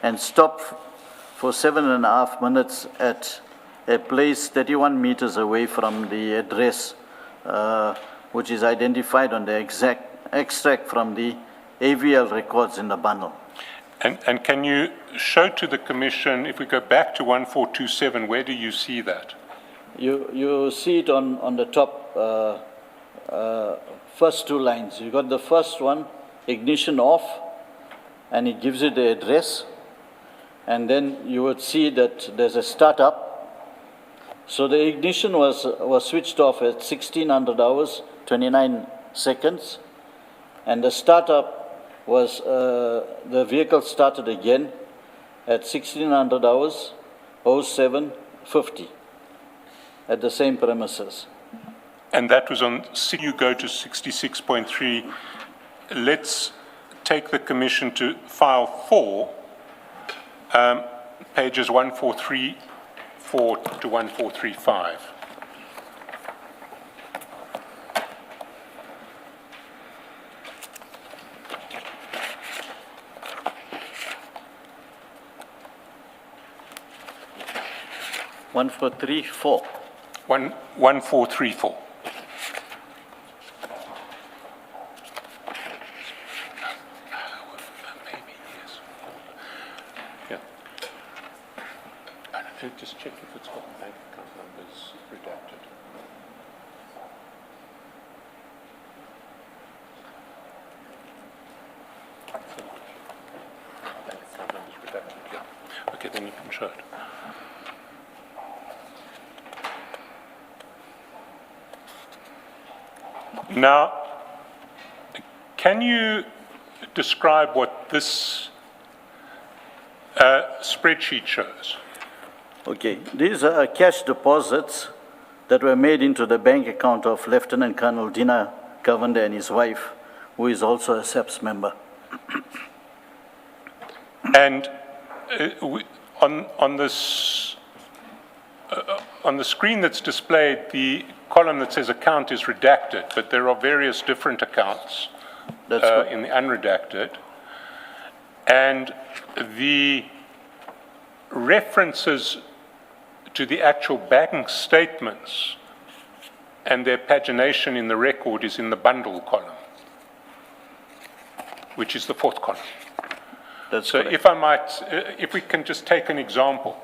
and stopped for 7.5 minutes at a place 31 meters away from the address, which is identified on the extract from the AVL records in the bundle. And can you show to the Commission, if we go back to 1427, where do you see that? You see it on the top first two lines. You got the first one, ignition off, and it gives you the address. And then you would see that there's a startup. So the ignition was switched off at 1600 hours, 29 seconds. And the startup was, the vehicle started again at 1600 hours, 07:50 at the same premises. And that was on, you go to 66.3. Let's take the Commission to file 4, pages 1434 to 1435. One, 4, 3, 4. 1434. Maybe, yes. Yeah. Just check if it's got bank account numbers redacted. Bank account numbers redacted, yeah. Okay, then you can show it. Now, can you describe what this spreadsheet shows? Okay, these are cash deposits that were made into the bank account of Lieutenant Colonel Dina Govender and his wife, who is also a SABC member. And on this, on the screen that's displayed, the column that says account is redacted, but there are various different accounts That's correct. in the unredacted. And the references to the actual bank statements and their pagination in the record is in the bundle column, which is the fourth column. That's So correct. if I might, if we can just take an example.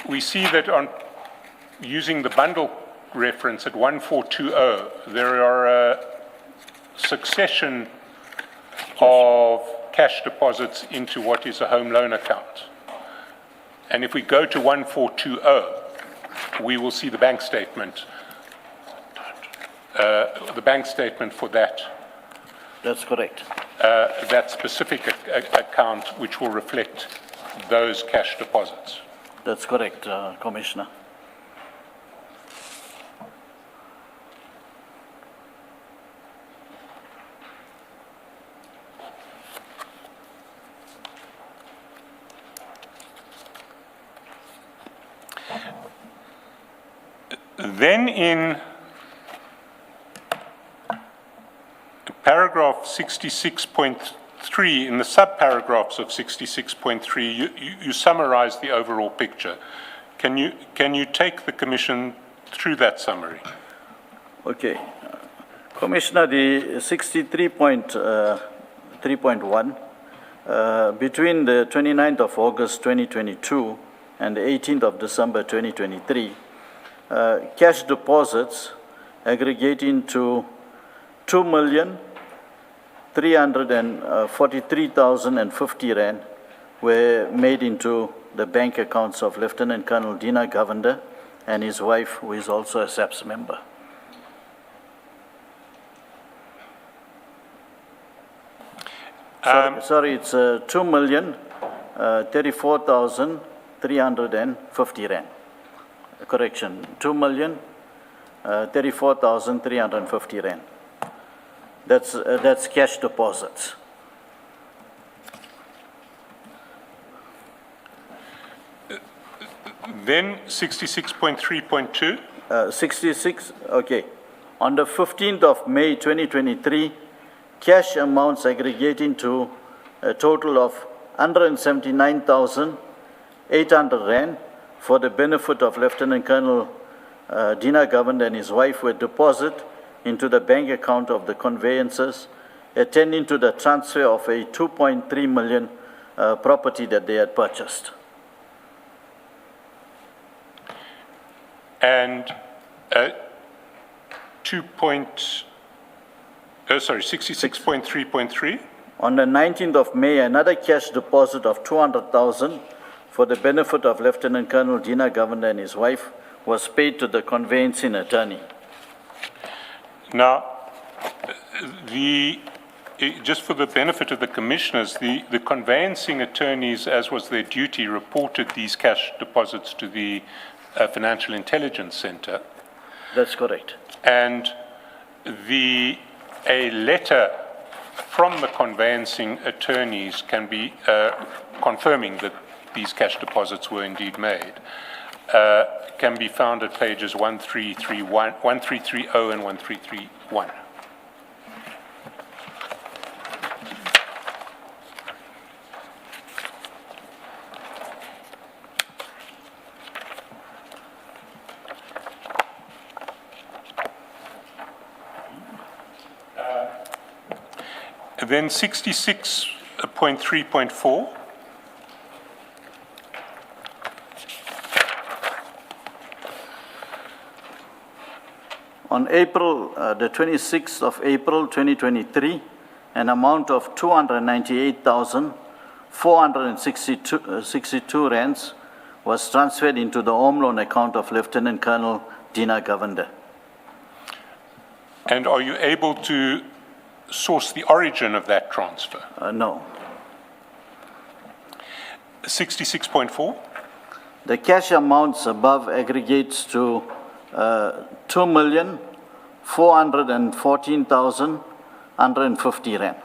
We see that on using the bundle reference at 1420, there are a succession of cash deposits into what is a home loan account. And if we go to 1420, we will see the bank statement for that. That's correct. That specific account, which will reflect those cash deposits. That's correct, Commissioner. Then in paragraph 66.3, in the subparagraphs of 66.3, you summarize the overall picture. Can you take the Commission through that summary? Okay. Commissioner, the 63.3.1, between the 29th of August 2022 and the 18th of December 2023, cash deposits aggregating to 2,343,050 rand were made into the bank accounts of Lieutenant Colonel Dina Govender and his wife, who is also a SABC member. Sorry, it's 2,34,350 rand. Correction, 2,34,350 rand. That's cash deposits. Then 66.3.2. 66, okay. On the 15th of May 2023, cash amounts aggregating to a total of 179,800 rand for the benefit of Lieutenant Colonel Dina Govender and his wife were deposited into the bank account of the conveyancers, attending to the transfer of a 2.3 million property that they had purchased. And 66.3.3. On the 19th of May, another cash deposit of 200,000 for the benefit of Lieutenant Colonel Dina Govender and his wife was paid to the conveyancing attorney. Now, just for the benefit of the commissioners, the conveyancing attorneys, as was their duty, reported these cash deposits to the Financial Intelligence Center. That's correct. And a letter from the conveyancing attorneys can be confirming that these cash deposits were indeed made, can be found at pages 1330 and 1331. Then 66.3.4. On April, the 26th of April 2023, an amount of 298,462 rands was transferred into the home loan account of Lieutenant Colonel Dina Govender. And are you able to source the origin of that transfer? No. 66.4? The cash amounts above aggregates to 2,414,150 rand.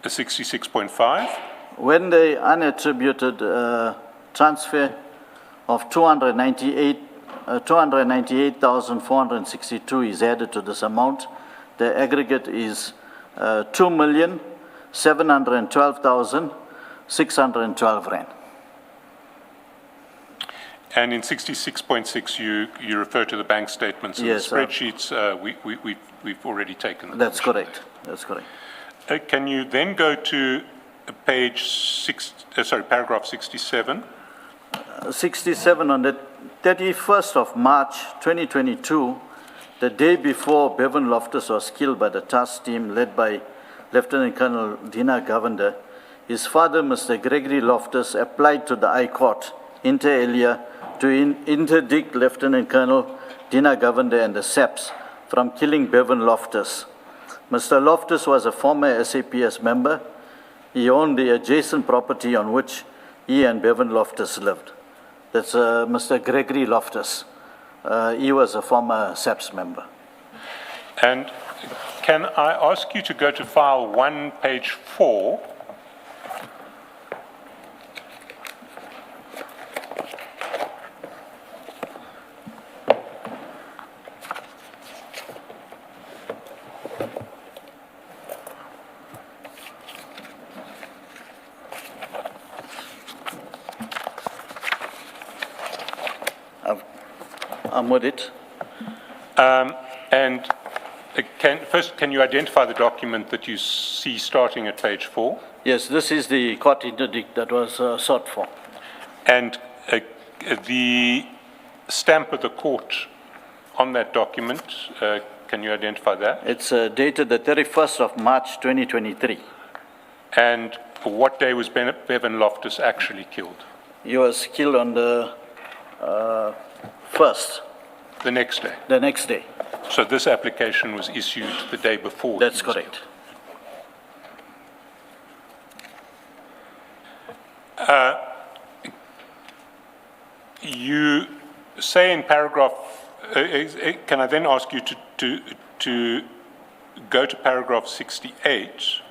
66.5? When the unattributed transfer of 298,462 is added to this amount, the aggregate is 2,712,612 rand. And in 66.6, you refer to the bank statements and Yes, the spreadsheets. We've already taken them. That's correct. That's correct. Can you then go to paragraph 67? 67, on the 31st of March 2022, the day before Bevan Loftus was killed by the task team led by Lieutenant Colonel Dina Govender, his father, Mr. Gregory Loftus, applied to the High Court, inter alia, to interdict Lieutenant Colonel Dina Govender and the SABC from killing Bevan Loftus. Mr. Loftus was a former SAPS member. He owned the adjacent property on which he and Bevan Loftus lived. That's Mr. Gregory Loftus. He was a former SAPS member. And can I ask you to go to file 1, page 4? I'm with it. And can you identify the document that you see starting at page 4? Yes, this is the court interdict that was sought for. And the stamp of the court on that document, can you identify that? It's dated the 31st of March 2023. And what day was Bevan Loftus actually killed? He was killed on the 1st, The next day. the next day. So this application was issued the day before. he That's was correct. killed. You say in paragraph, can I then ask you to go to paragraph 68?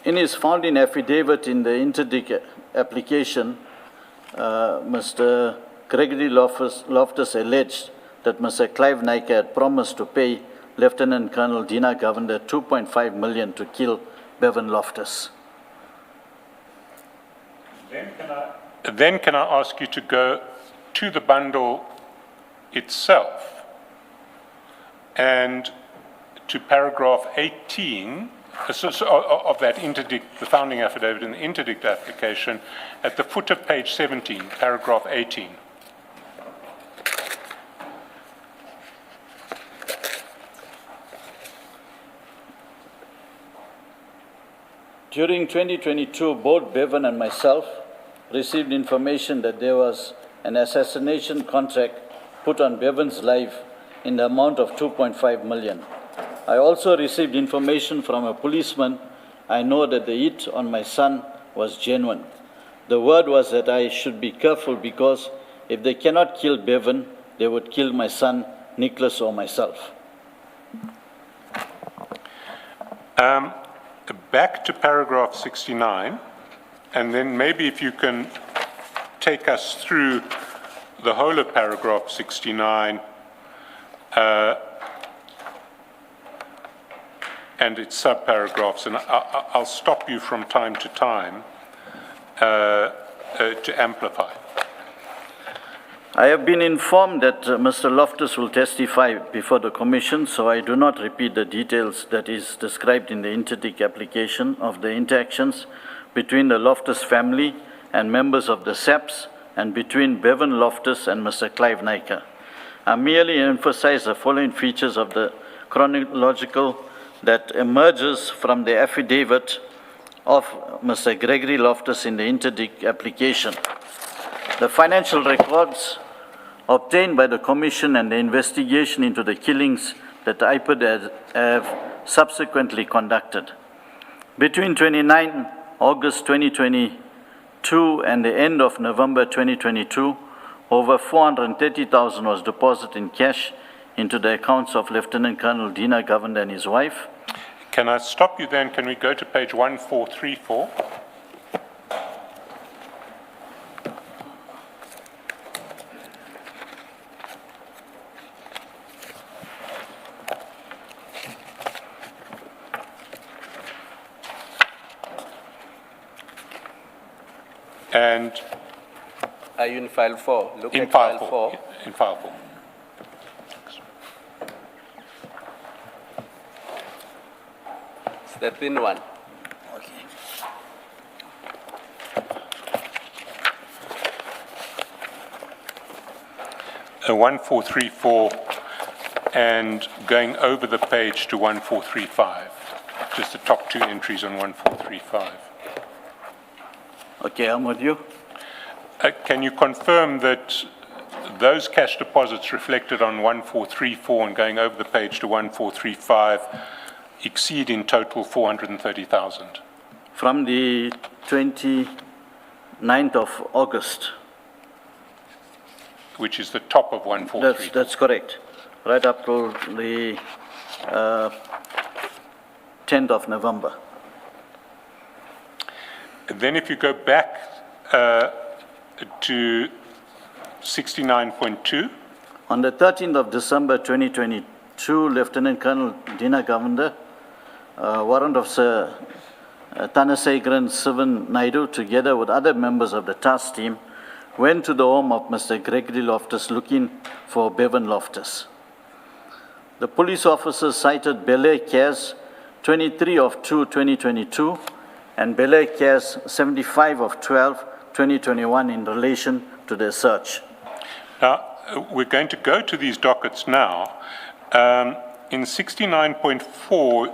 In his found-in affidavit in the interdict application, Mr. Gregory Loftus alleged that Mr. Clive Naika had promised to pay Lieutenant Colonel Dina Govender 2.5 million to kill Bevan Loftus. Then can I ask you to go to the bundle itself and to paragraph 18 of that interdict, the founding affidavit in the interdict application, at the foot of page 17, paragraph 18. During 2022, both Bevan and myself received information that there was an assassination contract put on Bevan's life in the amount of 2.5 million. I also received information from a policeman. I know that the hit on my son was genuine. The word was that I should be careful because if they cannot kill Bevan, they would kill my son, Nicholas, or myself. Back to paragraph 69, and then maybe if you can take us through the whole of paragraph 69 and its subparagraphs, and I'll stop you from time to time to amplify. I have been informed that Mr. Loftus will testify before the Commission, so I do not repeat the details that is described in the interdict application of the interactions between the Loftus family and members of the SAPS and between Bevan Loftus and Mr. Clive Naika. I merely emphasize the following features of the chronological that emerges from the affidavit of Mr. Gregory Loftus in the interdict application. The financial records obtained by the Commission and the investigation into the killings that IPID have subsequently conducted. Between 29 August 2022 and the end of November 2022, over 430,000 was deposited in cash into the accounts of Lieutenant Colonel Dina Govender and his wife. Can I stop you then? Can we go to page 1434? And Are you in file 4? Look in at file file 4. 4. In file 4. It's the thin one. 1434 and going over the page to 1435. Just the top two entries on 1435. Okay, I'm with you. Can you confirm that those cash deposits reflected on 1434 and going over the page to 1435 exceed in total 430,000? From the 29th of August. Which is the top of 143. That's correct. Right up to the 10th of November. And then if you go back to 69.2, On the 13th of December 2022, Lieutenant Colonel Dina Govender, Warrant Officer Thanasekaran Sivan Naidu, together with other members of the task team, went to the home of Mr. Gregory Loftus looking for Bevan Loftus. The police officers cited Bel Air Cares 23 of 2, 2022 and Bel Air Cares 75 of 12, 2021 in relation to their search. now we're going to go to these dockets now. In 69.4,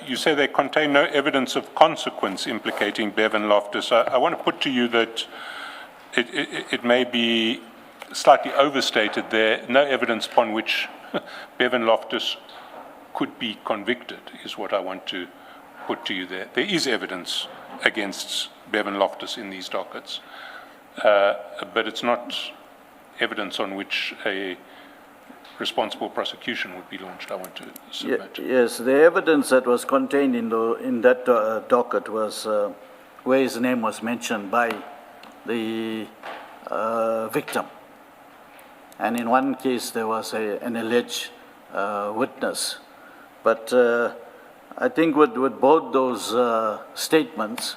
you say they contain no evidence of consequence implicating Bevan Loftus. I want to put to you that it may be slightly overstated there. No evidence upon which Bevan Loftus could be convicted is what I want to put to you there. There is evidence against Bevan Loftus in these dockets, but it's not evidence on which a responsible prosecution would be launched. I want to submit. Yes, the evidence that was contained in that docket was where his name was mentioned by the victim. And in one case, there was an alleged witness. But I think with both those statements,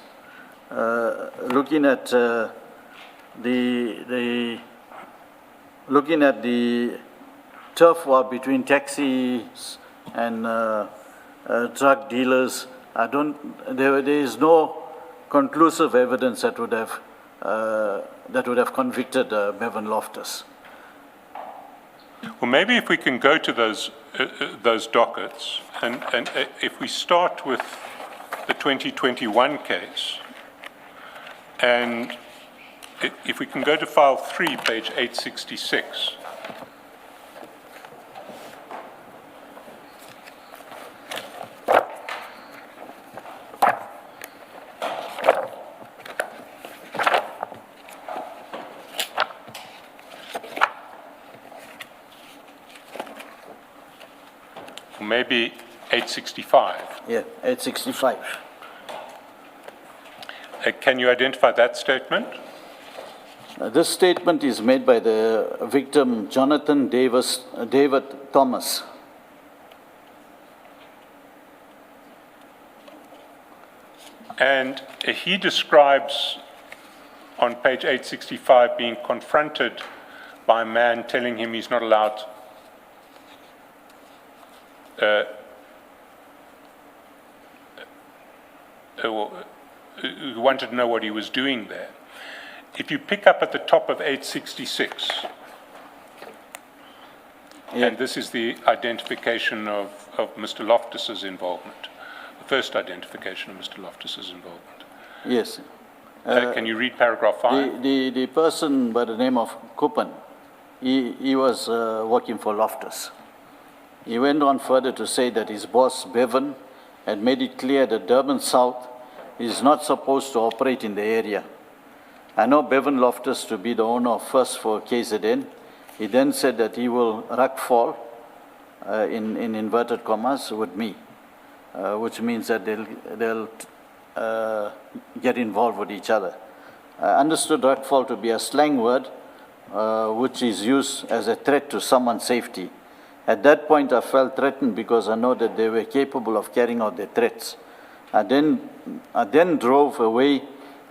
looking at the turf war between taxis and drug dealers, there is no conclusive evidence that would have convicted Bevan Loftus. Well, maybe if we can go to those dockets, and if we start with the 2021 case, and if we can go to file 3, page 866. Maybe 865. Yeah, 865. Can you identify that statement? This statement is made by the victim, Jonathan David Thomas. And he describes on page 865 being confronted by a man telling him he's not allowed who wanted to know what he was doing there. If you pick up at the top of 866, and this is the identification of Mr. Loftus's involvement, the first identification of Mr. Loftus's involvement. Yes. Can you read paragraph 5? The person by the name of Kupan, he was working for Loftus. He went on further to say that his boss, Bevan, had made it clear that Durban South is not supposed to operate in the area. I know Bevan Loftus to be the owner of First for KZN. He then said that he will fall in inverted commas with me, which means that they'll get involved with each other. I understood fall to be a slang word which is used as a threat to someone's safety. At that point, I felt threatened because I know that they were capable of carrying out their threats. I then drove away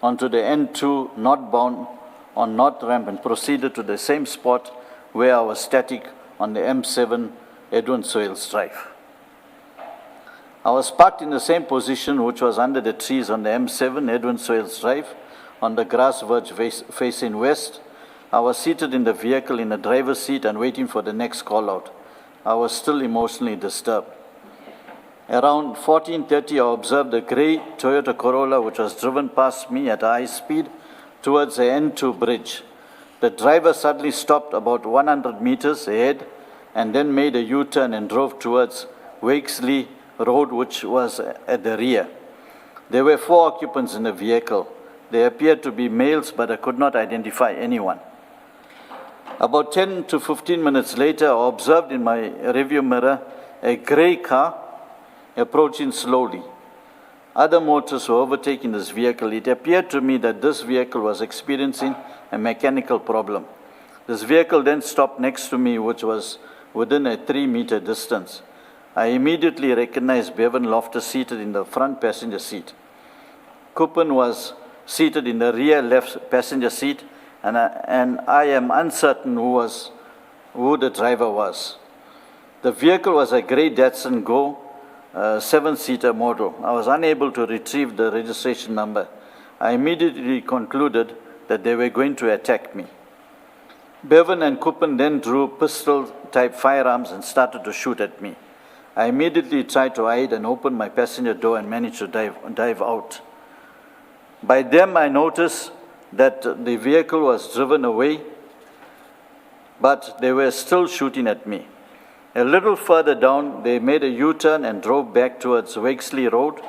onto the N2 northbound on North Ramp and proceeded to the same spot where I was static on the M7 Edwin Soils Drive. I was parked in the same position which was under the trees on the M7 Edwin Soils Drive on the grass verge facing west. I was seated in the vehicle in the driver's seat and waiting for the next call out. I was still emotionally disturbed. Around 14:30, I observed a grey Toyota Corolla which was driven past me at high speed towards the N2 bridge. The driver suddenly stopped about 100 meters ahead and then made a U-turn and drove towards Wakesley Road, which was at the rear. There were 4 occupants in the vehicle. They appeared to be males, but I could not identify anyone. About 10 to 15 minutes later, I observed in my rearview mirror a grey car approaching slowly. Other motorists were overtaking this vehicle. It appeared to me that this vehicle was experiencing a mechanical problem. This vehicle then stopped next to me, which was within a 3-meter distance. I immediately recognized Bevan Loftus seated in the front passenger seat. Kupan was seated in the rear left passenger seat, and I am uncertain who the driver was. The vehicle was a grey Datsun Go 7-seater model. I was unable to retrieve the registration number. I immediately concluded that they were going to attack me. Bevan and Kupan then drew pistol-type firearms and started to shoot at me. I immediately tried to hide and open my passenger door and managed to dive out. By them, I noticed that the vehicle was driven away, but they were still shooting at me. A little further down, they made a U-turn and drove back towards Wakesley Road.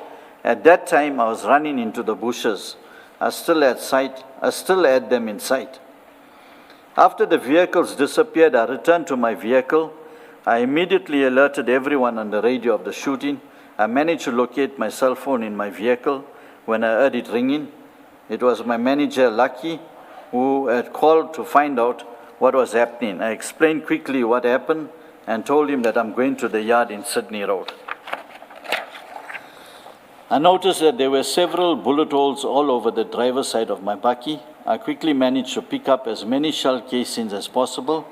At that time, I was running into the bushes. I still had them in sight. After the vehicles disappeared, I returned to my vehicle. I immediately alerted everyone on the radio of the shooting. I managed to locate my cell phone in my vehicle when I heard it ringing. It was my manager, Lucky, who had called to find out what was happening. I explained quickly what happened and told him that I'm going to the yard in Sydney Road. I noticed that there were several bullet holes all over the driver's side of my bakkie. I quickly managed to pick up as many shell casings as possible.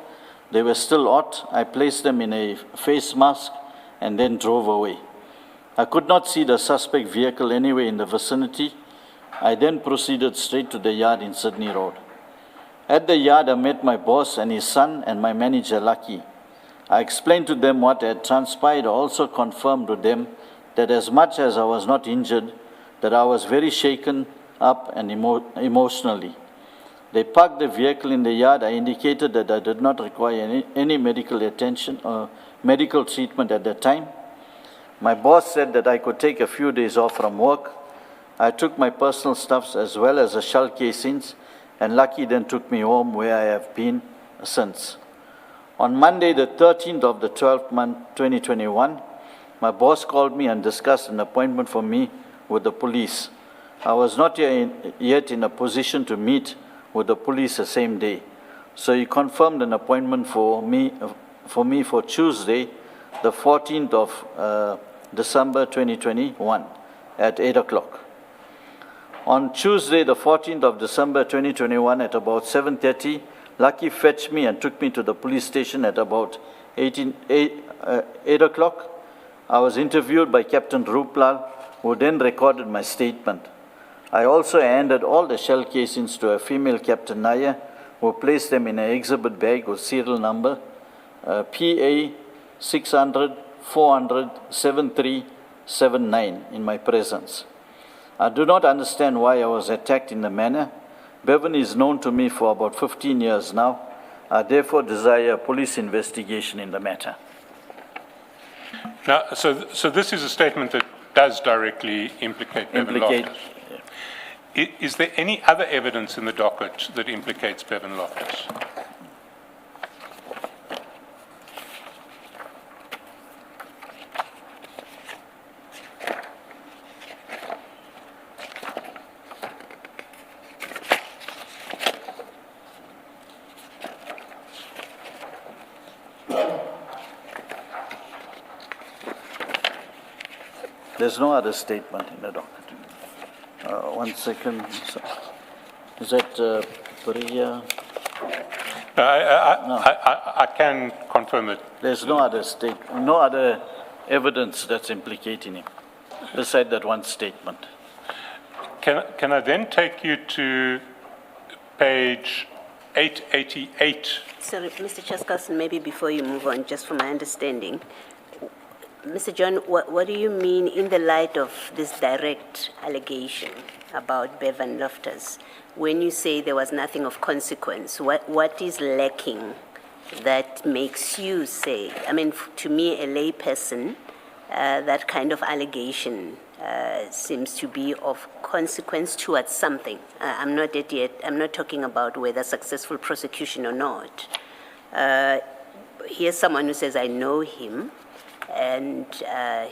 They were still hot. I placed them in a face mask and then drove away. I could not see the suspect vehicle anywhere in the vicinity. I then proceeded straight to the yard in Sydney Road. At the yard, I met my boss and his son and my manager, Lucky. I explained to them what had transpired. I also confirmed to them that as much as I was not injured, that I was very shaken up and emotionally. They parked the vehicle in the yard. I indicated that I did not require any medical attention or medical treatment at that time. My boss said that I could take a few days off from work. I took my personal stuffs as well as the shell casings, and Lucky then took me home, where I have been since. On Monday, the 13th of the 12th month, 2021, my boss called me and discussed an appointment for me with the police. I was not yet in a position to meet with the police the same day, so he confirmed an appointment for me for Tuesday, the 14th of December 2021 at 8 o'clock. On Tuesday, the 14th of December 2021 at about 7:30, Lucky fetched me and took me to the police station at about 8 o'clock. I was interviewed by Captain Ruplal, who then recorded my statement. I also handed all the shell casings to a female Captain Naya, who placed them in an exhibit bag with serial number PA 600 400 7379 in my presence. I do not understand why I was attacked in the manner. Bevan is known to me for about 15 years now. I therefore desire a police investigation in the matter. Now, so this is a statement that does directly implicate Bevan Loftus. Is there any other evidence in the docket that implicates Bevan Loftus? There's no other statement in the docket. 1 second. Is that Priya? I can confirm that. There's no other evidence that's implicating him, beside that one statement. Can I then take you to page 888? Sorry, Mr. Chaskalson, maybe before you move on, just for my understanding, Mr. John, what do you mean in the light of this direct allegation about Bevan Loftus? When you say there was nothing of consequence, what is lacking that makes you say, I mean, to me, a layperson, that kind of allegation seems to be of consequence towards something. I'm not talking about whether successful prosecution or not. Here's someone who says, I know him, and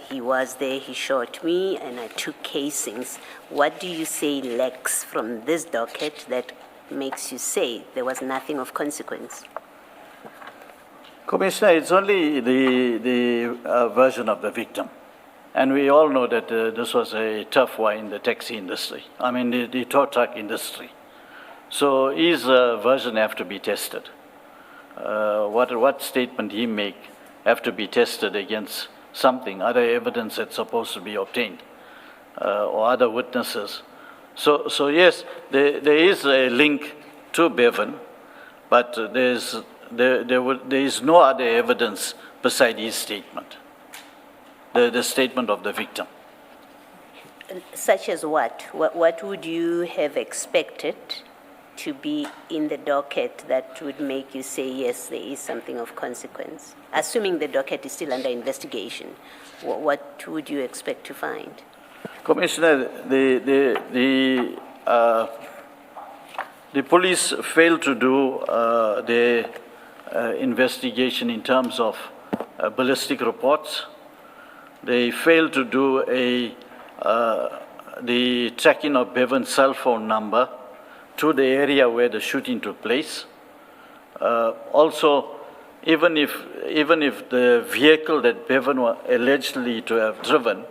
he was there, he shot me, and I took casings. What do you say lacks from this docket that makes you say there was nothing of consequence? Commissioner, it's only the version of the victim. And we all know that this was a tough one in the taxi industry, I mean the tow truck industry. So his version have to be tested. What statement he make have to be tested against something, other evidence that's supposed to be obtained, or other witnesses. So yes, there is a link to Bevan, but there is no other evidence beside his statement, the statement of the victim. Such as what? What would you have expected to be in the docket that would make you say, yes, there is something of consequence? Assuming the docket is still under investigation, what would you expect to find? Commissioner, the police failed to do their investigation in terms of ballistic reports. They failed to do the tracking of Bevan's cell phone number to the area where the shooting took place. Also, even if the vehicle that Bevan was allegedly to have driven,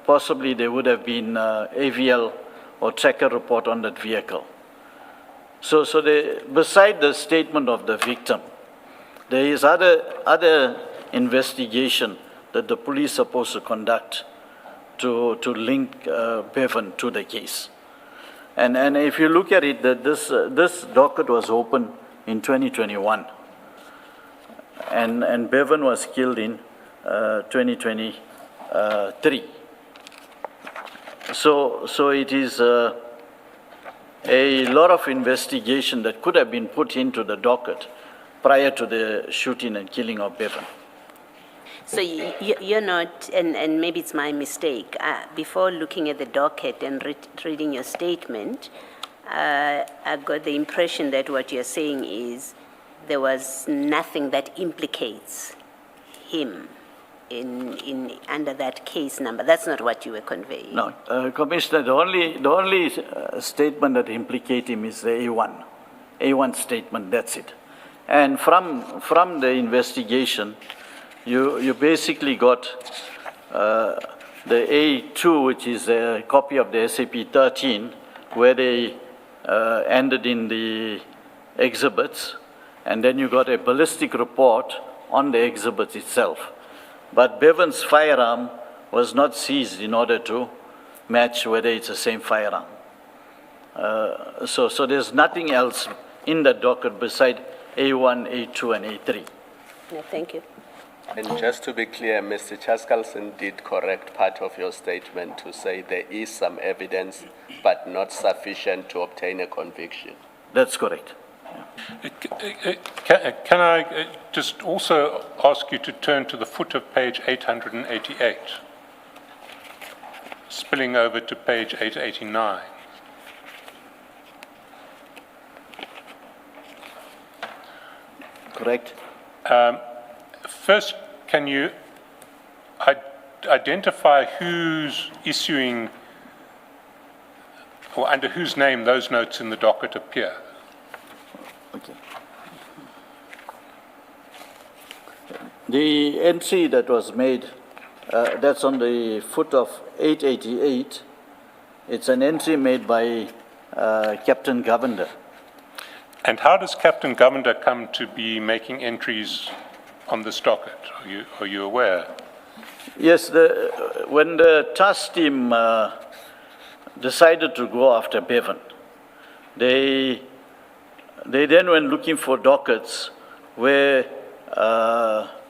possibly there would have been AVL or tracker report on that vehicle. So beside the statement of the victim, there is other investigation that the police are supposed to conduct to link Bevan to the case. And if you look at it, this docket was opened in 2021, and Bevan was killed in 2023. So it is a lot of investigation that could have been put into the docket prior to the shooting and killing of Bevan. So you're not, and maybe it's my mistake, before looking at the docket and reading your statement, I got the impression that what you're saying is there was nothing that implicates him in under that case number. That's not what you were conveying. No, Commissioner, the only statement that implicates him is the A1 statement, that's it. And from the investigation, you basically got the A2, which is a copy of the SAP 13, where they ended in the exhibits, and then you got a ballistic report on the exhibits itself. But Bevan's firearm was not seized in order to match whether it's the same firearm. So there's nothing else in the docket beside A1, A2, and A3. No, thank you. And just to be clear, Mr. Chaskalson did correct part of your statement to say there is some evidence, but not sufficient to obtain a conviction. That's correct. Can I just also ask you to turn to the foot of page 888, spilling over to page 889. Correct? First, can you identify who's issuing, or under whose name those notes in the docket appear? Okay. The entry that was made, that's on the foot of 888. It's an entry made by Captain Govender. And how does Captain Govender come to be making entries on this docket? Are you aware? Yes, when the task team decided to go after Bevan, they then went looking for dockets where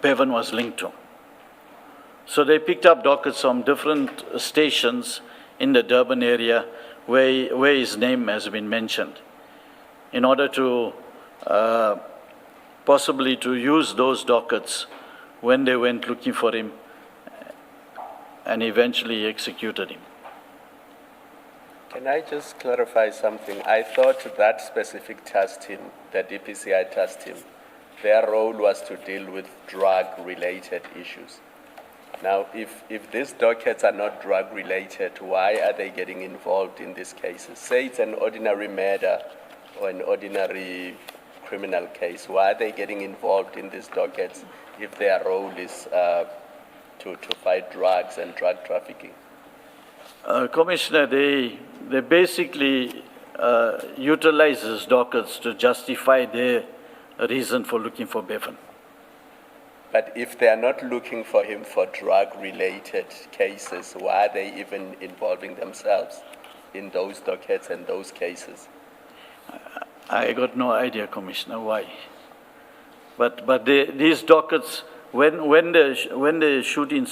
Bevan was linked to. So they picked up dockets from different stations in the Durban area where his name has been mentioned, in order to possibly to use those dockets when they went looking for him and eventually executed him. Can I just clarify something? I thought that specific task team, the DPCI task team, their role was to deal with drug-related issues. Now, if these dockets are not drug-related, why are they getting involved in these cases? Say it's an ordinary murder or an ordinary criminal case. Why are they getting involved in these dockets if their role is to fight drugs and drug trafficking? Commissioner, they basically utilize these dockets to justify their reason for looking for Bevan. But if they are not looking for him for drug-related cases, why are they even involving themselves in those dockets and those cases? I got no idea, Commissioner, why. But these dockets, when the shooting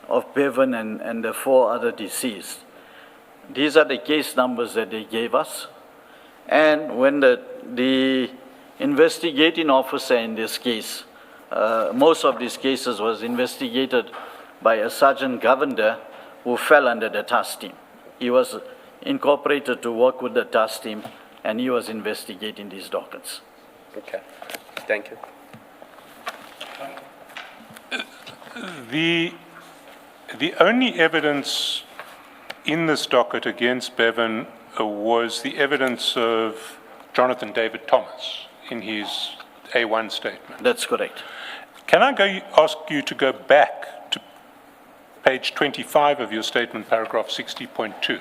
of Bevan and the 4 other deceased, these are the case numbers that they gave us. And when the investigating officer in this case, most of these cases was investigated by a Sergeant Govender who fell under the task team. He was incorporated to work with the task team, and he was investigating these dockets. Okay, thank The you. only evidence in this docket against Bevan was the evidence of Jonathan David Thomas in his A1 statement. That's correct. Can I ask you to go back to page 25 of your statement, paragraph 60.2?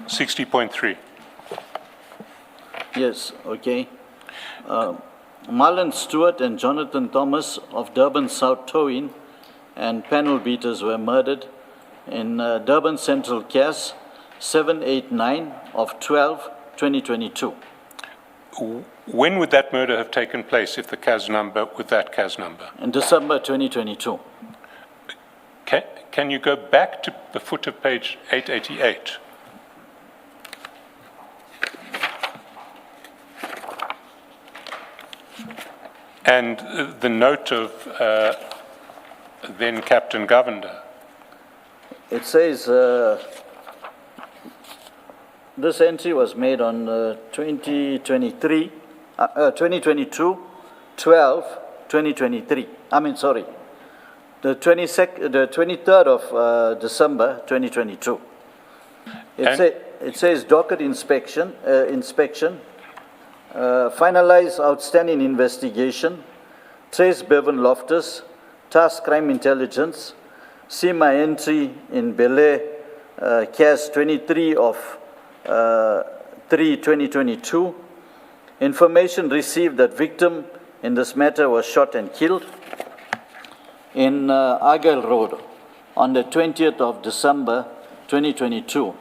$60.3. Yes, okay. Marlon Stewart and Jonathan Thomas of Durban South Towing and panel beaters were murdered in Durban Central CAS 789 of 12/2022. When would that murder have taken place if the CAS number, with that CAS number? In December 2022. Can you go back to the foot of page 888? And the note of then Captain Govender. It says this entry was made on 2022, 12/2023. The 23rd of December 2022. It says docket inspection, finalize outstanding investigation, trace Bevan Loftus, task crime intelligence, see my entry in Bel Air, CAS 23 of 3/2022. Information received that victim in this matter was shot and killed in Argyle Road on the 20th of December 2022.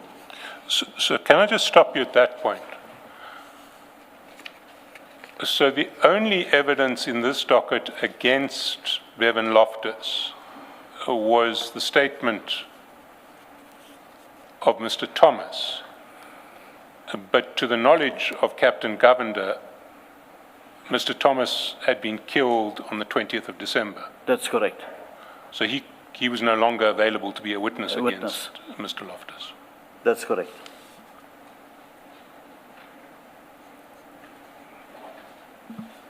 So can I just stop you at that point? So the only evidence in this docket against Bevan Loftus was the statement of Mr. Thomas. But to the knowledge of Captain Govender, Mr. Thomas had been killed on the 20th of December. That's correct. So he was no longer available to be a witness A witness. against Mr. Loftus. That's correct.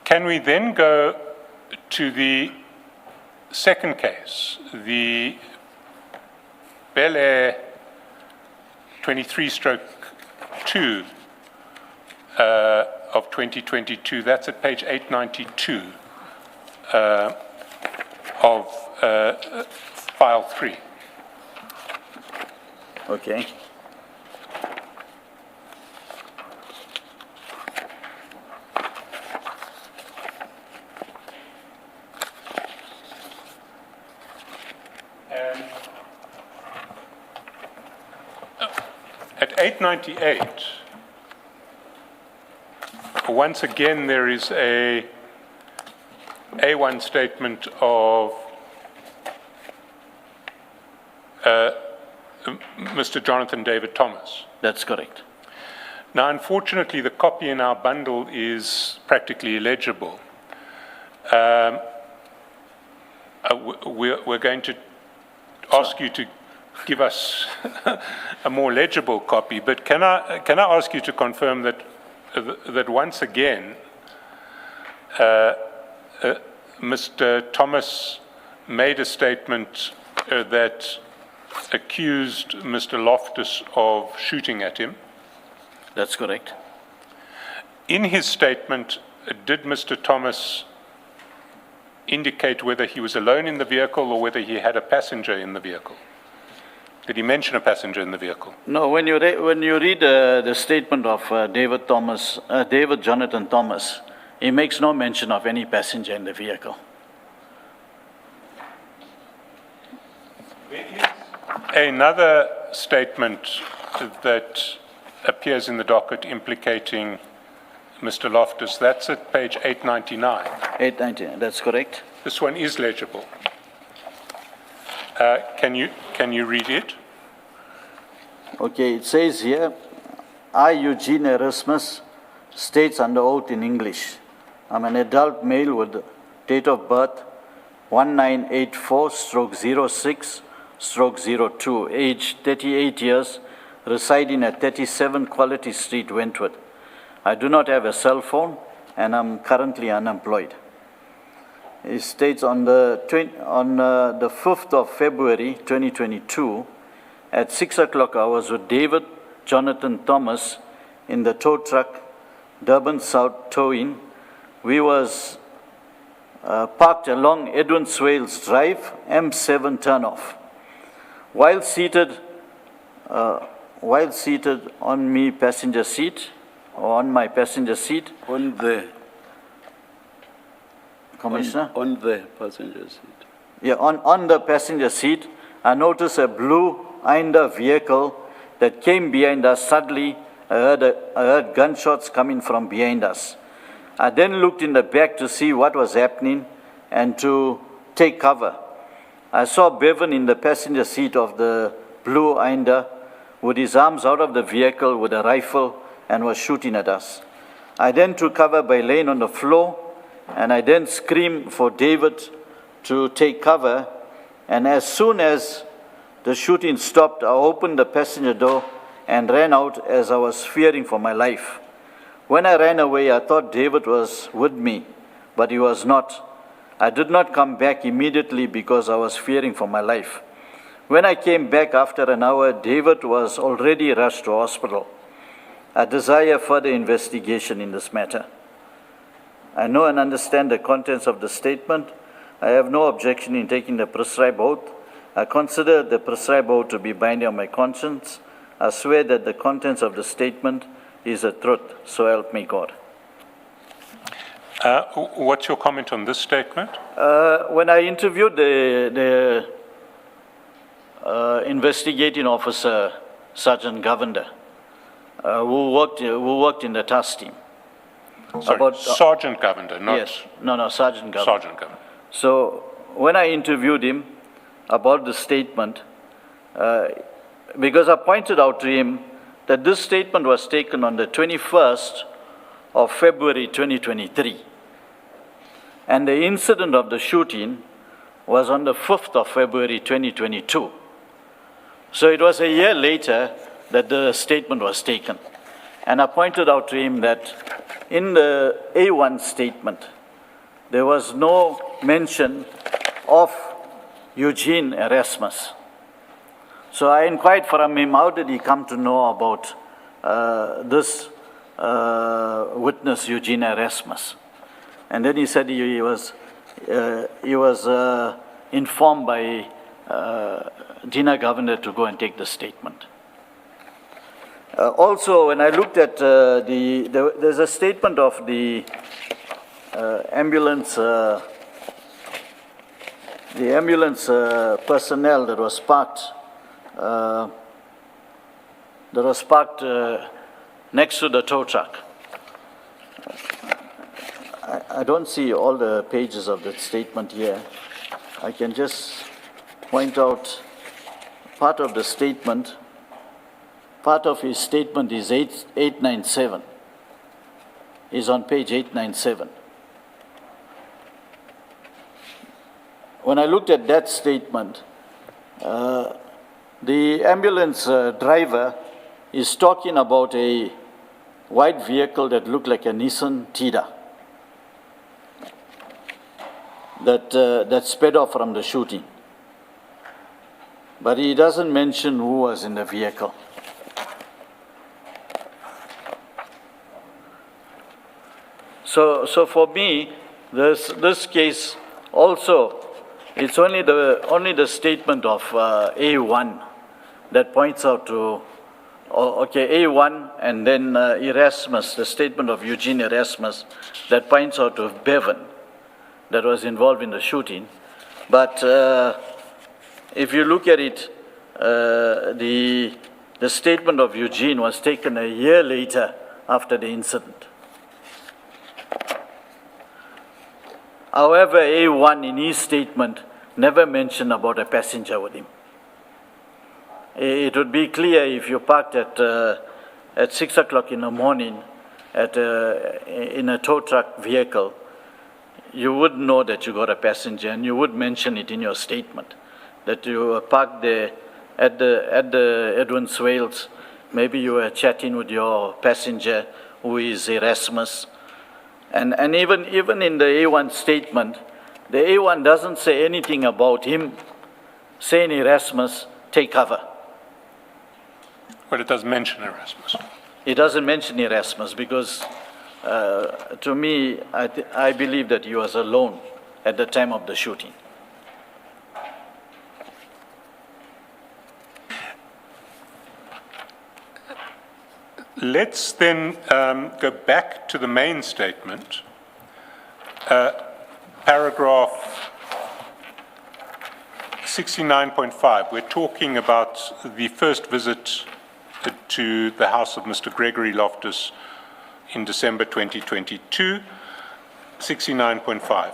Can we then go to the second case, the Bel Air 23/2 of 2022? That's at page 892 of file 3. Okay. And at 898, once again there is a A1 statement of Mr. Jonathan David Thomas. That's correct. Now, unfortunately, the copy in our bundle is practically illegible. We're going to ask you to give us a more legible copy, but can I ask you to confirm that once again, Mr. Thomas made a statement that accused Mr. Loftus of shooting at him? That's correct. In his statement, did Mr. Thomas indicate whether he was alone in the vehicle or whether he had a passenger in the vehicle? Did he mention a passenger in the vehicle? No, when you read the statement of David Jonathan Thomas, he makes no mention of any passenger in the vehicle. There is another statement that appears in the docket implicating Mr. Loftus. That's at page 899. 899, that's correct. This one is legible. Can you read it? Okay, it says here, I, Eugene Erasmus, states under oath in English, I'm an adult male with date of birth 1984/06/02, age 38 years, residing at 37 Quality Street, Wentworth. I do not have a cell phone and I'm currently unemployed. It states on the 5th of February 2022 at 6 o'clock I was with David Jonathan Thomas in the tow truck Durban South Towing. We was parked along Edwin Swales Drive, M7 turnoff. While seated on my passenger seat, On the Commissioner? on the passenger seat. Yeah, on the passenger seat, I noticed a blue Hyundai vehicle that came behind us. Suddenly, I heard gunshots coming from behind us. I then looked in the back to see what was happening and to take cover. I saw Bevan in the passenger seat of the blue Hyundai with his arms out of the vehicle with a rifle and was shooting at us. I then took cover by laying on the floor, and I then screamed for David to take cover, and as soon as the shooting stopped, I opened the passenger door and ran out as I was fearing for my life. When I ran away, I thought David was with me, but he was not. I did not come back immediately because I was fearing for my life. When I came back after an hour, David was already rushed to hospital. I desire further investigation in this matter. I know and understand the contents of the statement. I have no objection in taking the prescribed oath. I consider the prescribed oath to be binding on my conscience. I swear that the contents of the statement is the truth, so help me God. What's your comment on this statement? When I interviewed the investigating officer, Sergeant Govender, who worked in the task team. Sorry, Sergeant Govender, not... Yes, no, Sergeant Govender. Sergeant Govender. So when I interviewed him about the statement, because I pointed out to him that this statement was taken on the 21st of February 2023, and the incident of the shooting was on the 5th of February 2022. So it was a year later that the statement was taken. And I pointed out to him that in the A1 statement, there was no mention of Eugene Erasmus. So I inquired from him, how did he come to know about this witness, Eugene Erasmus? And then he said he was informed by Dina Governor to go and take the statement. Also, when I looked at there's a statement of the ambulance personnel that was parked next to the tow truck. I don't see all the pages of that statement here. I can just point out part of the statement. Part of his statement is 897. Is on page 897. When I looked at that statement, the ambulance driver is talking about a white vehicle that looked like a Nissan Tida that sped off from the shooting. But he doesn't mention who was in the vehicle. So for me, this case also, it's only the statement of A1 that points out to, okay, A1 and then Erasmus, the statement of Eugene Erasmus that points out to Bevan that was involved in the shooting. But if you look at it, the statement of Eugene was taken a year later after the incident. However, A1 in his statement never mentioned about a passenger with him. It would be clear if you parked at 6 o'clock in the morning in a tow truck vehicle, you would know that you got a passenger, and you would mention it in your statement, that you were parked there at the Edwin Swales. Maybe you were chatting with your passenger, who is Erasmus. And even in the A1 statement, the A1 doesn't say anything about him saying Erasmus, take cover. But it does mention Erasmus. It doesn't mention Erasmus because, to me, I believe that he was alone at the time of the shooting. Let's then go back to the main statement, paragraph 69.5. We're talking about the first visit to the house of Mr. Gregory Loftus in December 2022, 69.5.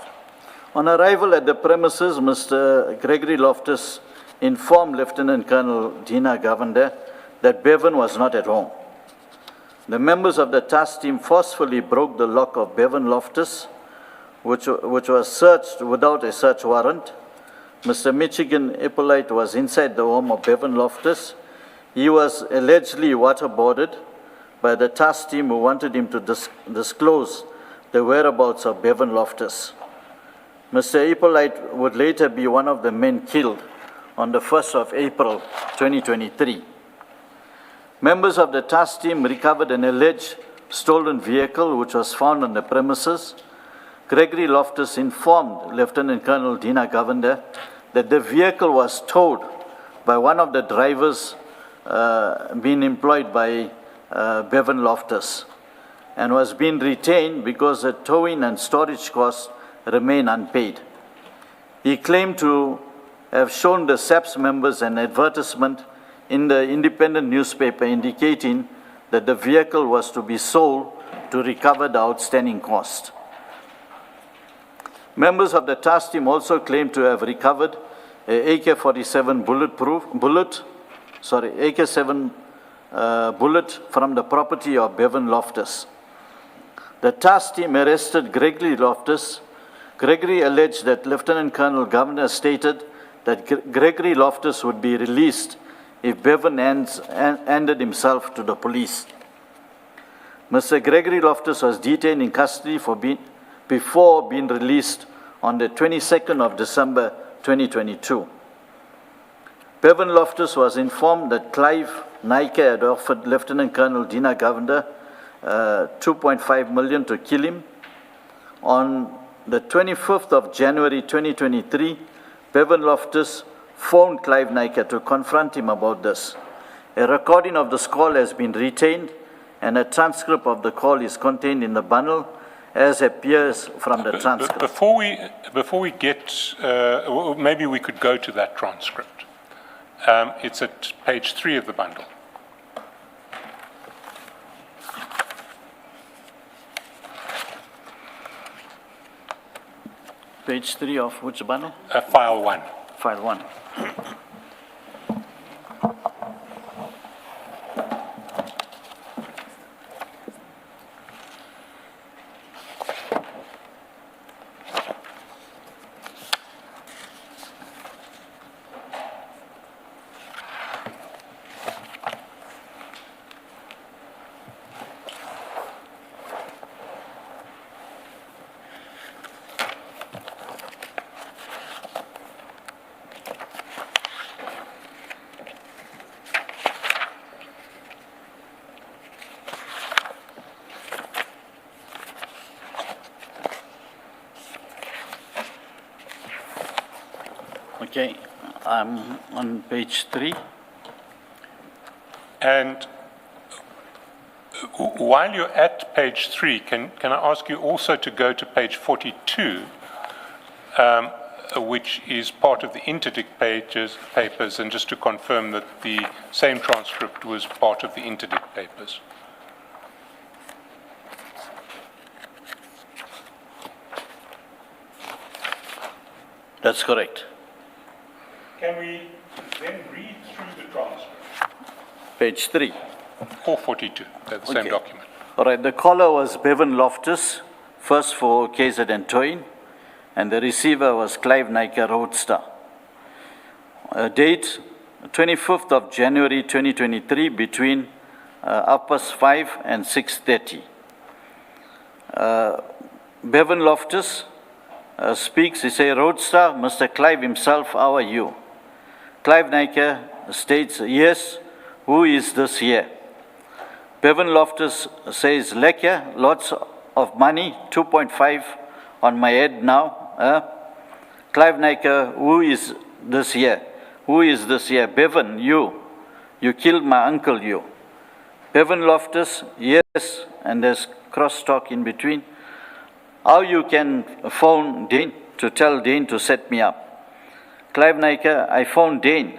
On arrival at the premises, Mr. Gregory Loftus informed Lieutenant Colonel Dina Govender that Bevan was not at home. The members of the task team forcefully broke the lock of Bevan Loftus, which was searched without a search warrant. Mr. Michigan Ippolite was inside the home of Bevan Loftus. He was allegedly waterboarded by the task team who wanted him to disclose the whereabouts of Bevan Loftus. Mr. Ippolite would later be one of the men killed on the 1st of April 2023. Members of the task team recovered an alleged stolen vehicle which was found on the premises. Gregory Loftus informed Lieutenant Colonel Dina Govender that the vehicle was towed by one of the drivers being employed by Bevan Loftus and was being retained because the towing and storage costs remain unpaid. He claimed to have shown the SABC members an advertisement in the independent newspaper indicating that the vehicle was to be sold to recover the outstanding cost. Members of the task team also claimed to have recovered a AK-47 AK-7 bullet from the property of Bevan Loftus. The task team arrested Gregory Loftus. Gregory alleged that Lieutenant Colonel Governor stated that Gregory Loftus would be released if Bevan handed himself to the police. Mr. Gregory Loftus was detained in custody before being released on the 22nd of December 2022. Bevan Loftus was informed that Clive Naika had offered Lieutenant Colonel Dina Govender 2.5 million to kill him. On the 25th of January 2023, Bevan Loftus phoned Clive Naika to confront him about this. A recording of this call has been retained, and a transcript of the call is contained in the bundle, as appears from the transcript. Before we get, maybe we could go to that transcript. It's at page 3 of the bundle. Page 3 of which bundle? File 1. File 1. Okay, I'm on page 3. And while you're at page 3, can I ask you also to go to page 42, which is part of the interdict papers, and just to confirm that the same transcript was part of the interdict papers. That's correct. Can we then read through the transcript? Page 3. 442, they're the same document. All right, the caller was Bevan Loftus, first for KZN Towing, and the receiver was Clive Naika Roadster. Date, 25th of January 2023, between 5:30 and 6:30. Bevan Loftus speaks, he says, Roadster, Mr. Clive himself, how are you? Clive Naika states, yes, who is this here? Bevan Loftus says, Lekker, lots of money, 2.5 on my head now. Clive Naika, who is this here? Who is this here? Bevan, you killed my uncle, you. Bevan Loftus, yes, and there's crosstalk in between. How you can phone Dane to tell Dane to set me up? Clive Naika, I phoned Dane.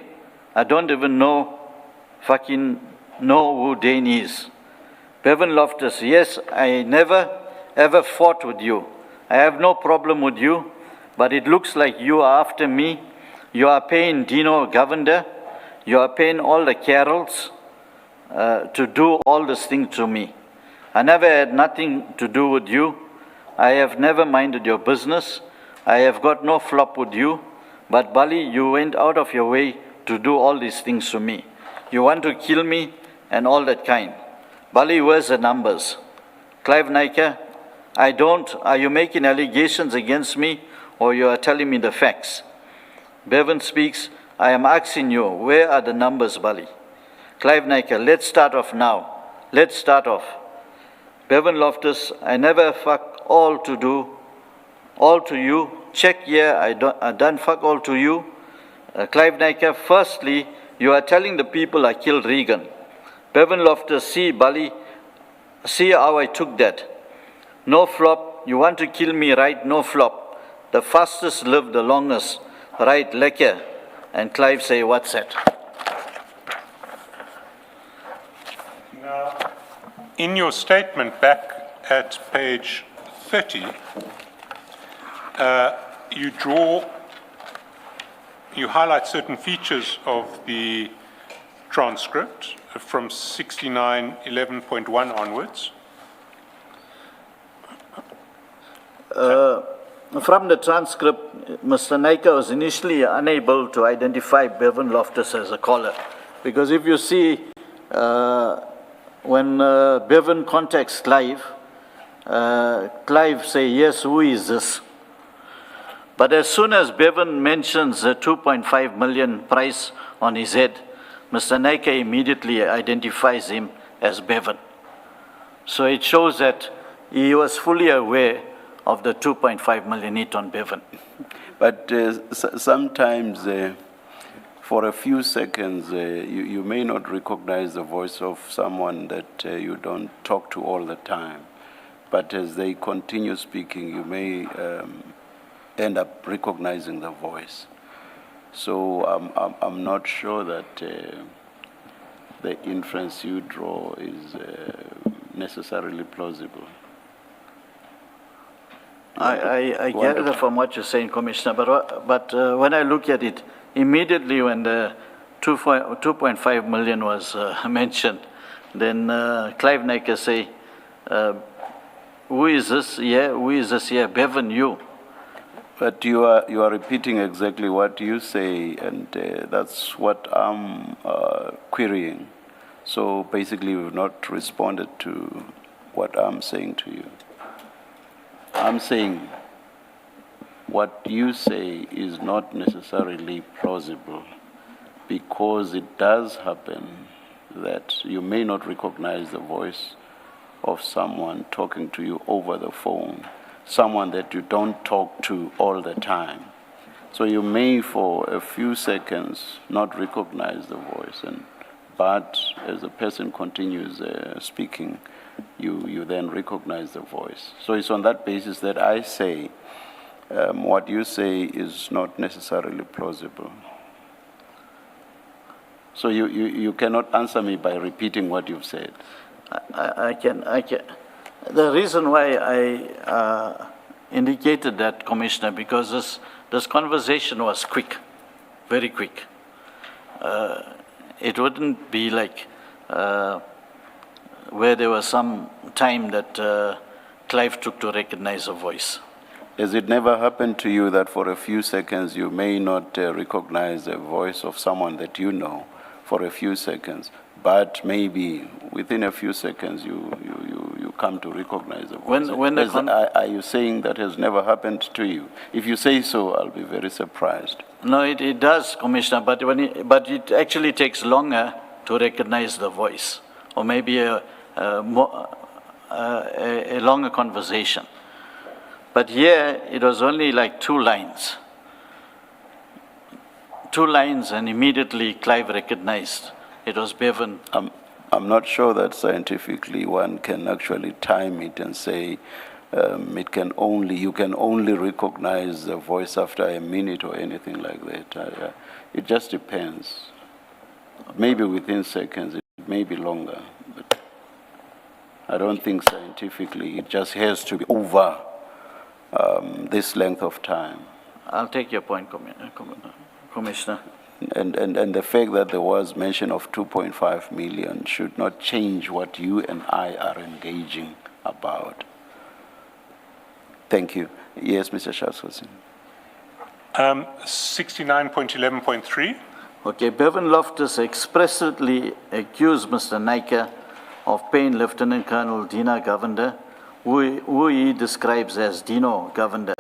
I don't even know who Dane is. Bevan Loftus, yes, I never ever fought with you. I have no problem with you, but it looks like you are after me. You are paying Dino Govender. You are paying all the Carols to do all this thing to me. I never had nothing to do with you. I have never minded your business. I have got no flop with you. But Bali, you went out of your way to do all these things to me. You want to kill me and all that kind. Bali, where's the numbers? Clive Naika, I don't. Are you making allegations against me or you are telling me the facts? Bevan speaks, I am asking you, where are the numbers, Bali? Clive Naika, let's start off now. Let's start off. Bevan Loftus, I never fuck all to you. Check here, I done fuck all to you. Clive Naika, firstly, you are telling the people I killed Regan. Bevan Loftus, see, Bali, see how I took that. No flop, you want to kill me, right? No flop. The fastest live the longest, right? Lekker. And Clive say, what's that? Now, in your statement back at page 30, you highlight certain features of the transcript from 6911.1 onwards. From the transcript, Mr. Naika was initially unable to identify Bevan Loftus as a caller. Because if you see, when Bevan contacts Clive, Clive say, yes, who is this? But as soon as Bevan mentions the 2.5 million price on his head, Mr. Naika immediately identifies him as Bevan. So it shows that he was fully aware of the 2.5 million hit on Bevan. But sometimes, for a few seconds, you may not recognize the voice of someone that you don't talk to all the time. But as they continue speaking, you may end up recognizing the voice. So I'm not sure that the inference you draw is necessarily plausible. I get it from what you're saying, Commissioner, but when I look at it, immediately when the 2.5 million was mentioned, then Clive Naika say, who is this here? Who is this here? Bevan, you. But you are repeating exactly what you say, and that's what I'm querying. So basically, you've not responded to what I'm saying to you. I'm saying what you say is not necessarily plausible, because it does happen that you may not recognize the voice of someone talking to you over the phone, someone that you don't talk to all the time. So you may, for a few seconds, not recognize the voice, but as the person continues speaking, you then recognize the voice. So it's on that basis that I say what you say is not necessarily plausible. So you cannot answer me by repeating what you've said. I can. The reason why I indicated that, Commissioner, because this conversation was quick, very quick. It wouldn't be like where there was some time that Clive took to recognize a voice. Has it never happened to you that for a few seconds you may not recognize the voice of someone that you know for a few seconds, but maybe within a few seconds you come to recognize the voice? Are you saying that has never happened to you? If you say so, I'll be very surprised. No, it does, Commissioner, but it actually takes longer to recognize the voice, or maybe a longer conversation. But here, it was only like 2 lines. 2 lines, and immediately Clive recognized it was Bevan. I'm not sure that scientifically one can actually time it and say you can only recognize the voice after a minute or anything like that. It just depends. Maybe within seconds, it may be longer, but I don't think scientifically it just has to be over this length of time. I'll take your point, Commissioner. And the fact that there was mention of 2.5 million should not change what you and I are engaging about. Thank you. Yes, Mr. Shaskelson. 69.11.3. Okay, Bevan Loftus expressly accused Mr. Naika of paying Lieutenant Colonel Dina Govender, who he describes as Dino Govender.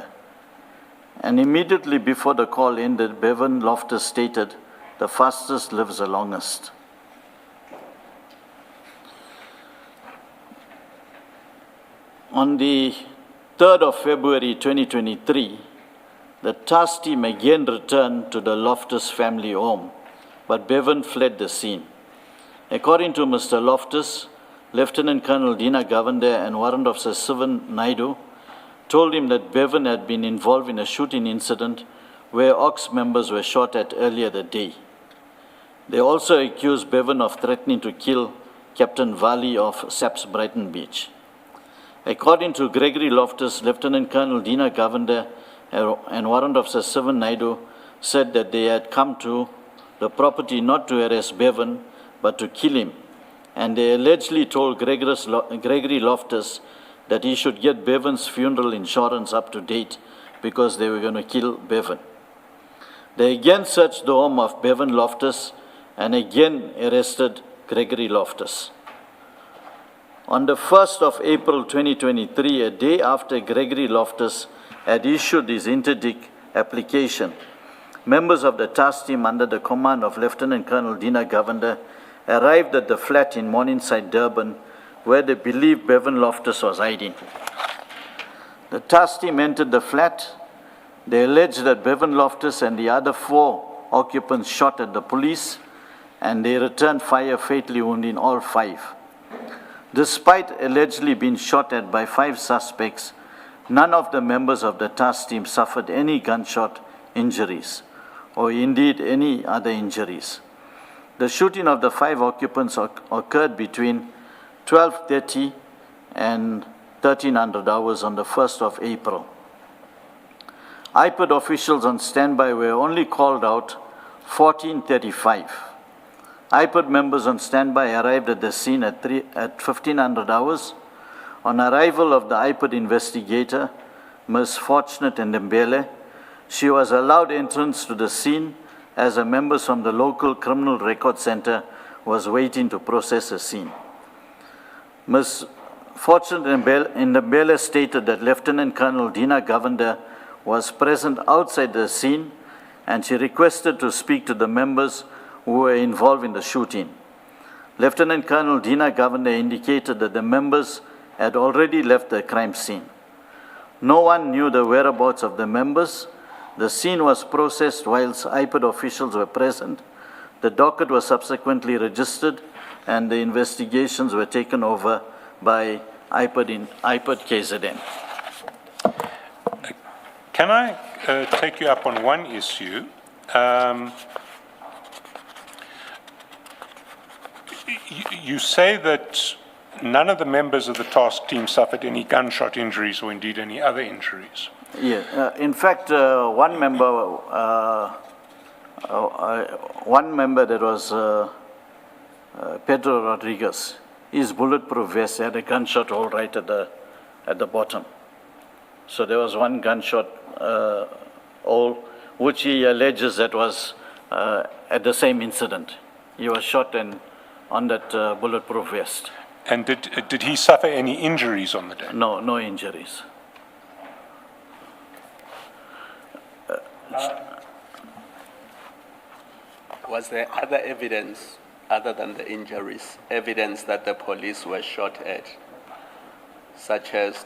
And immediately before the call ended, Bevan Loftus stated, "The fastest lives the longest." On the 3rd of February 2023, the task team again returned to the Loftus family home, but Bevan fled the scene. According to Mr. Loftus, Lieutenant Colonel Dina Govender and Warrant Officer Sivan Naidu told him that Bevan had been involved in a shooting incident where Ox members were shot at earlier that day. They also accused Bevan of threatening to kill Captain Valley of SAPS Brighton Beach. According to Gregory Loftus, Lieutenant Colonel Dina Govender and Warrant Officer Sivan Naidu said that they had come to the property not to arrest Bevan, but to kill him. And they allegedly told Gregory Loftus that he should get Bevan's funeral insurance up to date because they were going to kill Bevan. They again searched the home of Bevan Loftus and again arrested Gregory Loftus. On the 1st of April 2023, a day after Gregory Loftus had issued his interdict application, members of the task team under the command of Lieutenant Colonel Dina Govender arrived at the flat in Morningside, Durban, where they believed Bevan Loftus was hiding. The task team entered the flat. They alleged that Bevan Loftus and the other 4 occupants shot at the police, and they returned fire, fatally wounding all 5. Despite allegedly being shot at by 5 suspects, none of the members of the task team suffered any gunshot injuries, or indeed any other injuries. The shooting of the 5 occupants occurred between 12:30 and 1300 hours on the 1st of April. IPOD officials on standby were only called out 14:35. IPOD members on standby arrived at the scene at 1500 hours. On arrival of the IPOD investigator, Ms. Fortunate Ndembele, she was allowed entrance to the scene as the members from the local criminal record center was waiting to process the scene. Ms. Fortunate Ndembele stated that Lieutenant Colonel Dina Govender was present outside the scene, and she requested to speak to the members who were involved in the shooting. Lieutenant Colonel Dina Govender indicated that the members had already left the crime scene. No one knew the whereabouts of the members. The scene was processed whilst IPOD officials were present. The docket was subsequently registered, and the investigations were taken over by IPOD KZN. Can I take you up on one issue? You say that none of the members of the task team suffered any gunshot injuries or indeed any other injuries. Yeah, in fact, one member that was Pedro Rodriguez, his bulletproof vest had a gunshot hole right at the bottom. So there was one gunshot hole, which he alleges that was at the same incident. He was shot on that bulletproof vest. And did he suffer any injuries on the day? No, no injuries. Was there other evidence other than the injuries, evidence that the police were shot at, such as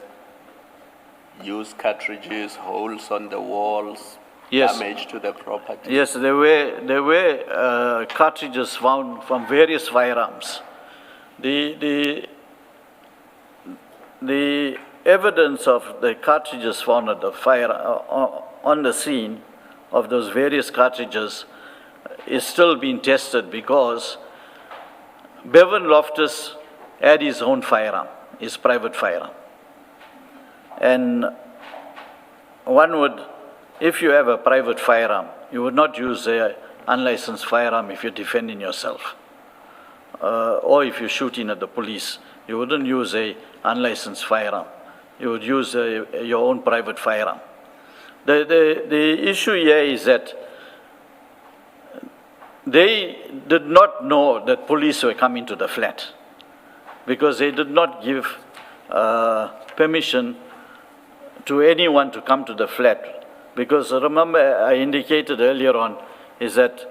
used cartridges, holes on the walls, Yes. damage to the property? Yes, there were cartridges found from various firearms. The evidence of the cartridges found at the fire on the scene of those various cartridges is still being tested because Bevan Loftus had his own firearm, his private firearm. And one would, if you have a private firearm, you would not use an unlicensed firearm if you're defending yourself. Or if you're shooting at the police, you wouldn't use an unlicensed firearm. You would use your own private firearm. The issue here is that they did not know that police were coming to the flat because they did not give permission to anyone to come to the flat. Because remember, I indicated earlier on, is that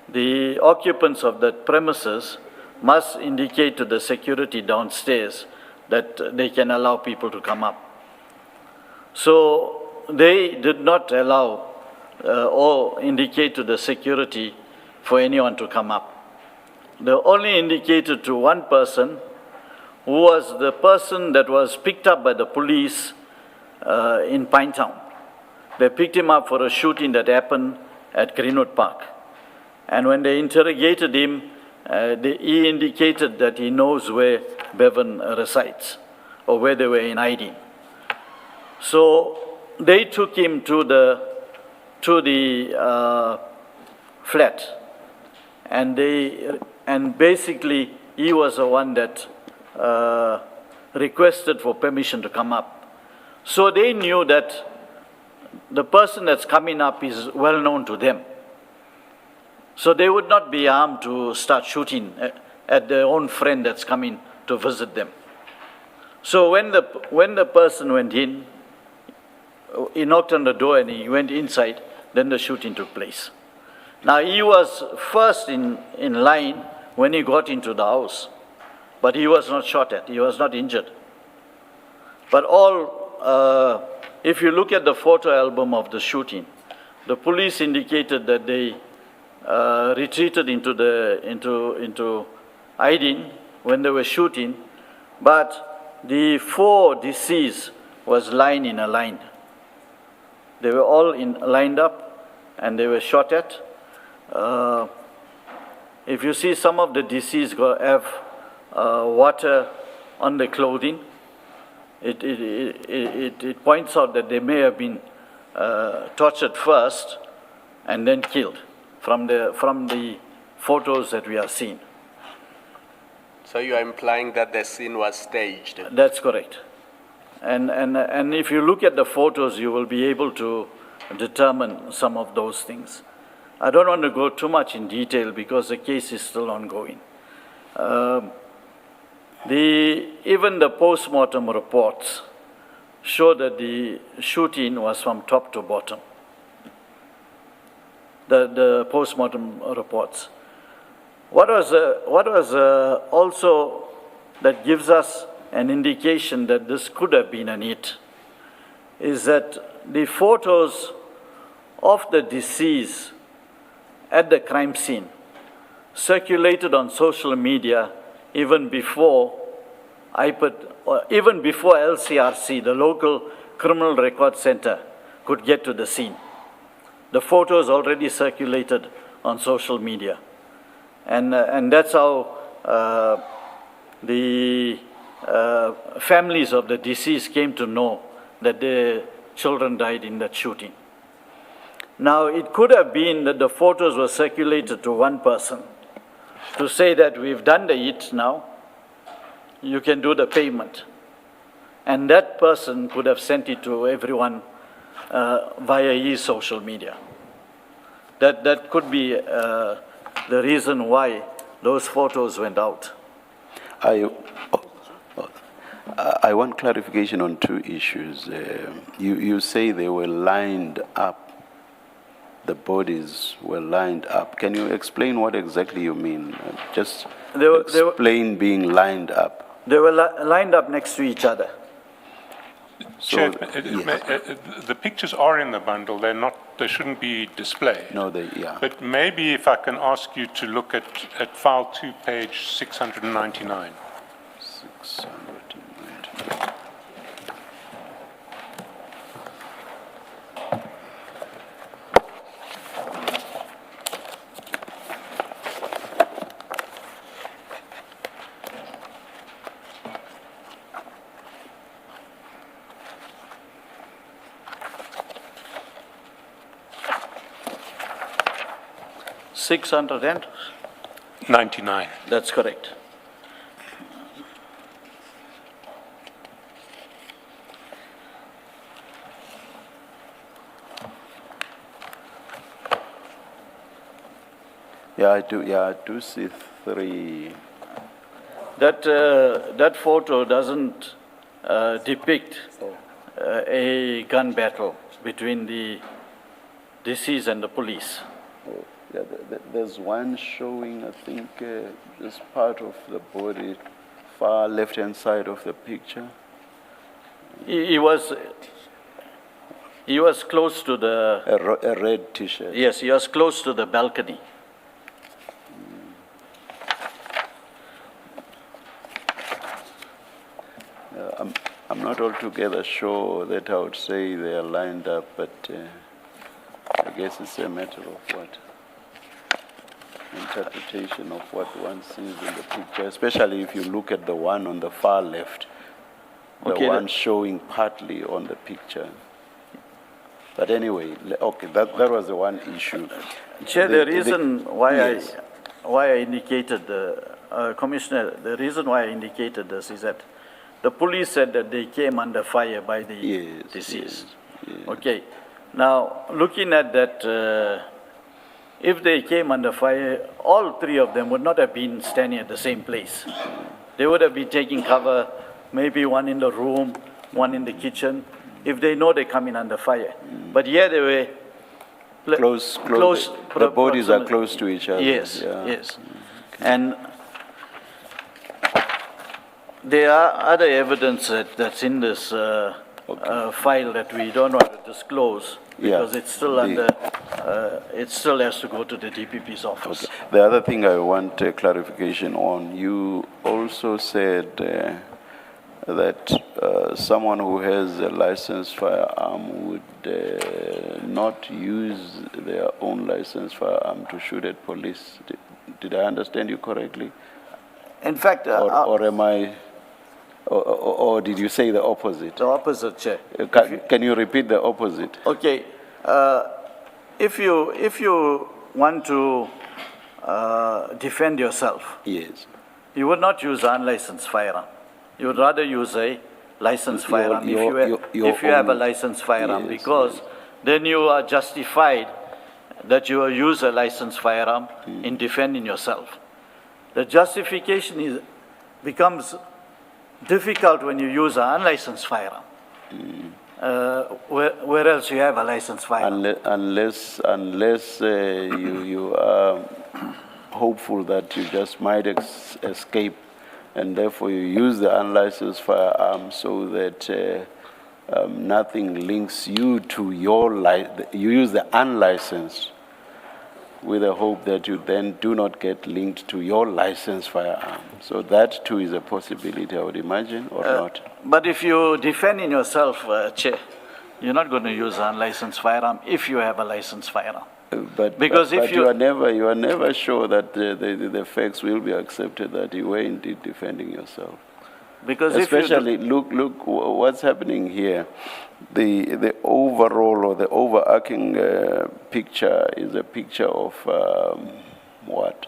the occupants of that premises must indicate to the security downstairs that they can allow people to come up. So they did not allow or indicate to the security for anyone to come up. They only indicated to one person, who was the person that was picked up by the police in Pinetown. They picked him up for a shooting that happened at Greenwood Park. And when they interrogated him, he indicated that he knows where Bevan resides, or where they were in hiding. So they took him to the flat, and basically he was the one that requested for permission to come up. So they knew that the person that's coming up is well known to them. So they would not be armed to start shooting at their own friend that's coming to visit them. So when the person went in, he knocked on the door and he went inside, then the shooting took place. Now he was first in line when he got into the house, but he was not shot at, he was not injured. But if you look at the photo album of the shooting, the police indicated that they retreated into hiding when they were shooting, but the 4 deceased was lying in a line. They were all lined up and they were shot at. If you see, some of the deceased have water on the clothing. It points out that they may have been tortured first and then killed from the photos that we are seeing. So you are implying that the scene was staged? That's correct. And if you look at the photos, you will be able to determine some of those things. I don't want to go too much in detail because the case is still ongoing. Even the post-mortem reports show that the shooting was from top to bottom. The post-mortem reports. What was also that gives us an indication that this could have been an hit is that the photos of the deceased at the crime scene circulated on social media even before even before LCRC, the local criminal record center, could get to the scene. The photos already circulated on social media. And that's how the families of the deceased came to know that their children died in that shooting. Now, it could have been that the photos were circulated to one person to say that we've done the hit now, you can do the payment. And that person could have sent it to everyone via his social media. That could be the reason why those photos went out. I want clarification on 2 issues. You say they were lined up. The bodies were lined up. Can you explain what exactly you mean? Just explain being lined up. They were lined up next to each other. Chair, Yes. the pictures are in the bundle. They shouldn't be displayed. No, yeah. But maybe if I can ask you to look at file 2, page 699. 699. $699. 99. That's correct. Yeah, I do see 3. That photo doesn't depict a gun battle between the deceased and the police. Yeah, there's one showing, I think, this part of the body, far left-hand side of the picture. He was close to the... A red T-shirt. Yes, he was close to the balcony. I'm not altogether sure that I would say they are lined up, but I guess it's a matter of what? Interpretation of what one sees in the picture, especially if you look at the one on the far left, the Okay, one showing partly on the picture. But anyway, okay, that was the one issue. Chair, the reason yes. why I indicated, Commissioner, the reason why I indicated this is that the police said that they came under fire by the Yes, deceased. yes. Okay. Now, looking at that, if they came under fire, all three of them would not have been standing at the same place. They would have been taking cover, maybe one in the room, one in the kitchen, if they know they're coming under fire. But here they were Close, the bodies are close to each other. Yes, yeah. yes. And there are other evidence that's in this file that we don't want to disclose because Yeah. it's still it still has to go to the DPP's office. Okay. The other thing I want clarification on, you also said that someone who has a licensed firearm would not use their own licensed firearm to shoot at police. Did I understand you correctly? In fact, Or am I, or did you say the opposite? the opposite, Chair. Can you repeat the opposite? Okay, if you want to defend yourself, Yes. you would not use an unlicensed firearm. You would rather use a licensed firearm if you have a licensed firearm, Yes, because then you are justified that you will use a licensed firearm in defending yourself. The justification becomes difficult when you use an unlicensed firearm. Where else you have a licensed firearm? Unless you are hopeful that you just might escape, and therefore you use the unlicensed firearm so that nothing links you to your you use the unlicensed with the hope that you then do not get linked to your licensed firearm. So that too is a possibility, I would imagine, or not. But if you're defending yourself, Chair, you're not going to use an unlicensed firearm if you have a licensed firearm. But you are never sure that the facts will be accepted that you were indeed defending yourself. Because especially look what's happening here. The overall or the overarching picture is a picture of what?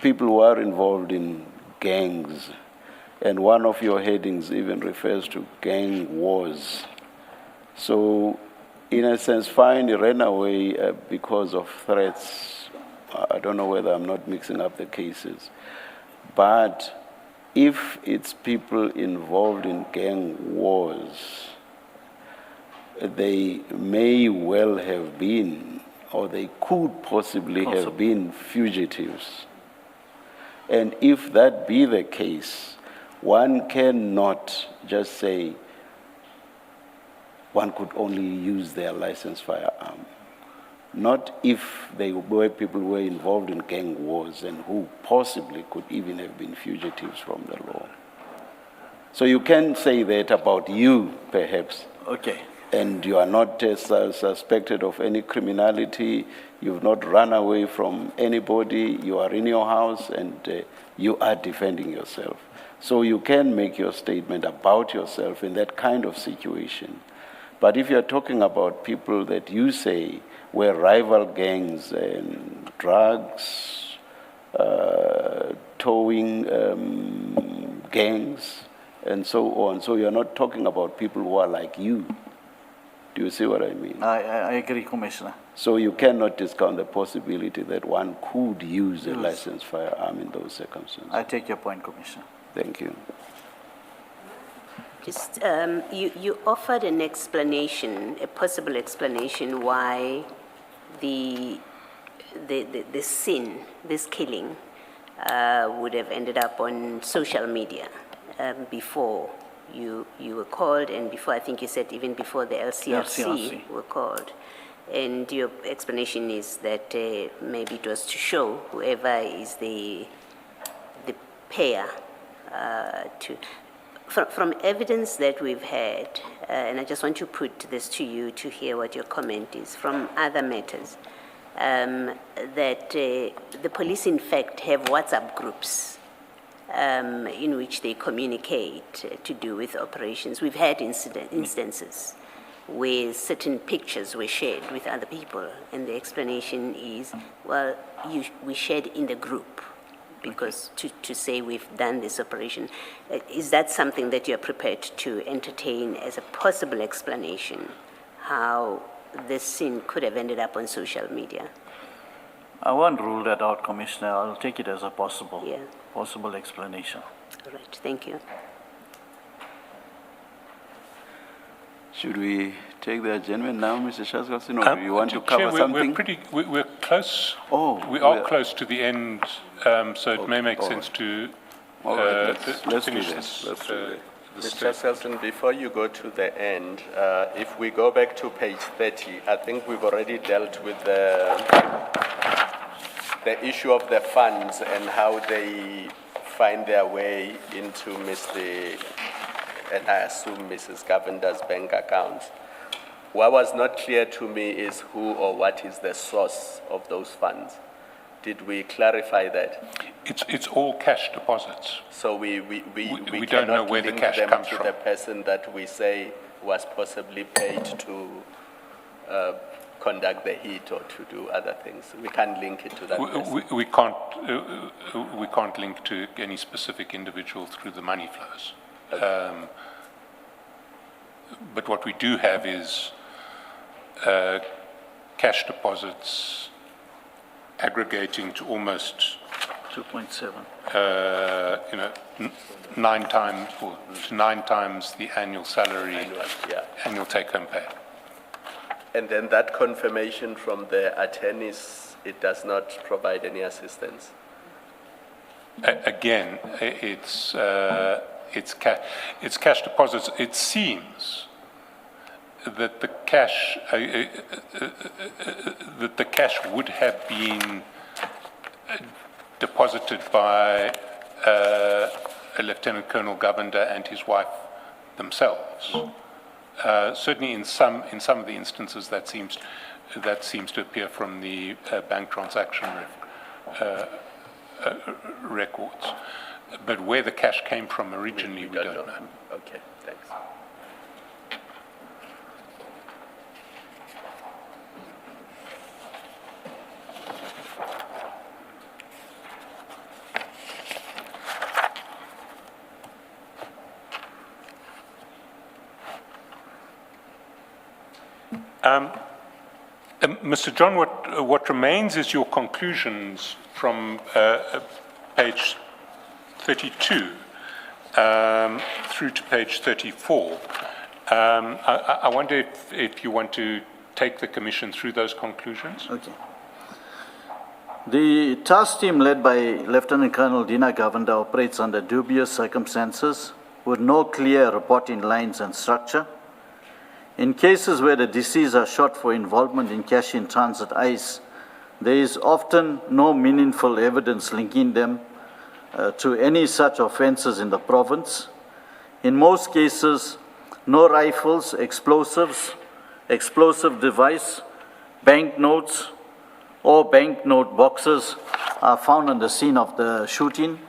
People who are involved in gangs, and one of your headings even refers to gang wars. So, in a sense, fine, he ran away because of threats. I don't know whether I'm not mixing up the cases. But if it's people involved in gang wars, they may well have been, or they could possibly have been fugitives. And if that be the case, one cannot just say one could only use their licensed firearm. Not if people were involved in gang wars and who possibly could even have been fugitives from the law. So you can say that about you, perhaps. Okay. And you are not suspected of any criminality, you've not run away from anybody, you are in your house and you are defending yourself. So you can make your statement about yourself in that kind of situation. But if you're talking about people that you say were rival gangs and drugs, towing gangs, and so on, so you're not talking about people who are like you. Do you see what I mean? I agree, Commissioner. So you cannot discount the possibility that one could use a licensed firearm in those circumstances. I take your point, Commissioner. Thank you. Just, you offered an explanation, a possible explanation why the sin, this killing, would have ended up on social media before you were called, and before, I think you said even before the LCRC were called. And your explanation is that maybe it was to show whoever is the payer From evidence that we've had, and I just want to put this to you to hear what your comment is, from other matters, that the police in fact have WhatsApp groups in which they communicate to do with operations. We've had instances where certain pictures were shared with other people, and the explanation is, well, we shared in the group, because to say we've done this operation. Is that something that you're prepared to entertain as a possible explanation, how this scene could have ended up on social media? I won't rule that out, Commissioner. I'll take it as a possible explanation. All right, thank you. Should we take the adjournment now, Mr. Shaskalson, or do you want to cover Chair, something? We're close. Oh, we are close to the end, so it may make sense to All right, let's do finish this. this. Let's do this. Mr. Selson, before you go to the end, if we go back to page 30, I think we've already dealt with the issue of the funds and how they find their way into Mr. and I assume Mrs. Govender's bank accounts. What was not clear to me is who or what is the source of those funds. Did we clarify that? It's all cash deposits. So we don't cannot know where the link cash them comes to from. the person that we say was possibly paid to conduct the hit or to do other things. We can't link it to that person. We can't link to any specific individual through the money flows. Okay. But what we do have is cash deposits aggregating to almost 2.7. 9 times the annual salary, Yeah. annual take-home pay. And then that confirmation from the attorneys, it does not provide any assistance. Again, it's cash deposits. It seems that the cash would have been deposited by a Lieutenant Colonel Govender and his wife themselves. Certainly, in some of the instances, that seems to appear from the bank transaction records. But where the cash came from originally, we don't know. Okay, thanks. Mr. John, what remains is your conclusions from page 32 through to page 34. I wonder if you want to take the Commission through those conclusions. Okay. The task team led by Lieutenant Colonel Dina Govender operates under dubious circumstances with no clear reporting lines and structure. In cases where the deceased are shot for involvement in cash in transit ICE, there is often no meaningful evidence linking them to any such offences in the province. In most cases, no rifles, explosives, explosive device, banknotes, or banknote boxes are found on the scene of the shooting,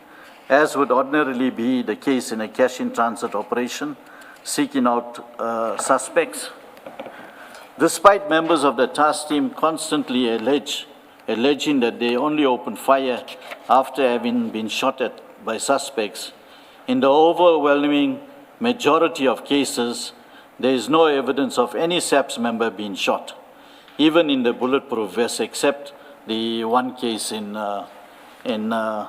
as would ordinarily be the case in a cash-in-transit operation seeking out suspects. Despite members of the task team constantly alleging that they only opened fire after having been shot at by suspects, in the overwhelming majority of cases, there is no evidence of any SABC member being shot, even in the bulletproof vest, except the one case in the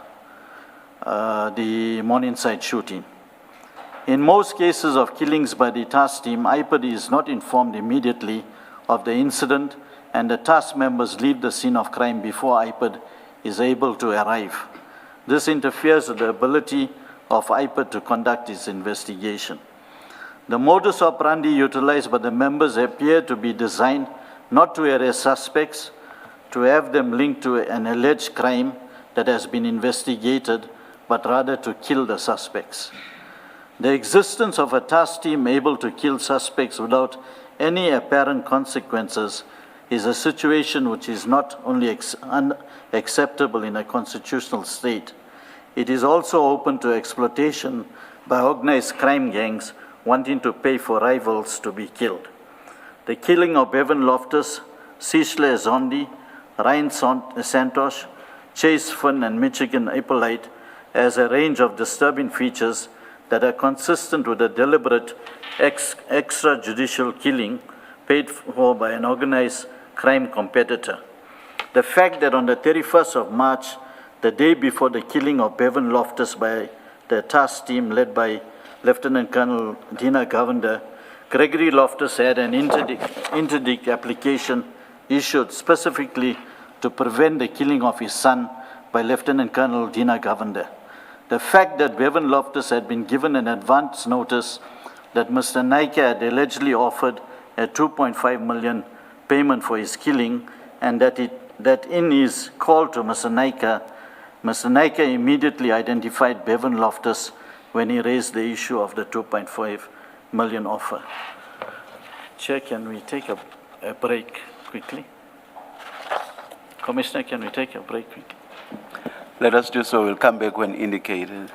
Morningside shooting. In most cases of killings by the task team, IPID is not informed immediately of the incident, and the task members leave the scene of crime before IPID is able to arrive. This interferes with the ability of IPID to conduct its investigation. The modus operandi utilized by the members appear to be designed not to arrest suspects, to have them linked to an alleged crime that has been investigated, but rather to kill the suspects. The existence of a task team able to kill suspects without any apparent consequences is a situation which is not only unacceptable in a constitutional state, it is also open to exploitation by organized crime gangs wanting to pay for rivals to be killed. The killing of Bevan Loftus, Cecily Zondi, Ryan Santosh, Chase Finn, and Michigan Hippolyte has a range of disturbing features that are consistent with a deliberate extrajudicial killing paid for by an organized crime competitor. The fact that on the 31st of March, the day before the killing of Bevan Loftus by the task team led by Lieutenant Colonel Dina Govender, Gregory Loftus had an interdict application issued specifically to prevent the killing of his son by Lieutenant Colonel Dina Govender. The fact that Bevan Loftus had been given an advance notice that Mr. Naika had allegedly offered a 2.5 million payment for his killing, and that in his call to Mr. Naika immediately identified Bevan Loftus when he raised the issue of the 2.5 million offer. Chair, can we take a break quickly? Commissioner, can we take a break quickly? Let us do so. We'll come back when indicated.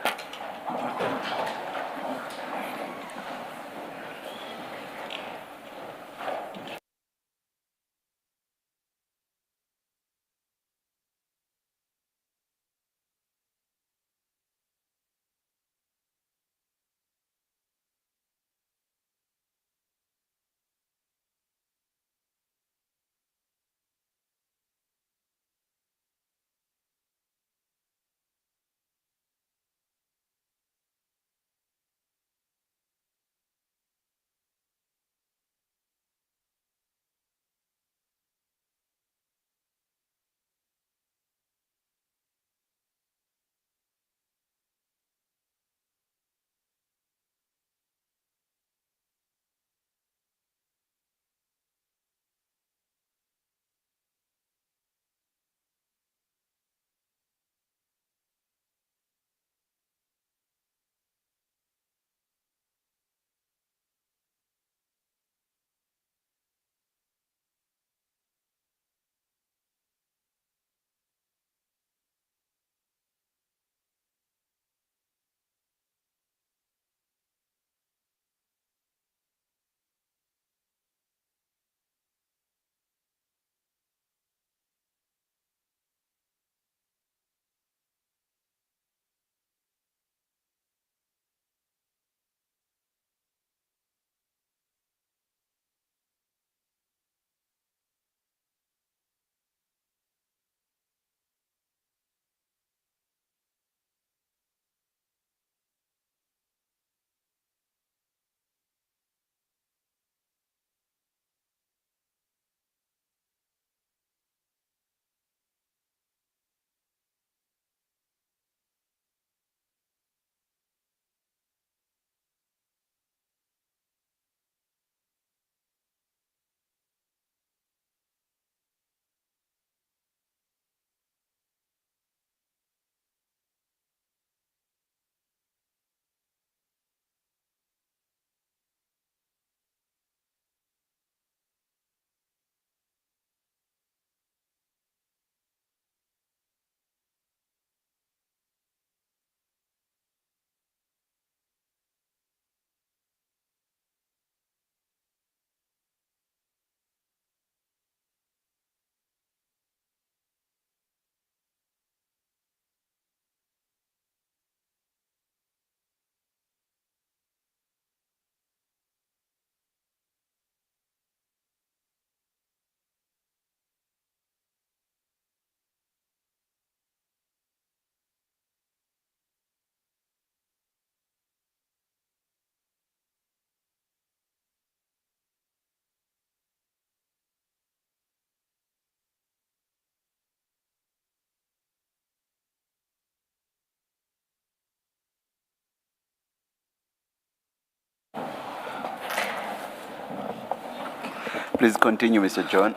Please continue, Mr. John.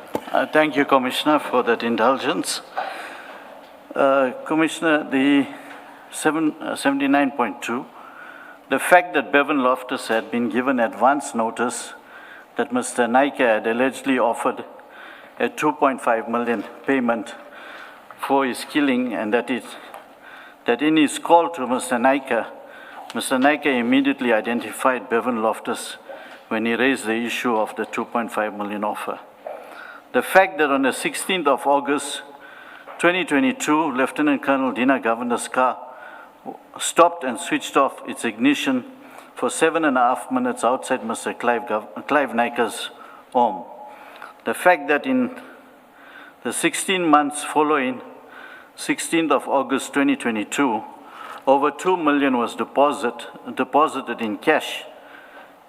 Thank you, Commissioner, for that indulgence. Commissioner, 79.2, the fact that Bevan Loftus had been given advance notice that Mr. Naika had allegedly offered a 2.5 million payment for his killing, and that in his call to Mr. Naika immediately identified Bevan Loftus when he raised the issue of the 2.5 million offer. The fact that on the 16th of August 2022, Lieutenant Colonel Dina Governor's car stopped and switched off its ignition for 7.5 minutes outside Mr. Clive Naika's home. The fact that in the 16 months following 16th of August 2022, over 2 million was deposited in cash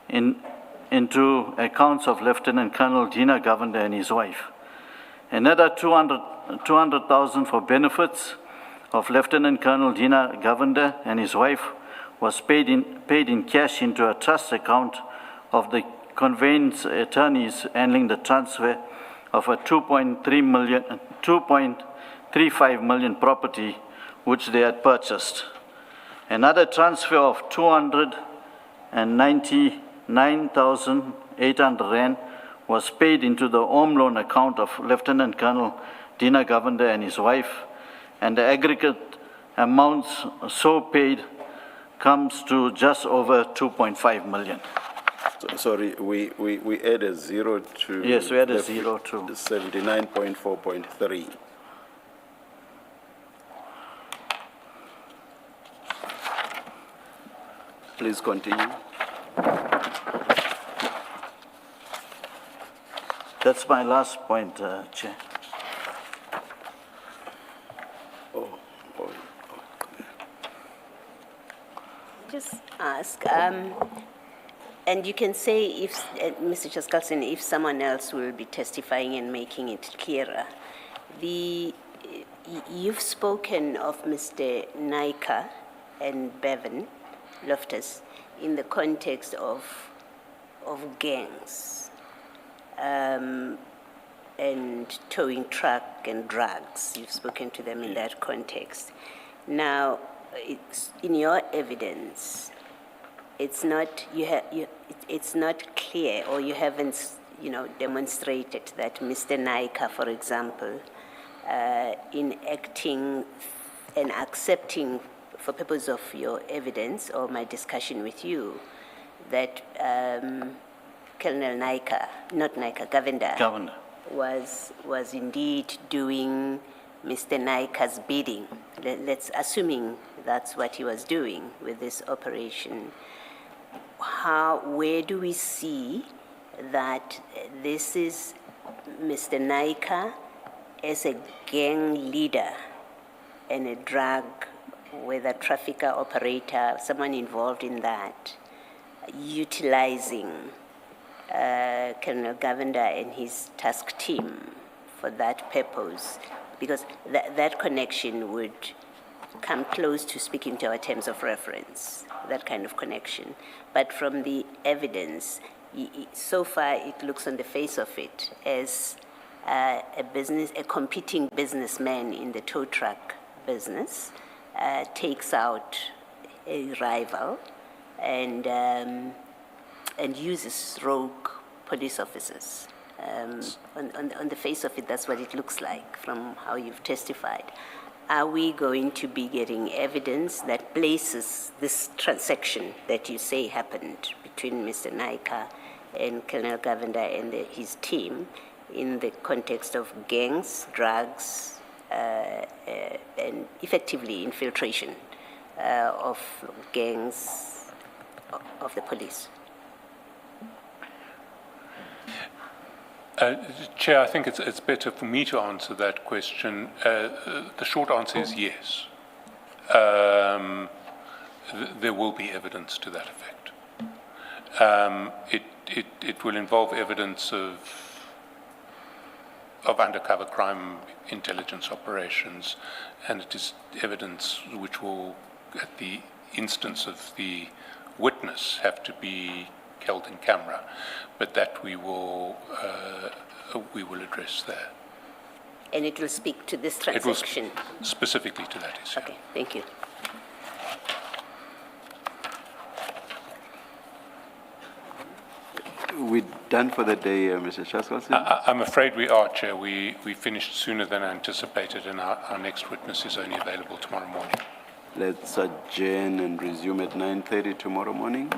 into accounts of Lieutenant Colonel Dina Govender and his wife. Another 200,000 for benefits of Lieutenant Colonel Dina Govender and his wife was paid in cash into a trust account of the conveyance attorneys handling the transfer of a 2.35 million property which they had purchased. Another transfer of 299,800 rand was paid into the home loan account of Lieutenant Colonel Dina Govender and his wife, and the aggregate amounts so paid comes to just over 2.5 million. Sorry, we add a zero to... Yes, we add a zero to... 79.4.3. Please continue. That's my last point, Chair. Just ask, and you can say if, Mr. Chaskalson, if someone else will be testifying and making it clearer. You've spoken of Mr. Naika and Bevan Loftus in the context of gangs and towing truck and drugs. You've spoken to them in that context. Now, it's in your evidence, it's not clear, or you haven't demonstrated that Mr. Naika, for example, in acting and accepting for purpose of your evidence or my discussion with you, that Colonel Naika, not Naika, Govender, was indeed doing Mr. Naika's bidding. Assuming that's what he was doing with this operation. Where do we see that this is Mr. Naika as a gang leader and a drug, whether trafficker, operator, someone involved in that, utilizing Colonel Govender and his task team for that purpose? Because that connection would come close to speaking to our terms of reference, that kind of connection. But from the evidence, so far it looks on the face of it as a competing businessman in the tow truck business takes out a rival and uses rogue police officers. On the face of it, that's what it looks like from how you've testified. Are we going to be getting evidence that places this transaction that you say happened between Mr. Naika and Colonel Govender and his team in the context of gangs, drugs, and effectively infiltration of gangs of the police? Chair, I think it's better for me to answer that question. The short answer is yes. There will be evidence to that effect. It will involve evidence of undercover crime intelligence operations, and it is evidence which will, at the instance of the witness, have to be held in camera, but that we will address there. And it will speak to this transaction? It will specifically to that issue. Okay, thank you. We done for the day, Mr. Chaskalson? I'm afraid we are, Chair. We finished sooner than anticipated, and our next witness is only available tomorrow morning. Let's adjourn and resume at 9:30 tomorrow morning.